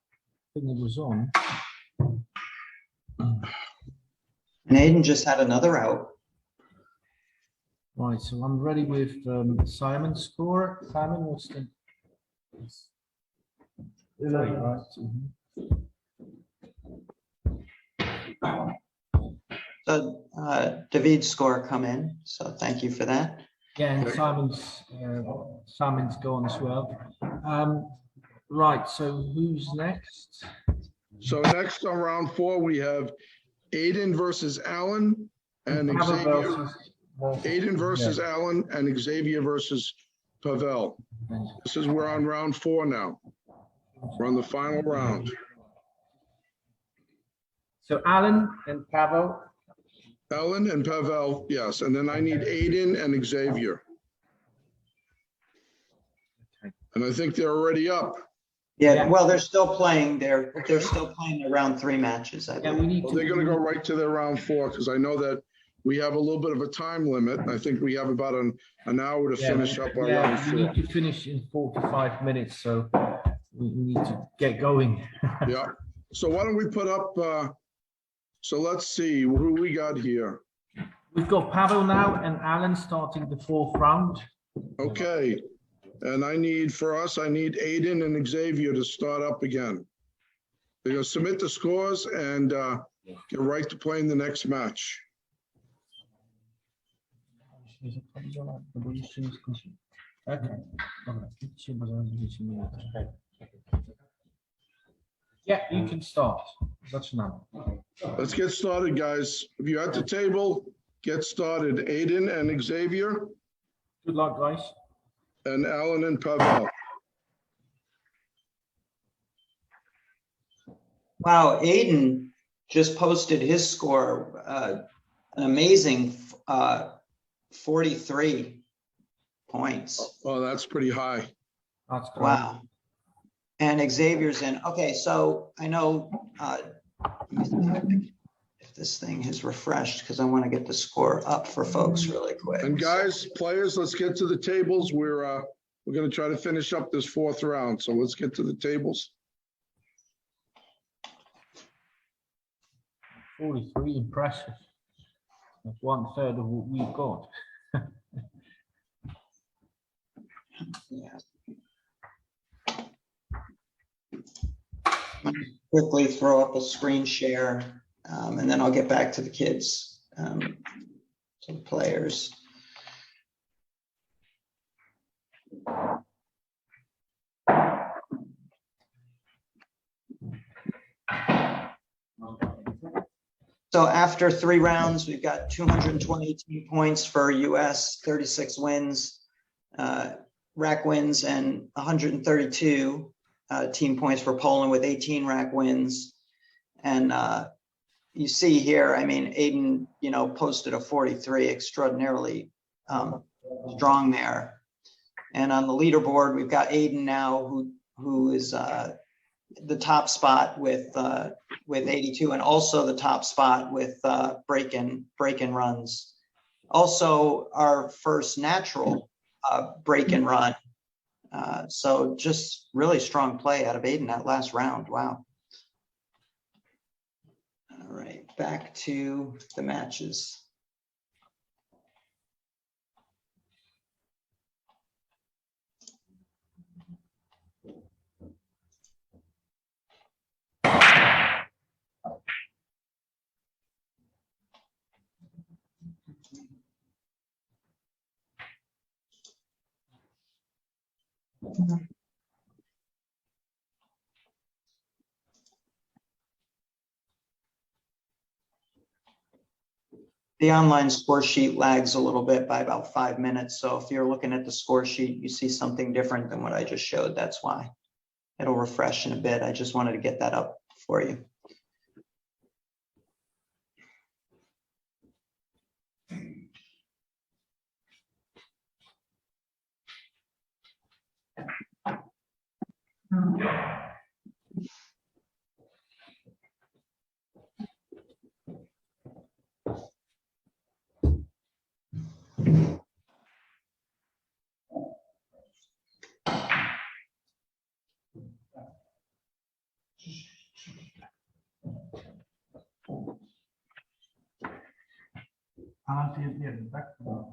Speaker 2: think it was on.
Speaker 3: And Aiden just had another out.
Speaker 2: Right, so I'm ready with Simon's score. Simon, what's the... Right.
Speaker 3: So David's score come in, so thank you for that.
Speaker 2: Yeah, and Simon's gone as well. Right, so who's next?
Speaker 1: So next on round 4, we have Aiden versus Alan and Xavier. Aiden versus Alan and Xavier versus Pavel. This is, we're on round 4 now. We're on the final round.
Speaker 2: So Alan and Pavel.
Speaker 1: Alan and Pavel, yes. And then I need Aiden and Xavier. And I think they're already up.
Speaker 3: Yeah, well, they're still playing. They're still playing their round 3 matches. I believe.
Speaker 1: Well, they're going to go right to their round 4, because I know that we have a little bit of a time limit. I think we have about an hour to finish up our round 4.
Speaker 2: We need to finish in 45 minutes, so we need to get going.
Speaker 1: Yeah. So why don't we put up, so let's see who we got here.
Speaker 2: We've got Pavel now and Alan starting the 4th round.
Speaker 1: Okay. And I need Aiden and Xavier to start up again. They're going to submit the scores and get right to playing the next match.
Speaker 2: Jest aktualizowana, no bo jeszcze nie skończyłem. Okej, dobra, idźcie, bo zaraz będziecie mieli. Yeah, you can start. Zaczynamy.
Speaker 1: Let's get started, guys. If you're at the table, get started. Aiden and Xavier
Speaker 2: Good luck, guys.
Speaker 1: and Alan and Pavel.
Speaker 3: Wow, Aiden just posted his score, an amazing 43 points.
Speaker 1: Oh, that's pretty high.
Speaker 2: That's great.
Speaker 3: Wow. And Xavier's in. Okay, so I know if this thing has refreshed, because I want to get the score up for folks really quick.
Speaker 1: And guys, players, let's get to the tables. We're going to try to finish up this fourth round. So let's get to the tables.
Speaker 2: 43, impressive. That's 1/3 of what we've got.
Speaker 3: Yeah. Quickly throw up a screen share, and then I'll get back to the kids, to the players. So after 3 rounds, we've got 222 points for US, 36 wins, rack wins, and 132 team points for Poland with 18 rack wins. And you see here, I mean, Aiden, posted a 43, extraordinarily strong there. And on the leaderboard, we've got Aiden now, who is the top spot with 82, and also the top spot with break-in runs. Also, our first natural break-in run. So just really strong play out of Aiden that last round. Wow. All right, back to the matches. The online score sheet lags a little bit by about 5 minutes. So if you're looking at the score sheet, you see something different than what I just showed. That's why. It'll refresh in a bit. I just wanted to get that up for you.
Speaker 2: Back to that.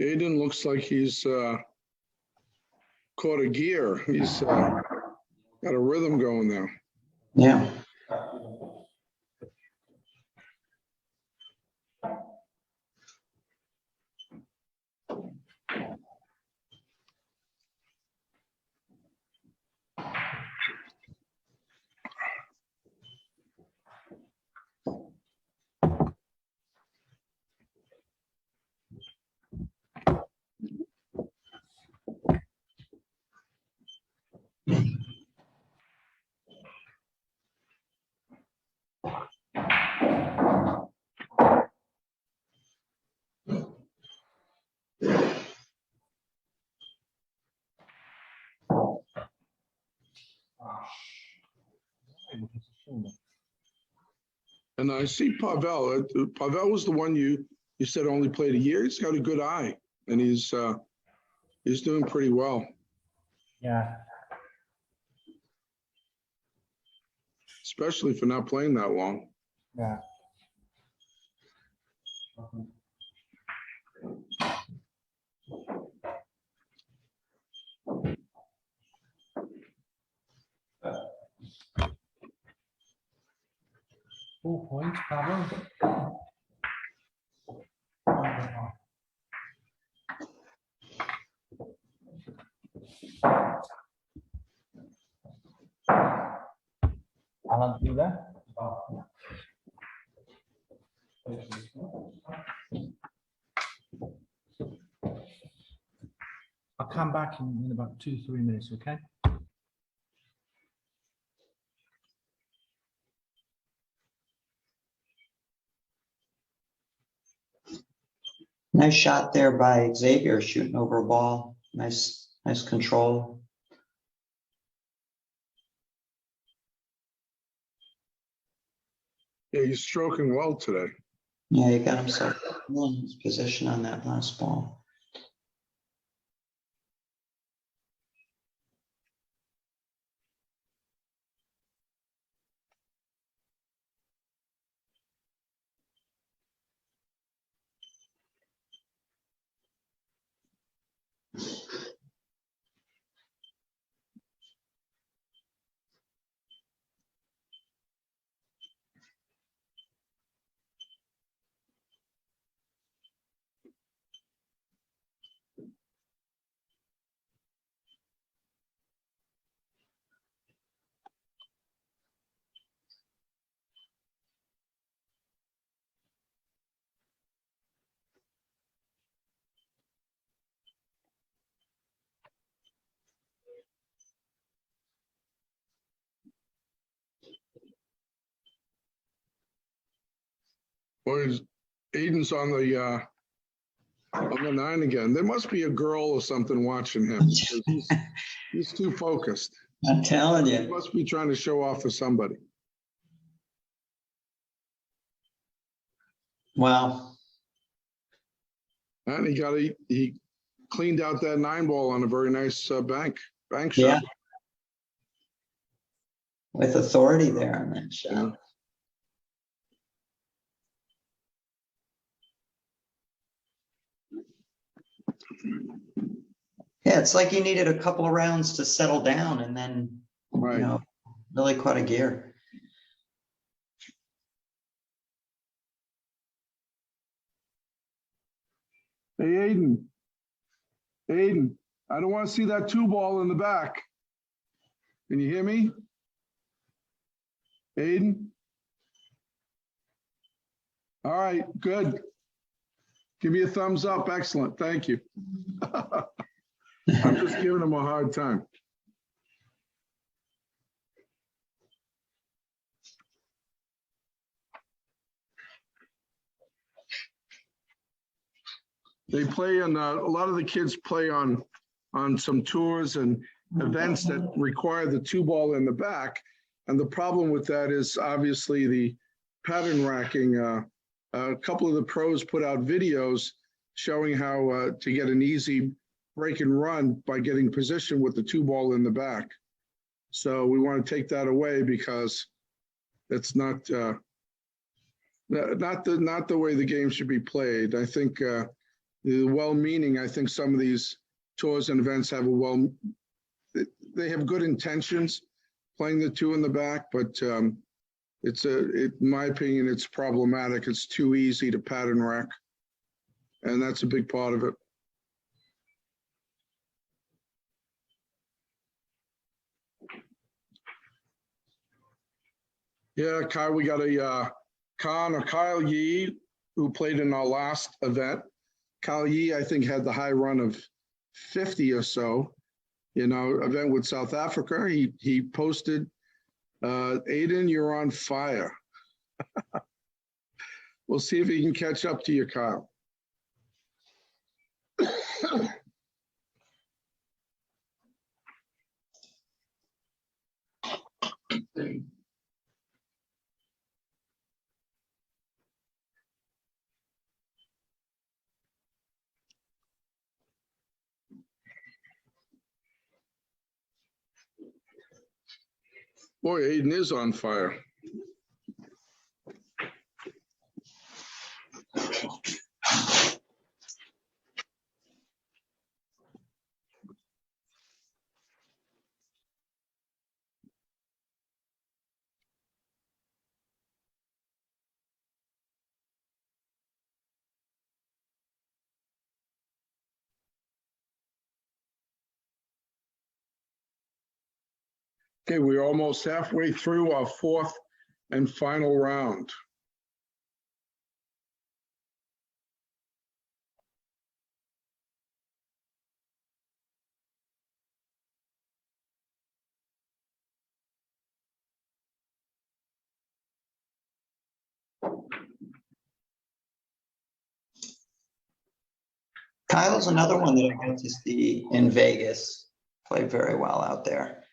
Speaker 1: Aiden looks like he's caught a gear. He's got a rhythm going now.
Speaker 3: Yeah.
Speaker 1: And I see Pavel. Pavel was the one you said only played a year. He's got a good eye, and he's doing pretty well.
Speaker 2: Yeah.
Speaker 1: Especially for not playing that long.
Speaker 2: Yeah. Four points, Pavel. Alan, you there? I'll come back in about 2-3 minutes, okay?
Speaker 3: Nice shot there by Xavier shooting over a ball. Nice control.
Speaker 1: Yeah, he's stroking well today.
Speaker 3: Yeah, he got himself in his position on that last ball.
Speaker 1: Boy, Aiden's on the 9 again. There must be a girl or something watching him. He's too focused.
Speaker 3: I'm telling you.
Speaker 1: He must be trying to show off for somebody.
Speaker 3: Wow.
Speaker 1: And he cleaned out that 9 ball on a very nice bank shot.
Speaker 3: Yeah. With authority there on that shot.
Speaker 1: Yeah.
Speaker 3: Yeah, it's like he needed a couple of rounds to settle down and then,
Speaker 1: Right.
Speaker 3: really caught a gear.
Speaker 1: Hey, Aiden. Aiden, I don't want to see that 2 ball in the back. Can you hear me? Aiden? All right, good. Give me a thumbs up. Excellent. Thank you. I'm just giving him a hard time. They play on a lot of the kids play on some tours and events that require the 2 ball in the back. And the problem with that is obviously the pattern racking. A couple of the pros put out videos showing how to get an easy break and run by getting position with the 2 ball in the back. So we want to take that away because it's not the way the game should be played. I think well-meaning. I think some of these tours and events have they have good intentions playing the 2 in the back, but in my opinion, it's problematic. It's too easy to pattern rack, and that's a big part of it. Yeah, Kyle, we got a Kyle Yee, who played in our last event. Kyle Yee, I think, had the high run of 50 or so, event with South Africa. He posted, Aiden, you're on fire. We'll see if he can catch up to you, Kyle. Boy, Aiden is on fire. Okay, we're almost halfway through our fourth and final round.
Speaker 3: Kyle's another one that I got to see in Vegas. Played very well out there.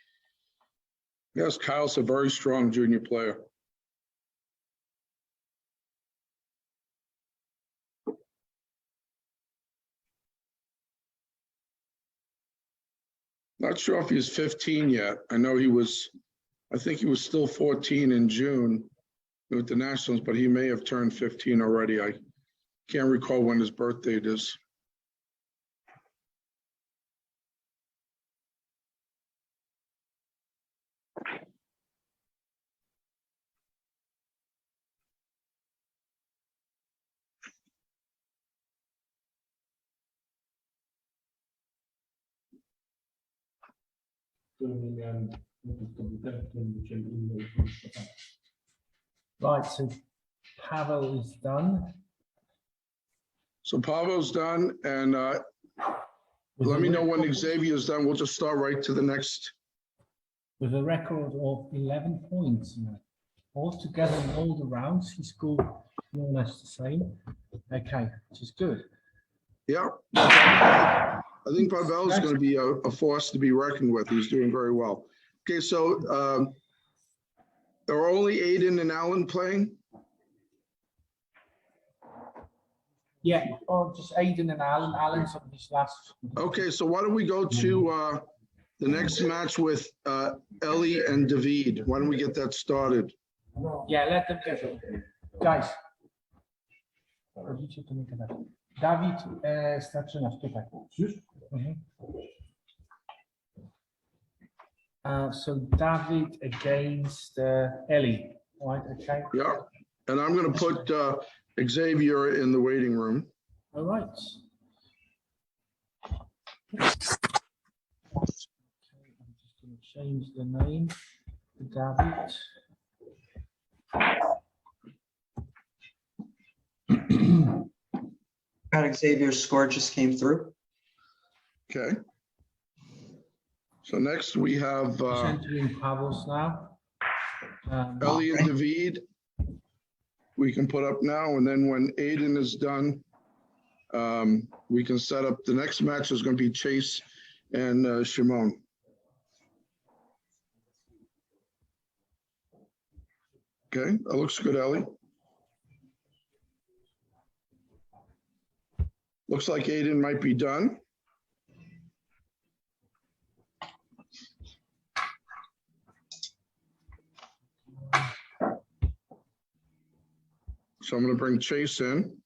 Speaker 1: Yes, Kyle's a very strong junior player. Not sure if he's 15 yet. I know I think he was still 14 in June with the Nationals, but he may have turned 15 already. I can't recall when his birth date is.
Speaker 2: Right, so Pavel is done.
Speaker 1: So Pavel's done, and let me know when Xavier's done. We'll just start right to the next.
Speaker 2: With a record of 11 points. Altogether in all the rounds, he scored more or less the same. Okay, which is good.
Speaker 1: Yeah. I think Pavel's going to be a force to be reckoned with. He's doing very well. Okay, so there are only Aiden and Alan playing?
Speaker 2: Yeah, or just Aiden and Alan. Alan's on his last.
Speaker 1: Okay, so why don't we go to the next match with Ellie and David? Why don't we get that started?
Speaker 2: Yeah, let them get it. Guys. Dawid zaczynasz tutaj. Już? So David against Ellie, right? Okay.
Speaker 1: Yeah, and I'm going to put Xavier in the waiting room.
Speaker 2: All right. Okay, I'm just going to change the name to David.
Speaker 3: Xavier's score just came through.
Speaker 1: Okay. So next we have
Speaker 2: Entering Pavel's now.
Speaker 1: Ellie and David. We can put up now, and then when Aiden is done, we can set up. The next match is going to be Chase and Shimon. Okay, that looks good, Ellie. Looks like Aiden might be done. So I'm going to bring Chase in.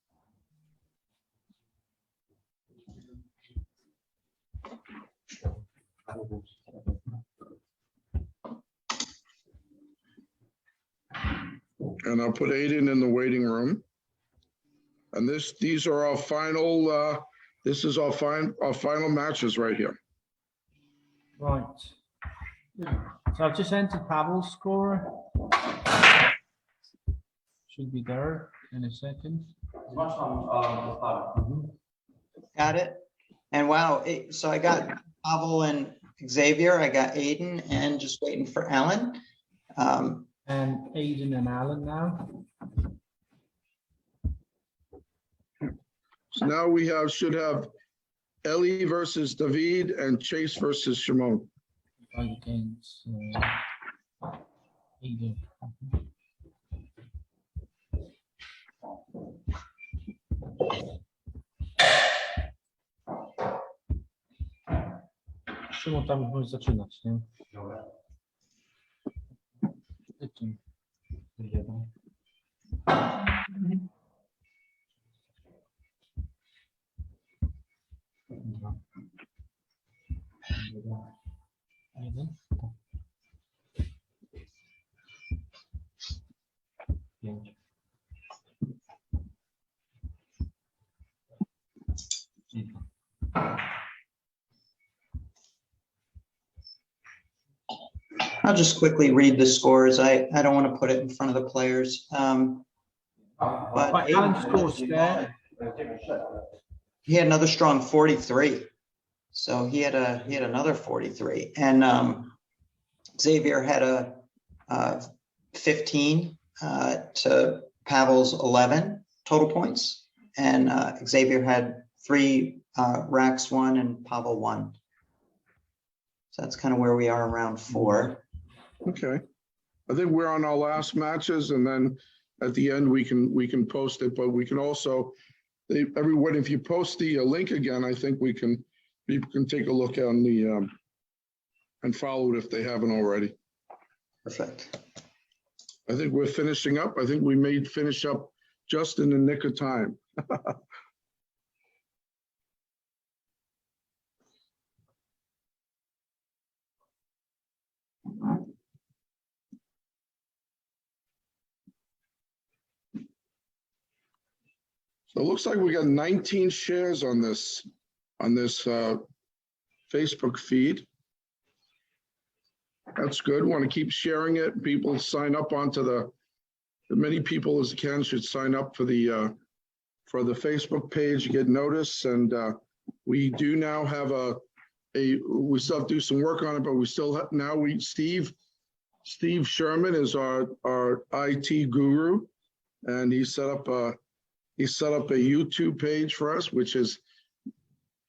Speaker 1: And I'll put Aiden in the waiting room. And these are our final, this is our final matches right here.
Speaker 2: Right. So I've just entered Pavel's score. Should be there in a second.
Speaker 3: Got it. And wow, so I got Pavel and Xavier. I got Aiden, and just waiting for Alan.
Speaker 2: And Aiden and Alan now.
Speaker 1: So now we should have Ellie versus David and Chase versus Shimon.
Speaker 2: Against Aiden. Szymon, tam już możesz zaczynać, nie?
Speaker 3: I'll just quickly read the scores. I don't want to put it in front of the players. But
Speaker 2: Alan scores there.
Speaker 3: he had another strong 43. So he had another 43. And Xavier had a 15 to Pavel's 11 total points. And Xavier had 3, Rax 1 and Pavel 1. So that's kind of where we are around 4.
Speaker 1: Okay. I think we're on our last matches, and then at the end we can post it, but we can also, everyone, if you post the link again, I think people can take a look on the and follow it if they haven't already.
Speaker 3: Perfect.
Speaker 1: I think we're finishing up. I think we may finish up just in the nick of time. So it looks like we got 19 shares on this Facebook feed. That's good. Want to keep sharing it. People sign up onto the many people as can should sign up for the Facebook page, get notice. And we do now have we still have to do some work on it, but we still have, now Steve Sherman is our IT guru, and he set up a YouTube page for us, which is,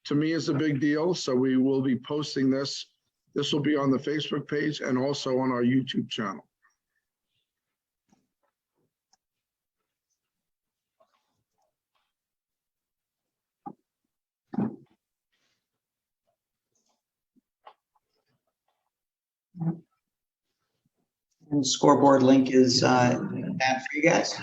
Speaker 1: to me, is a big deal. So we will be posting this. This will be on the Facebook page and also on our YouTube channel.
Speaker 3: And the scoreboard link is that for you guys.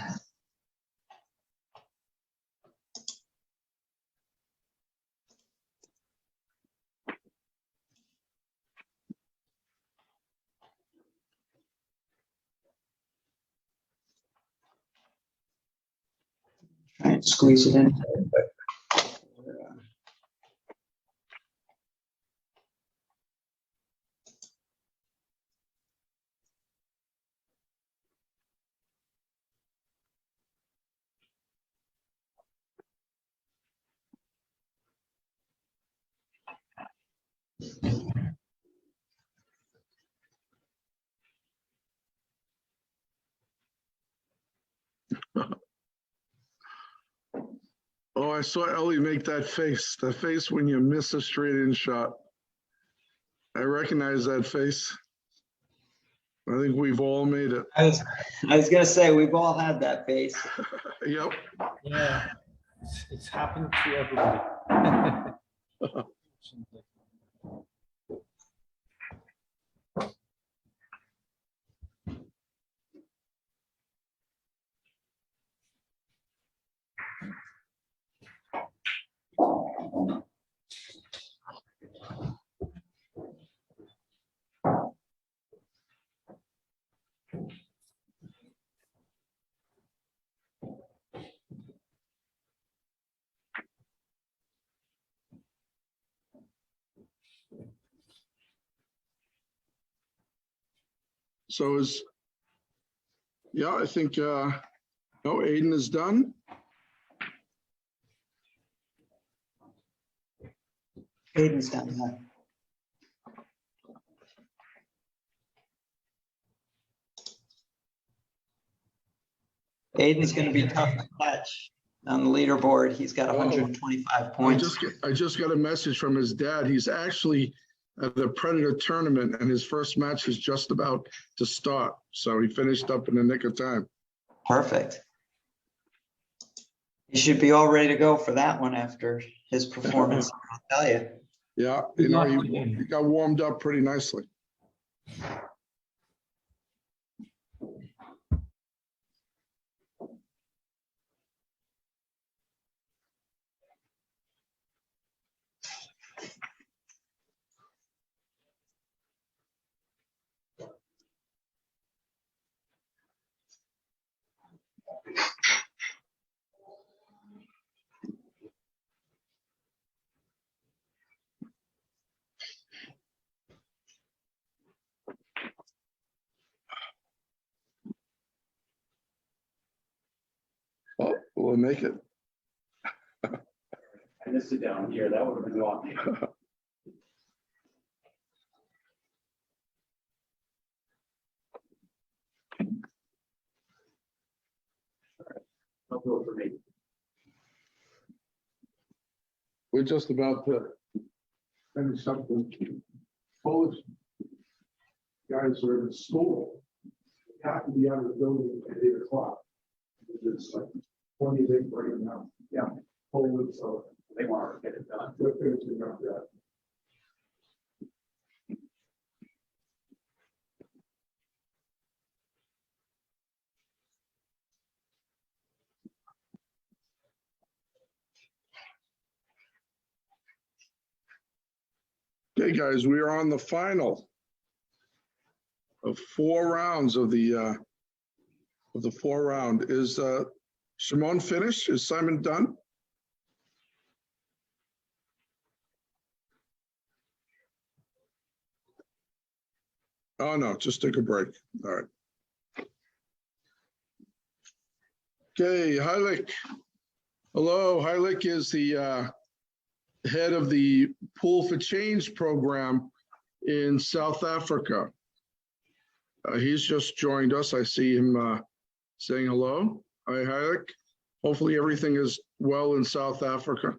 Speaker 3: Try and squeeze it in.
Speaker 1: Oh, I saw Ellie make that face. The face when you miss a straight-in shot. I recognize that face. I think we've all made it.
Speaker 3: I was gonna say we've all had that face.
Speaker 1: Yep.
Speaker 2: Yeah, it's happened to everybody.
Speaker 1: So yeah, I think, no, Aiden is done.
Speaker 3: Aiden's done that. Aiden's going to be tough to catch on the leaderboard. He's got 125 points.
Speaker 1: I just got a message from his dad. He's actually at the Predator tournament, and his first match is just about to start. So he finished up in the nick of time.
Speaker 3: Perfect. He should be all ready to go for that one after his performance, I'll tell you.
Speaker 1: Yeah, you know, he got warmed up pretty nicely. Oh, we'll make it.
Speaker 11: I missed it down here. That would have been long. I'll go for me.
Speaker 1: We're just about to finish up the Polish guys are in school. They have to be out of the building at 8 o'clock. It's like 20 days right now. Yeah, Poland, so
Speaker 11: They want to get it done.
Speaker 1: they're finishing up that. Okay, guys, we are on the final of 4 rounds of the 4 round. Is Shimon finished? Is Simon done? Oh, no, just took a break. All right. Okay, Heilig. Hello, Heilig is the head of the Pool for Change program in South Africa. He's just joined us. I see him saying hello. Hi, Heilig. Hopefully everything is well in South Africa.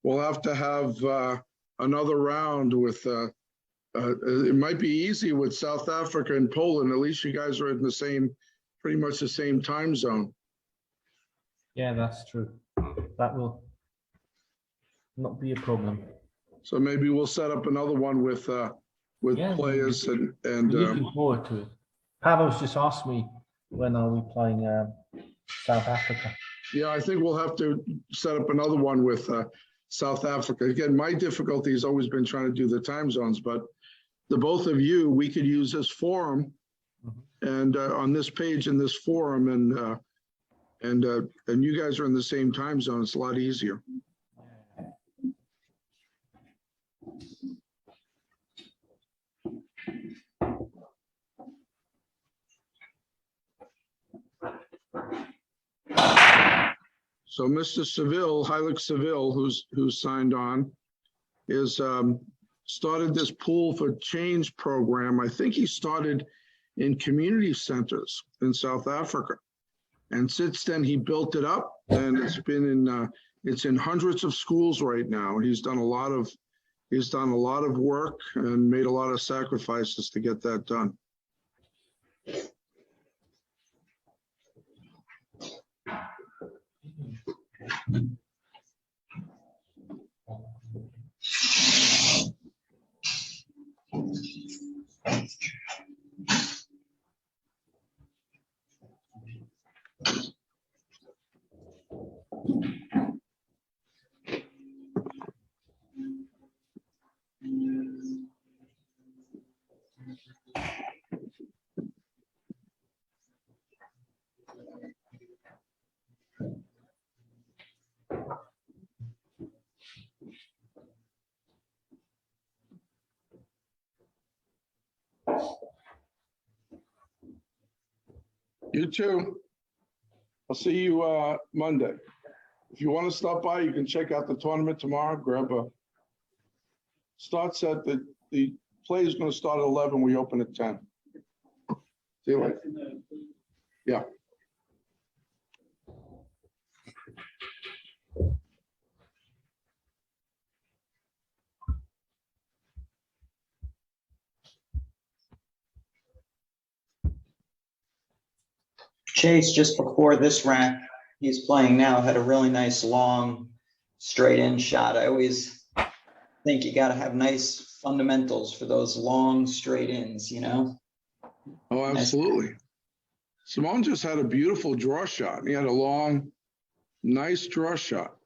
Speaker 1: We'll have to have another round with, it might be easy with South Africa and Poland. At least you guys are in the same, pretty much the same time zone.
Speaker 2: Yeah, that's true. That will not be a problem.
Speaker 1: So maybe we'll set up another one with players and
Speaker 2: looking forward to it. Pavel's just asked me when are we playing South Africa.
Speaker 1: Yeah, I think we'll have to set up another one with South Africa. Again, my difficulty has always been trying to do the time zones, but the both of you, we could use this forum and on this page in this forum, and you guys are in the same time zone. It's a lot easier. So Mr. Seville, Heilig Seville, who's signed on, is started this Pool for Change program. I think he started in community centers in South Africa. And since then he built it up, and it's in hundreds of schools right now. He's done a lot of work and made a lot of sacrifices to get that done. You too. I'll see you Monday. If you want to stop by, you can check out the tournament tomorrow. Grab a start set. The play is going to start at 11. We open at 10. See you later. Yeah.
Speaker 3: Chase, just before this rack he's playing now, had a really nice long straight in shot. I always think you got to have nice fundamentals for those long straight ins, you know?
Speaker 1: Oh, absolutely. Simone just had a beautiful draw shot. He had a long, nice draw shot.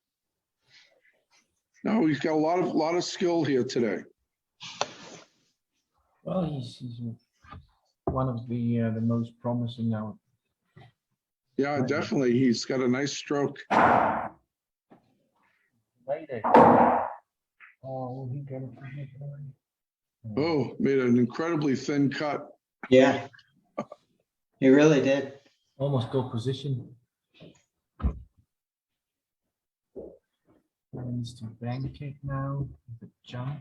Speaker 1: No, he's got a lot of skill here today.
Speaker 2: Well, he's one of the most promising now.
Speaker 1: Yeah, definitely. He's got a nice stroke.
Speaker 2: Lady. Oh, he got it.
Speaker 1: Oh, made an incredibly thin cut.
Speaker 3: Yeah, he really did.
Speaker 2: Almost go position. Needs to bank it now. The jump.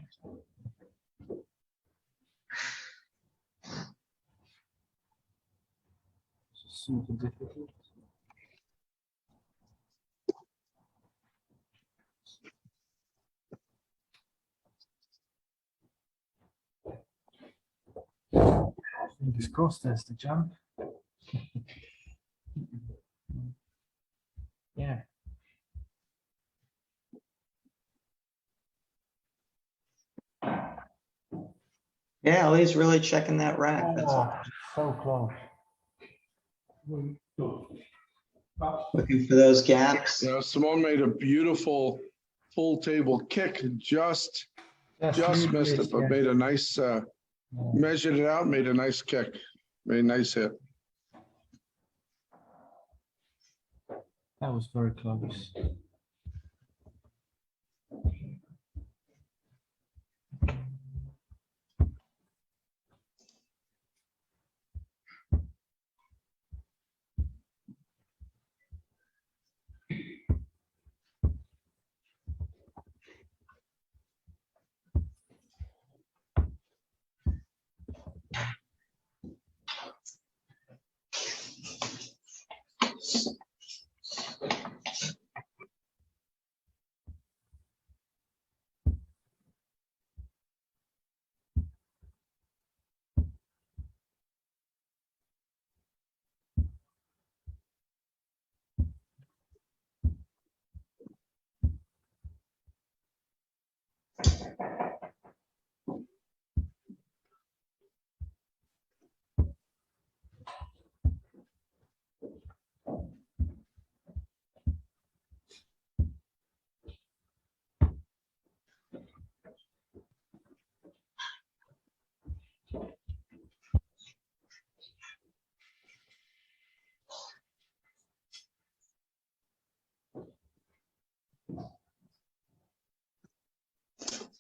Speaker 2: Super difficult. Fingers crossed, there's the jump. Yeah.
Speaker 3: Yeah, Ellie's really checking that rack. That's
Speaker 2: So close.
Speaker 3: looking for those gaps.
Speaker 1: You know, Simone made a beautiful full table kick, just missed it, but made a nice, measured it out, made a nice kick, made a nice hit.
Speaker 2: That was very close.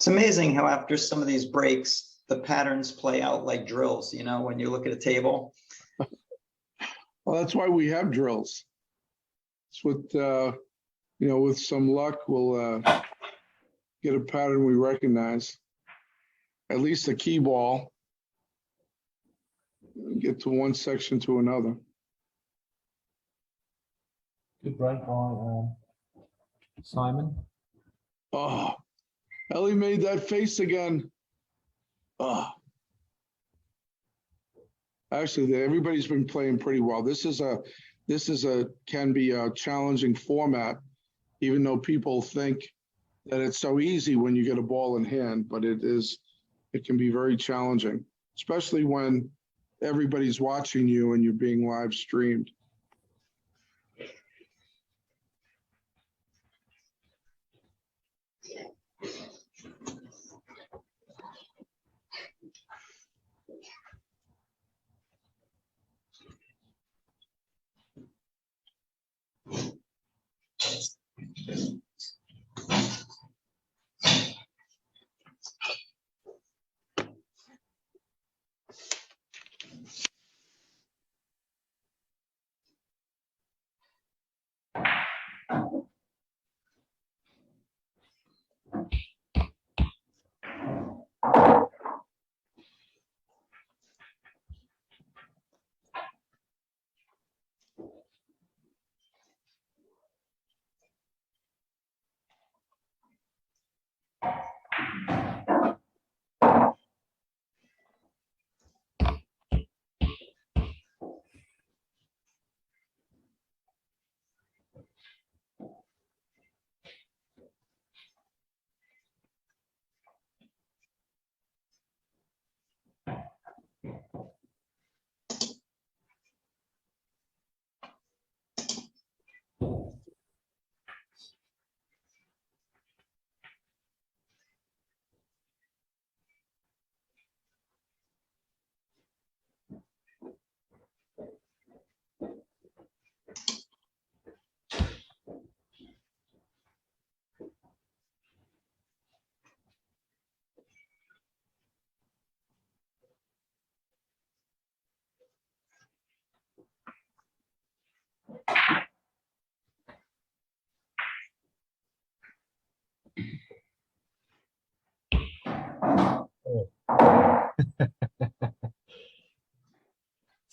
Speaker 3: It's amazing how after some of these breaks, the patterns play out like drills, you know, when you look at a table.
Speaker 1: Well, that's why we have drills. It's with, you know, with some luck, we'll get a pattern we recognize. At least a key ball. Get to one section to another.
Speaker 2: Good break by Simon.
Speaker 1: Oh, Ellie made that face again. Oh. Actually, everybody's been playing pretty well. This is can be a challenging format, even though people think that it's so easy when you get a ball in hand, but it can be very challenging, especially when everybody's watching you and you're being live streamed.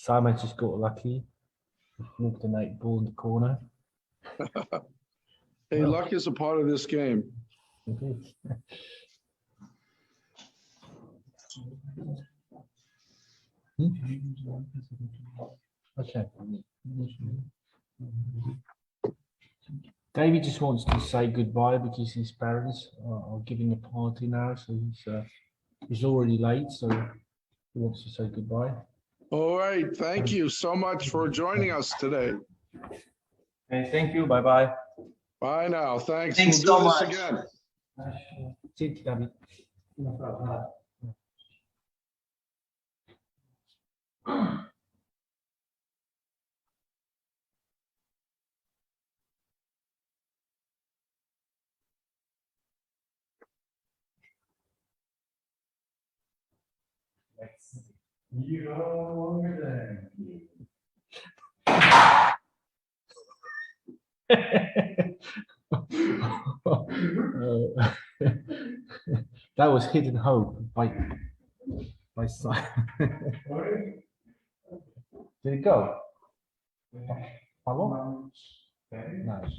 Speaker 2: Simon just got lucky. Knocked an 8 ball in the corner.
Speaker 1: Hey, luck is a part of this game.
Speaker 2: Okay. David just wants to say goodbye because his parents are giving a party now, so he's already late, so he wants to say goodbye.
Speaker 1: All right. Thank you so much for joining us today.
Speaker 5: Okay, thank you. Bye bye.
Speaker 1: Bye now. Thanks.
Speaker 3: Thanks
Speaker 1: We'll do
Speaker 3: so
Speaker 1: this
Speaker 3: much.
Speaker 1: again.
Speaker 2: Thank you, David. That was Hidden Hope by Simon. Did it go? Hello? No.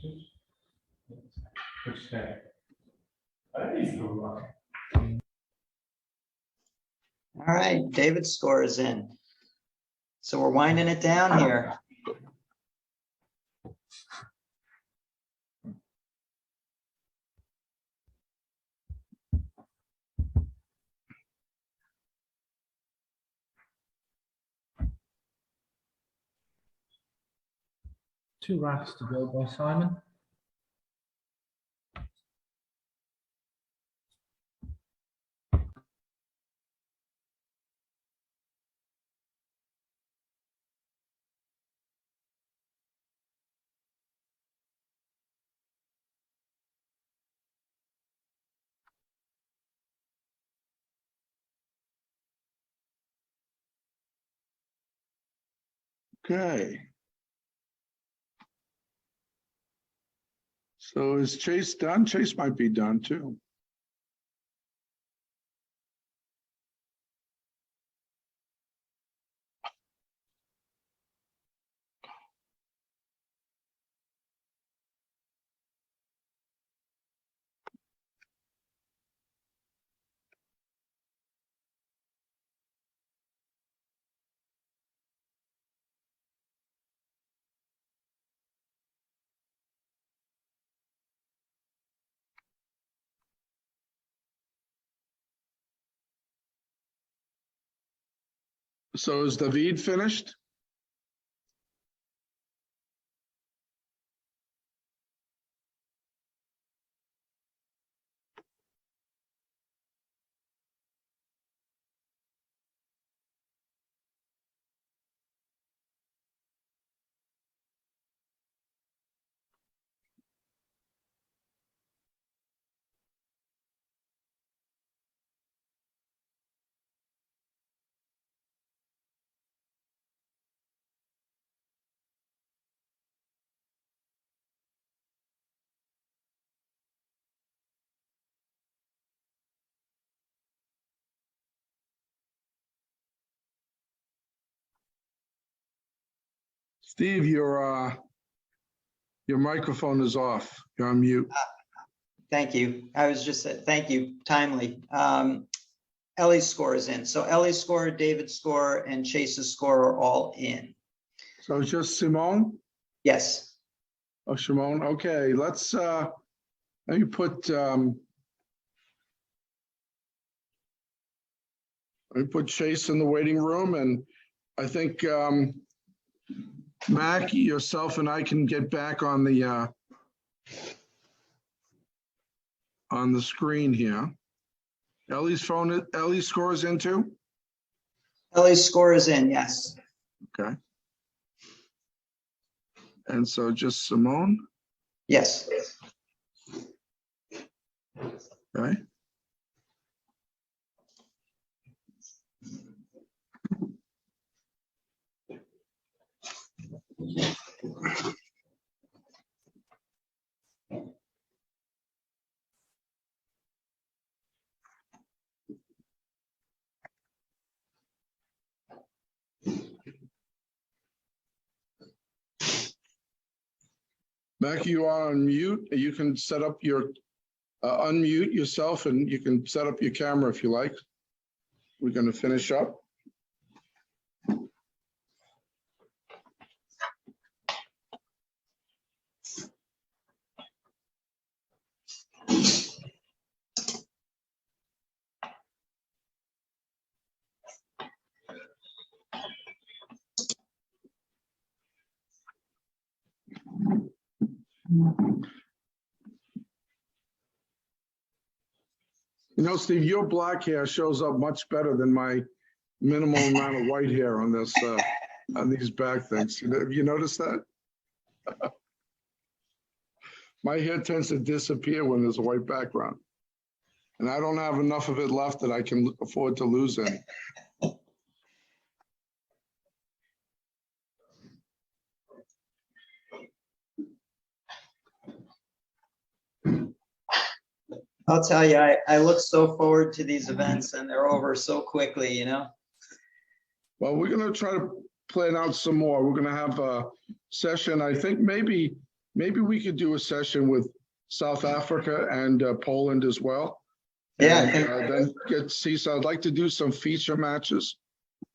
Speaker 3: All right, David's score is in. So we're winding it down here.
Speaker 2: Two racks to go by Simon.
Speaker 1: Okay. So is Chase done? Chase might be done too. So is David finished? Steve, your microphone is off. You're on mute.
Speaker 3: Thank you. I was just, thank you, timely. Ellie's score is in. So Ellie's score, David's score, and Chase's score are all in.
Speaker 1: So it's just Simone?
Speaker 3: Yes.
Speaker 1: Oh, Shimon. Okay, let's let me put Chase in the waiting room, and I think Mac, yourself, and I can get back on the screen here. Ellie's score is in too?
Speaker 3: Ellie's score is in, yes.
Speaker 1: Okay. And so just Simone?
Speaker 3: Yes.
Speaker 1: Okay. Mac, you are on mute. You can set up your, unmute yourself and you can set up your camera if you like. We're going to finish up. You know, Steve, your black hair shows up much better than my minimal amount of white hair on this, on these back things. Have you noticed that? My hair tends to disappear when there's a white background. And I don't have enough of it left that I can afford to lose any.
Speaker 3: I'll tell you, I look so forward to these events and they're over so quickly, you know?
Speaker 1: Well, we're going to try to plan out some more. We're going to have a session. I think maybe we could do a session with South Africa and Poland as well.
Speaker 3: Yeah.
Speaker 1: And, then get see. So I'd like to do some feature matches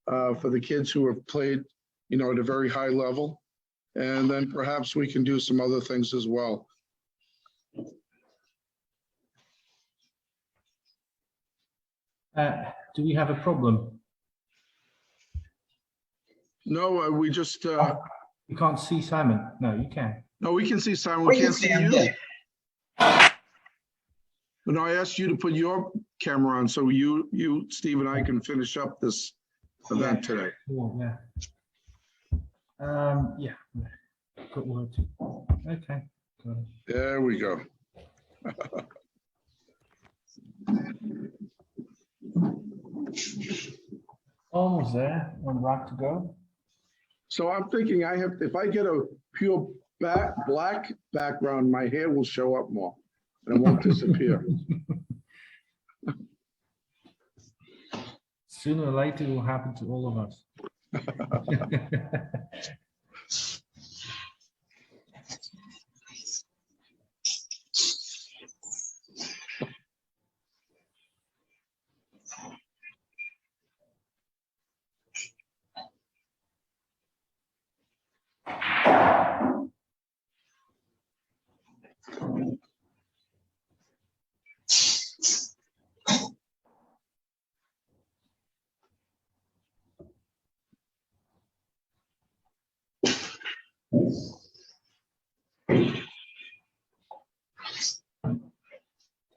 Speaker 1: for the kids who have played, you know, at a very high level. And then perhaps we can do some other things as well.
Speaker 2: Do we have a problem?
Speaker 1: No, we just.
Speaker 2: You can't see Simon. No, you can.
Speaker 1: No, we can see Simon. We can't see you. But no, I asked you to put your camera on so you, Steve, and I can finish up this event today.
Speaker 2: Yeah. Yeah. Good word. Okay. Good.
Speaker 1: There we go.
Speaker 2: Almost there. One rack to go.
Speaker 1: So I'm thinking if I get a pure black background, my hair will show up more and it won't disappear.
Speaker 2: Sooner or later, it will happen to all of us.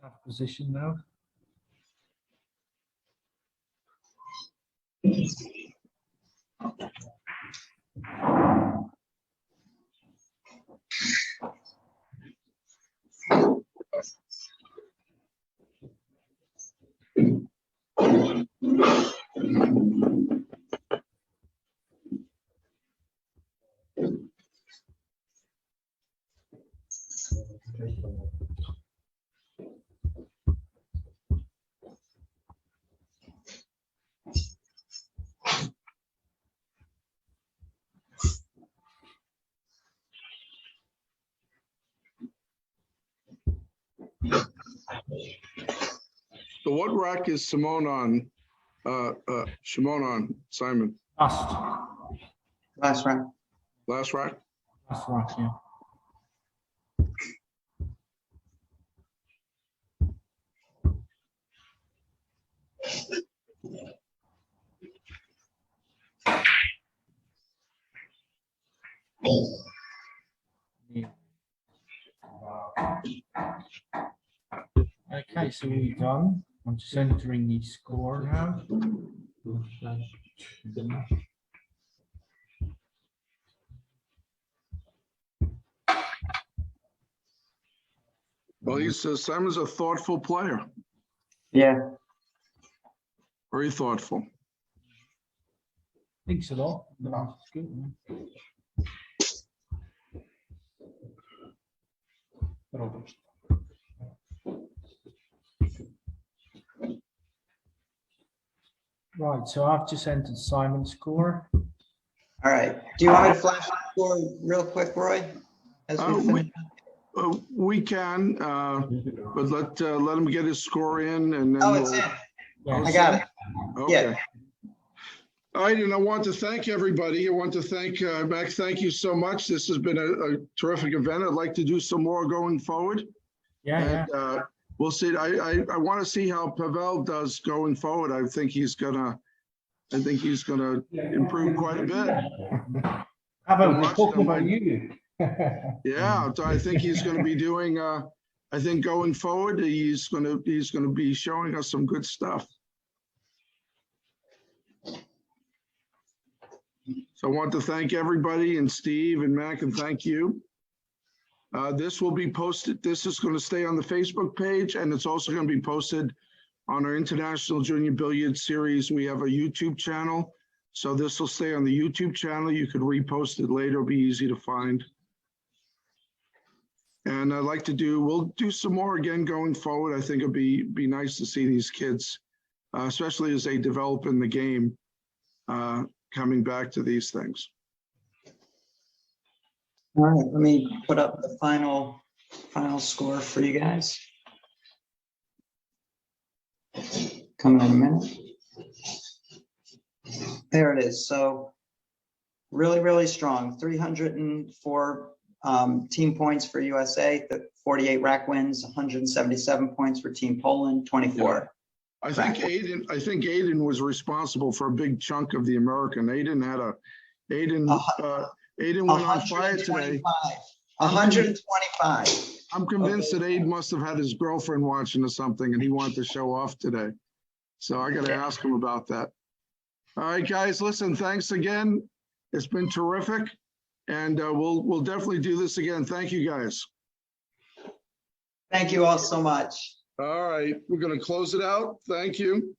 Speaker 2: Tough position now.
Speaker 1: So what rack is Simone on? Shimon on, Simon?
Speaker 3: Last rack.
Speaker 1: Last rack?
Speaker 2: Last rack, yeah. Okay, so we're done. I'm just entering the score now.
Speaker 1: Well, he says Simon's a thoughtful player.
Speaker 3: Yeah.
Speaker 1: Very thoughtful.
Speaker 2: Thanks a lot. That's good, man. Right, so I've just entered Simon's score.
Speaker 3: All right. Do you want me to flash the score real quick, Roy? as we finish?
Speaker 1: We can, but let him get his score in and then.
Speaker 3: Oh, it's
Speaker 1: we'll-
Speaker 3: in. I got it.
Speaker 1: Okay.
Speaker 3: Yeah.
Speaker 1: All right, and I want to thank everybody. I want to thank, Max, thank you so much. This has been a terrific event. I'd like to do some more going forward.
Speaker 2: Yeah,
Speaker 1: And we'll see. I want to see how Pavel does going forward. I think he's gonna improve quite a bit.
Speaker 2: How about
Speaker 1: Watch
Speaker 2: talking
Speaker 1: them.
Speaker 2: about you?
Speaker 1: Yeah, so I think he's going to be doing. I think going forward, he's going to be showing us some good stuff. So I want to thank everybody and Steve and Mac, and thank you. This will be posted. This is going to stay on the Facebook page, and it's also going to be posted on our International Junior Billiards Series. We have a YouTube channel, so this will stay on the YouTube channel. You could repost it later. It'll be easy to find. And I'd like to we'll do some more again going forward. I think it'd be nice to see these kids, especially as they develop in the game, coming back to these things.
Speaker 3: All right, let me put up the final score for you guys. Coming in a minute. There it is. So really, really strong. 304 team points for USA, 48 rack wins, 177 points for Team Poland, 24.
Speaker 1: I think Aiden was responsible for a big chunk of the American. Aiden went on fire today.
Speaker 3: 125.
Speaker 1: I'm convinced that Aiden must have had his girlfriend watching or something, and he wanted to show off today. So I got to ask him about that. All right, guys, listen, thanks again. It's been terrific, and we'll definitely do this again. Thank you, guys.
Speaker 3: Thank you all so much.
Speaker 1: All right, we're going to close it out. Thank you.